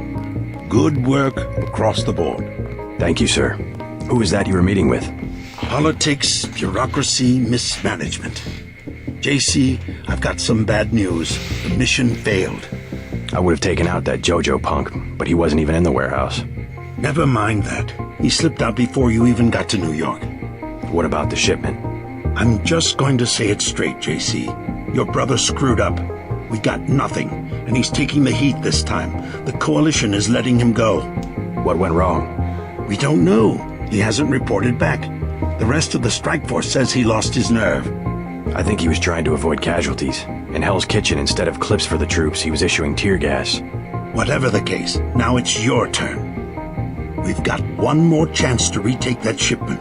Good work across the board. Thank you, sir. Who is that you were meeting with? Politics, bureaucracy, mismanagement. JC, I've got some bad news. The mission failed. I would have taken out that Jojo punk, but he wasn't even in the warehouse. Never mind that. He slipped out before you even got to New York. What about the shipment? I'm just going to say it straight, JC. Your brother screwed up. We got nothing, and he's taking the heat this time. The Coalition is letting him go. What went wrong? We don't know. He hasn't reported back. The rest of the strike force says he lost his nerve. I think he was trying to avoid casualties. In Hell's Kitchen, instead of clips for the troops, he was issuing tear gas. Whatever the case, now it's your turn. We've got one more chance to retake that shipment.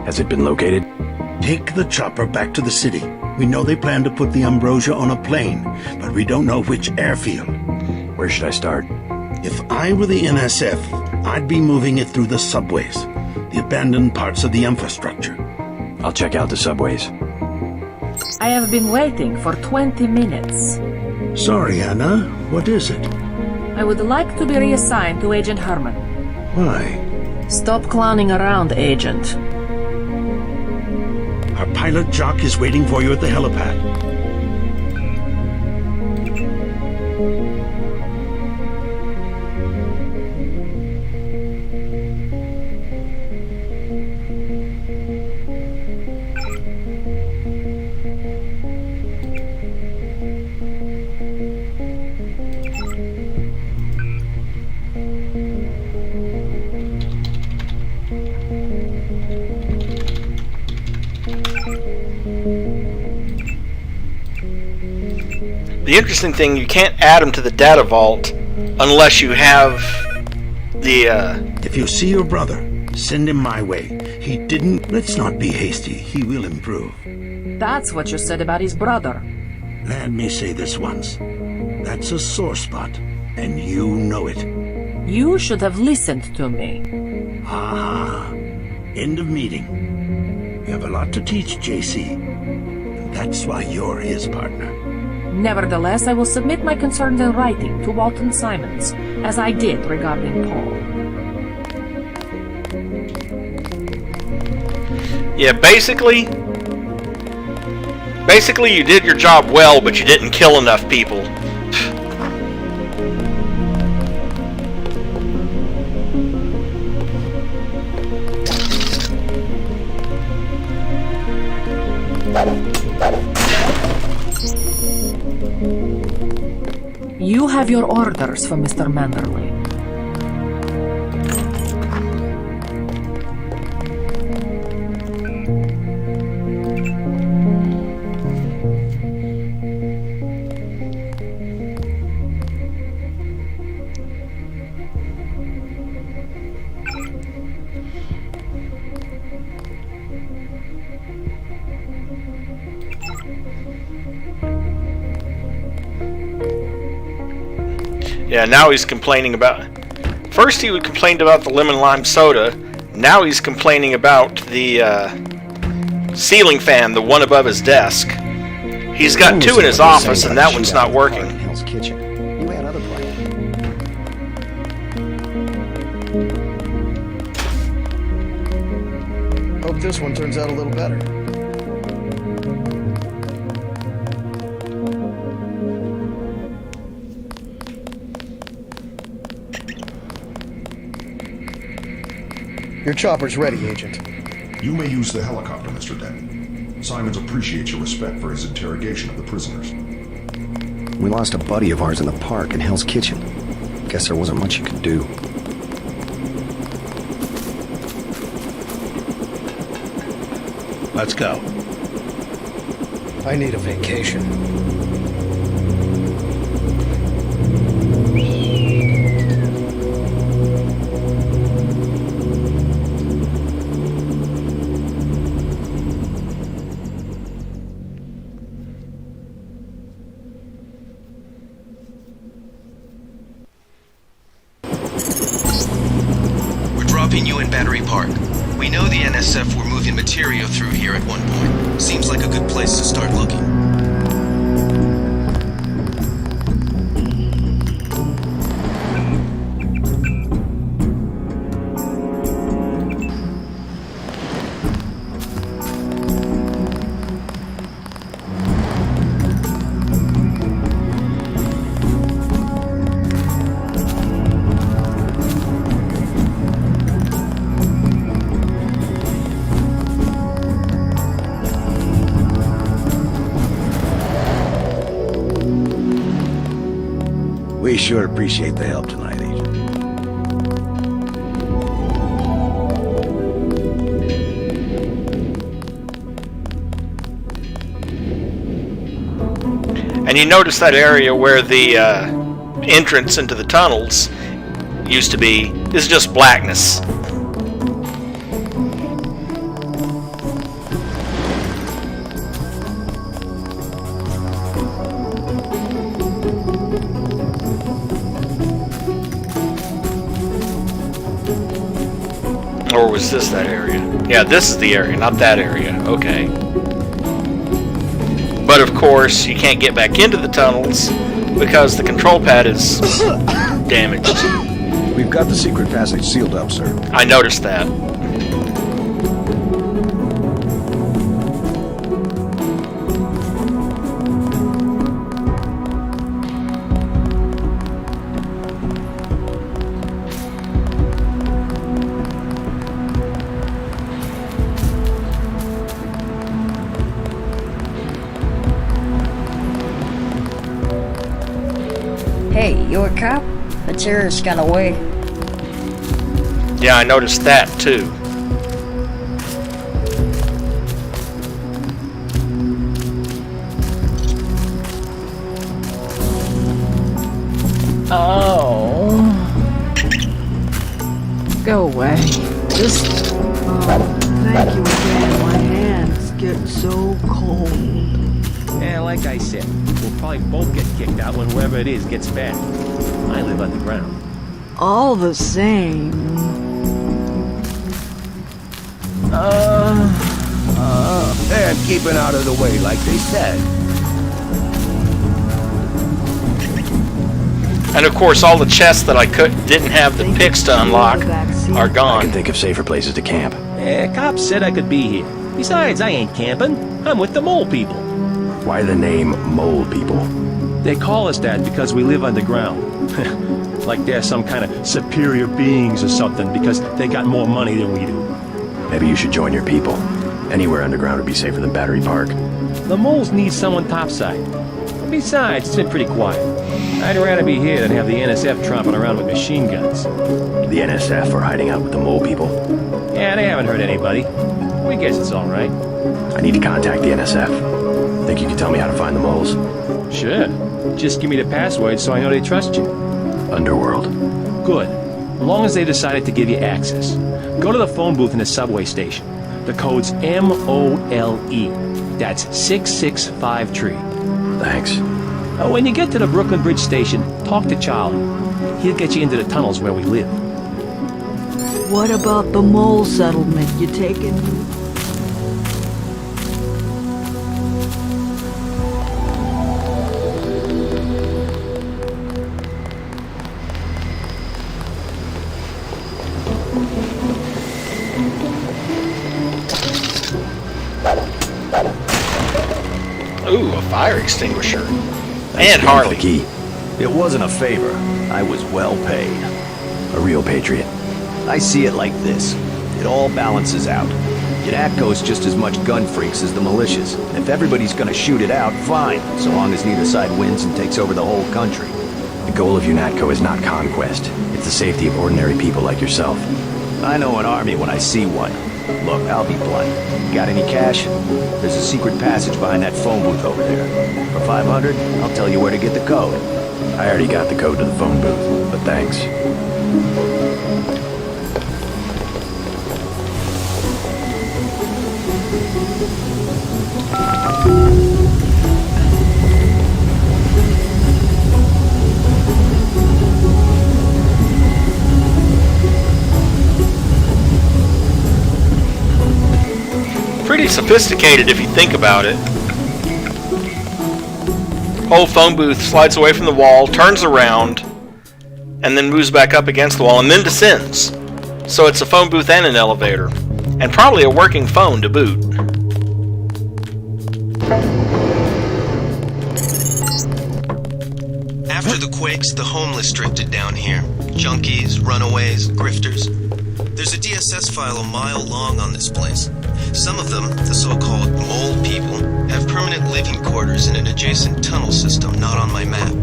Has it been located? Take the chopper back to the city. We know they plan to put the Ambrosia on a plane, but we don't know which airfield. Where should I start? If I were the NSF, I'd be moving it through the subways, the abandoned parts of the infrastructure. I'll check out the subways. I have been waiting for 20 minutes. Sorry, Anna. What is it? I would like to be reassigned to Agent Herman. Why? Stop clowning around, Agent. Our pilot Jock is waiting for you at the helipad. The interesting thing, you can't add them to the data vault unless you have the, If you see your brother, send him my way. He didn't... Let's not be hasty. He will improve. That's what you said about his brother. Let me say this once. That's a sore spot, and you know it. You should have listened to me. Ah, end of meeting. You have a lot to teach, JC. And that's why you're his partner. Nevertheless, I will submit my concerns in writing to Walton Simons, as I did regarding Paul. yeah, basically you did your job well, but you didn't kill enough people. You have your orders from Mr. Manderley. Yeah, now he's complaining about... First he would complain about the lemon lime soda. Now he's complaining about the ceiling fan, the one above his desk. He's got two in his office, and that one's not working. Hell's Kitchen. You had other plans. Hope this one turns out a little better. Your chopper's ready, Agent. You may use the helicopter, Mr. Denton. Simons appreciates your respect for his interrogation of the prisoners. We lost a buddy of ours in the park in Hell's Kitchen. Guess there wasn't much you could do. Let's go. I need a vacation. You in Battery Park. We know the NSF were moving material through here at one point. Seems like a good place to start looking. We sure appreciate the help tonight, Agent. And you notice that area where the entrance into the tunnels used to be is just blackness. Or was this that area? Yeah, this is the area, not that area. Okay. But of course, you can't get back into the tunnels because the control pad is damaged. We've got the secret passage sealed up, sir. I noticed that. Hey, you a cop? The terrorist got away. Yeah, I noticed that too. Oh. Go away. Just. Oh, thank you again. My hands get so cold. Yeah, like I said, we'll probably both get kicked out when whoever it is gets back. I live underground. All the same. And keeping out of the way, like they said. And of course, all the chests that I didn't have the picks to unlock are gone. I can think of safer places to camp. Yeah, cops said I could be here. Besides, I ain't camping. I'm with the mole people. Why the name Mole People? They call us that because we live underground. Like they're some kind of superior beings or something because they got more money than we do. Maybe you should join your people. Anywhere underground would be safer than Battery Park. The moles need someone topside. And besides, it's been pretty quiet. I'd rather be here than have the NSF tromping around with machine guns. The NSF are hiding out with the Mole People. Yeah, they haven't hurt anybody. We guess it's all right. I need to contact the NSF. Think you can tell me how to find the moles? Sure. Just give me the password so I know they trust you. Underworld. Good. As long as they decided to give you access. Go to the phone booth in the subway station. The code's MOLE. That's 665 Thanks. When you get to the Brooklyn Bridge station, talk to Charlie. He'll get you into the tunnels where we live. What about the mole settlement? You taking? Ooh, a fire extinguisher. And Harley. The key. It wasn't a favor. I was well paid. A real patriot. I see it like this. It all balances out. UNATCO's just as much gun freaks as the militias. If everybody's gonna shoot it out, fine, so long as neither side wins and takes over the whole country. The goal of UNATCO is not conquest. It's the safety of ordinary people like yourself. I know an army when I see one. Look, I'll be blunt. Got any cash? There's a secret passage behind that phone booth over there. For 500, I'll tell you where to get the code. I already got the code to the phone booth, but thanks. Pretty sophisticated if you think about it. Whole phone booth slides away from the wall, turns around, and then moves back up against the wall, and then descends. So it's a phone booth and an elevator. And probably a working phone to boot. After the quakes, the homeless drifted down here. Junkies, runaways, grifters. There's a DSS file a mile long on this place. Some of them, the so-called mole people, have permanent living quarters in an adjacent tunnel system not on my map.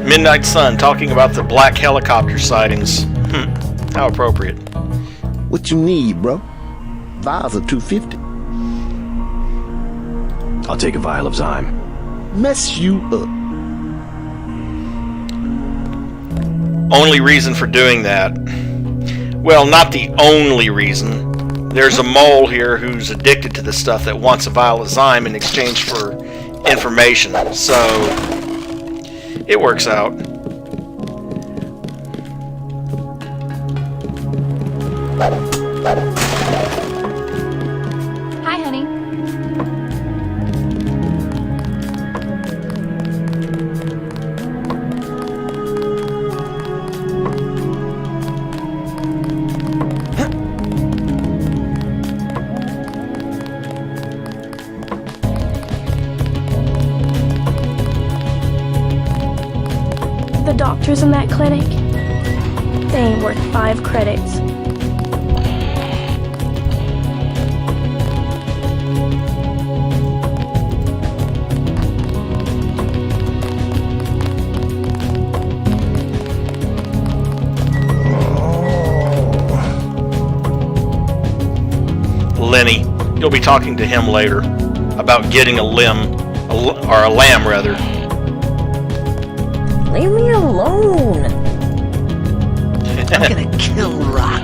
Midnight Sun talking about the black helicopter sightings. How appropriate. What you need, bro? Vials are $250. I'll take a vial of Zyme. Mess you up. Only reason for doing that? Well, not the only reason. There's a mole here who's addicted to this stuff that wants a vial of Zyme in exchange for information. So, it works out. Hi, honey. The doctors in that clinic, they ain't worth 5 credits. Lenny, you'll be talking to him later about getting a limb, or a lamb rather. Leave me alone. I'm gonna kill Rock.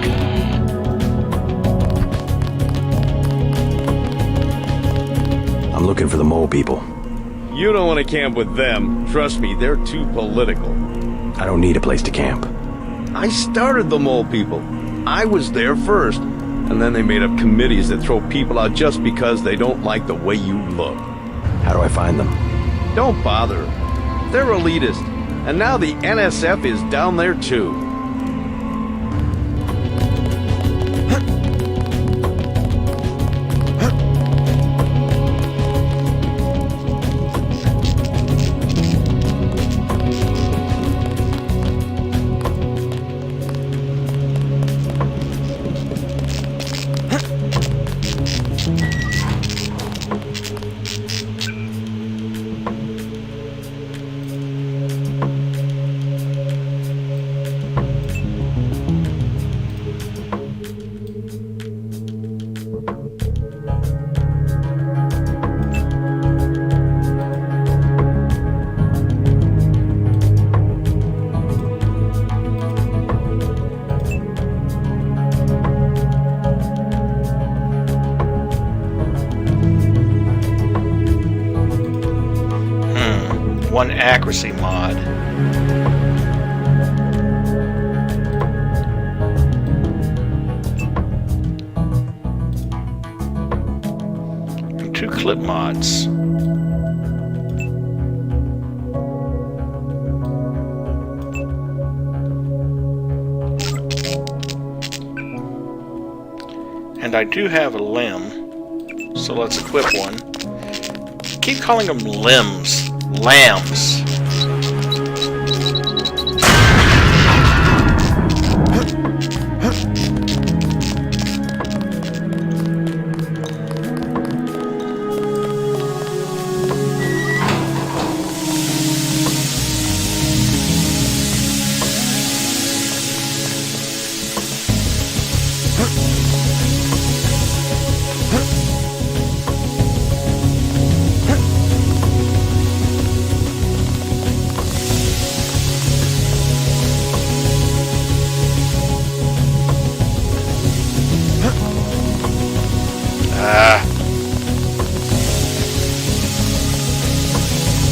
I'm looking for the mole people. You don't want to camp with them. Trust me, they're too political. I don't need a place to camp. I started the mole people. I was there first. And then they made up committees that throw people out just because they don't like the way you look. How do I find them? Don't bother. They're elitist. And now the NSF is down there too. One accuracy mod. And 2 clip mods. And I do have a limb, so let's equip one. Keep calling them limbs. Lambs.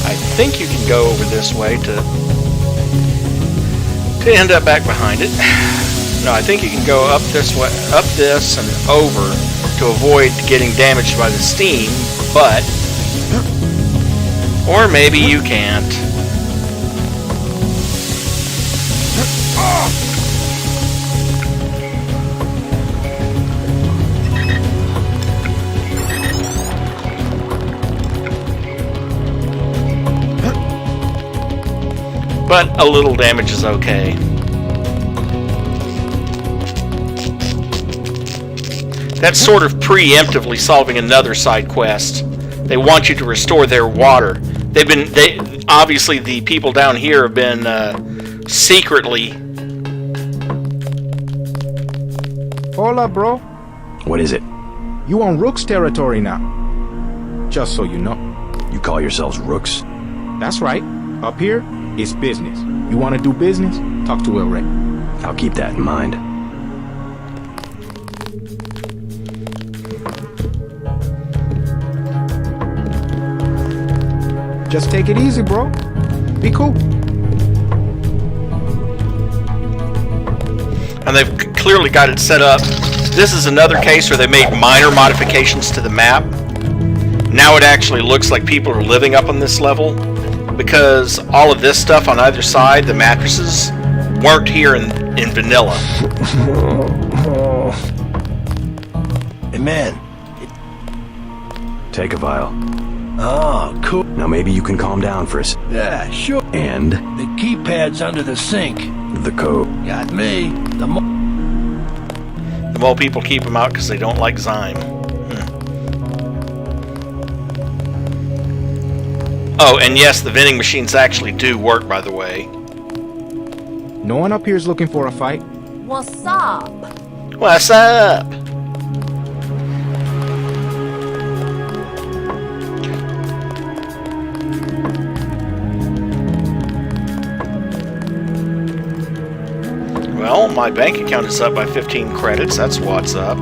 I think you can go over this way to end up back behind it. No, I think you can go up this way, up this and over to avoid getting damaged by the steam, but or maybe you can't. But a little damage is okay. That's sort of preemptively solving another side quest. They want you to restore their water, obviously the people down here have been secretly. Hola, bro. What is it? You on Rook's territory now. Just so you know. You call yourselves Rooks? That's right. Up here, it's business. You want to do business? Talk to El Rey. I'll keep that in mind. Just take it easy, bro. Be cool. And they've clearly got it set up. This is another case where they made minor modifications to the map. Now it actually looks like people are living up on this level, because all of this stuff on either side, the mattresses, weren't here in vanilla. Hey man. Take a vial. Oh, cool. Now maybe you can calm down for us. Yeah, sure. And? The keypad's under the sink. The code. Got me. The more people keep them out because they don't like Zyme. Oh, and yes, the vending machines actually do work, by the way. No one up here is looking for a fight. What's up? What's up? Well, my bank account is up by 15 credits. That's what's up.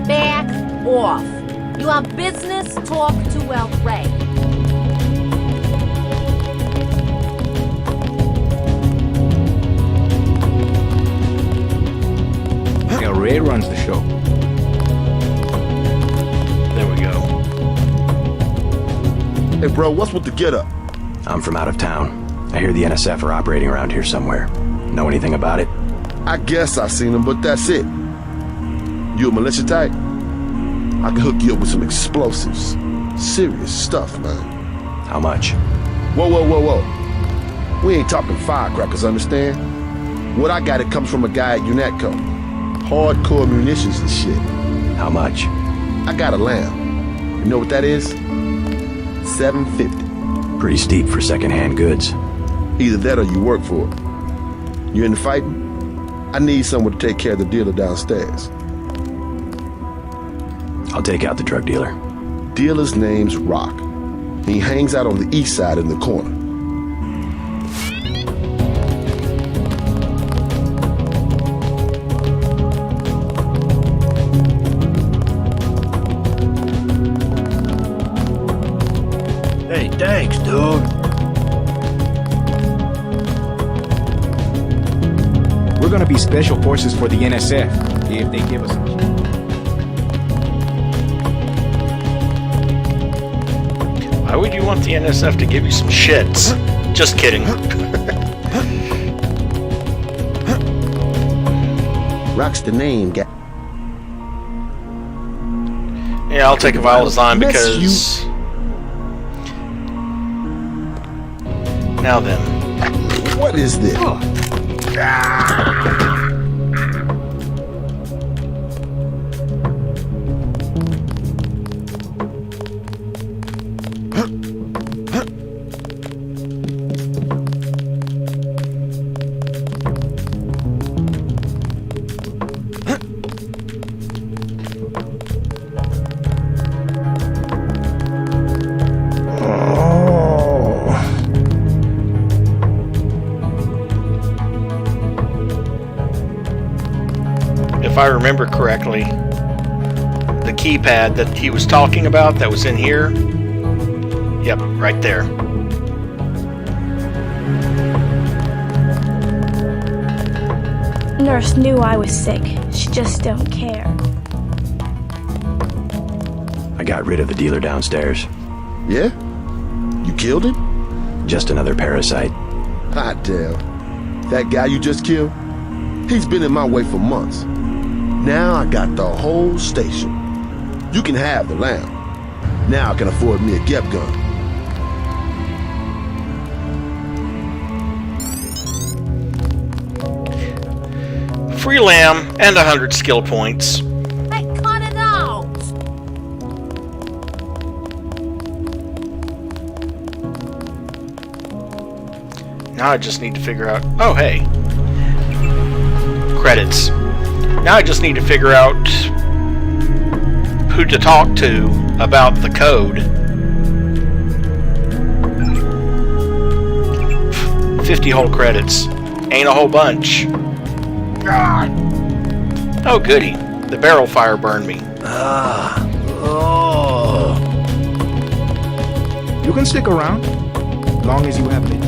Back off. You have business? Talk to El Rey. El Rey runs the show. There we go. Hey, bro, what's with the get-up? I'm from out of town. I hear the NSF are operating around here somewhere. Know anything about it? I guess I've seen them, but that's it. You a militia type? I can hook you up with some explosives. Serious stuff, man. How much? Whoa, whoa, whoa, whoa. We ain't talking firecrackers, understand? What I got, it comes from a guy at UNATCO. Hardcore munitions and shit. How much? I got a lamb. You know what that is? $750. Pretty steep for secondhand goods. Either that or you work for it. You into fighting? I need someone to take care of the dealer downstairs. I'll take out the drug dealer. Dealer's name's Rock. He hangs out on the east side in the corner. Hey, thanks, dude. We're gonna be special forces for the NSF if they give us some. Why would you want the NSF to give you some shits? Just kidding. Rock's the name, guy. Yeah, I'll take a vial of Zyme because... Now then. What is this? If I remember correctly, the keypad that he was talking about that was in here, yep, right there. Nurse knew I was sick. She just don't care. I got rid of the dealer downstairs. Yeah? You killed him? Just another parasite. Hot damn. That guy you just killed? He's been in my way for months. Now I got the whole station. You can have the lamb. Now I can afford me a Gep gun. Free lamb and 100 skill points. Hey, cut it out! Now I just need to figure out... Oh, hey. Credits. Now I just need to figure out who to talk to about the code. 50 whole credits. Ain't a whole bunch. God. Oh, goody. The barrel fire burned me. You can stick around, long as you have it.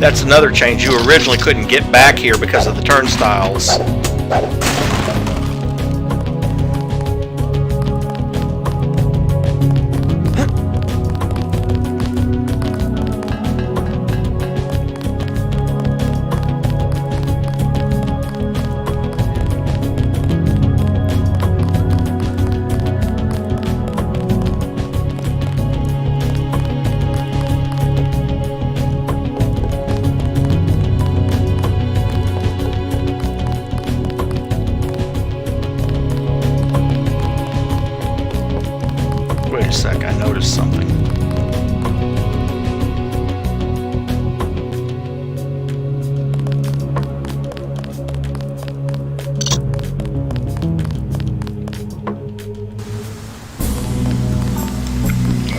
That's another change. You originally couldn't get back here because of the turnstiles. Wait a sec, I noticed something.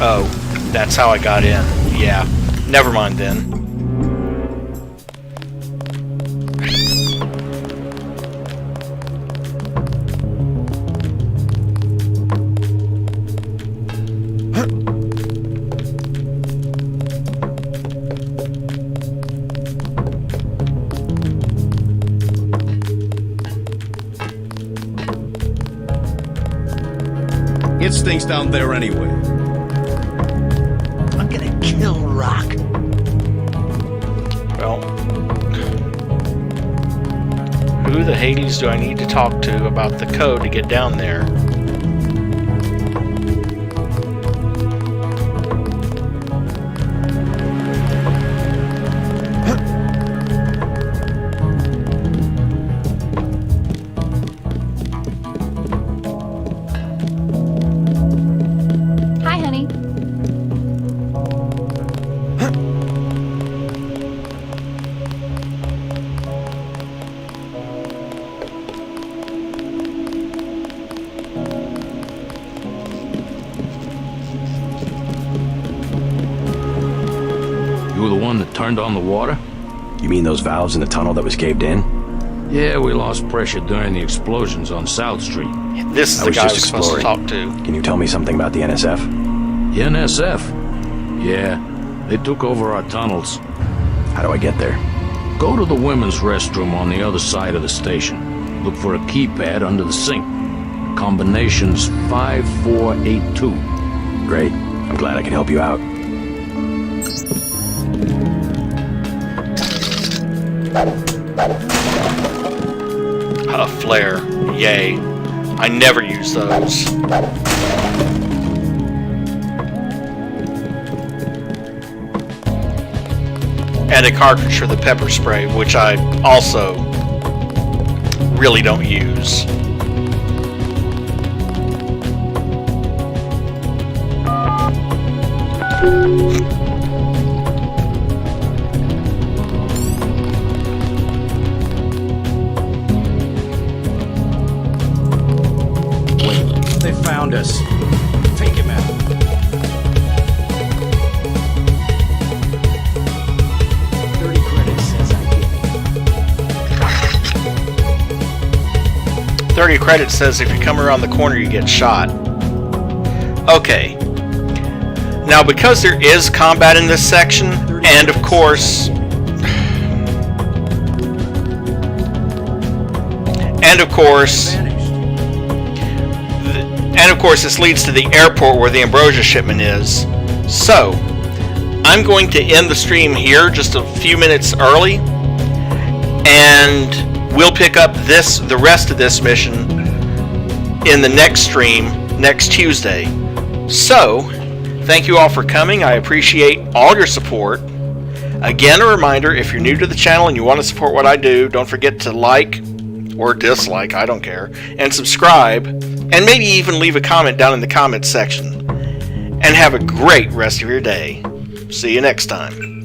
Oh, that's how I got in. Yeah, never mind then. It stinks down there anyway. I'm gonna kill Rock. Well, who the Hades do I need to talk to about the code to get down there? Hi, honey. You were the one that turned on the water? You mean those valves in the tunnel that was caved in? Yeah, we lost pressure during the explosions on South Street. This is the guy I was supposed to talk to. Can you tell me something about the NSF? The NSF? Yeah, they took over our tunnels. How do I get there? Go to the women's restroom on the other side of the station. Look for a keypad under the sink. Combination's 5482. Great. I'm glad I can help you out. A flare. Yay. I never use those. And a cartridge for the pepper spray, which I also really don't use. They found us. Take him out. $30 credits says if you come around the corner you get shot. Okay. Now because there is combat in this section, and of course this leads to the airport where the Ambrosia shipment is. So, I'm going to end the stream here just a few minutes early, and we'll pick up the rest of this mission in the next stream next Tuesday. So, thank you all for coming. I appreciate all your support. Again, a reminder, if you're new to the channel and you want to support what I do, don't forget to like or dislike, I don't care, and subscribe, and maybe even leave a comment down in the comments section. And have a great rest of your day. See you next time.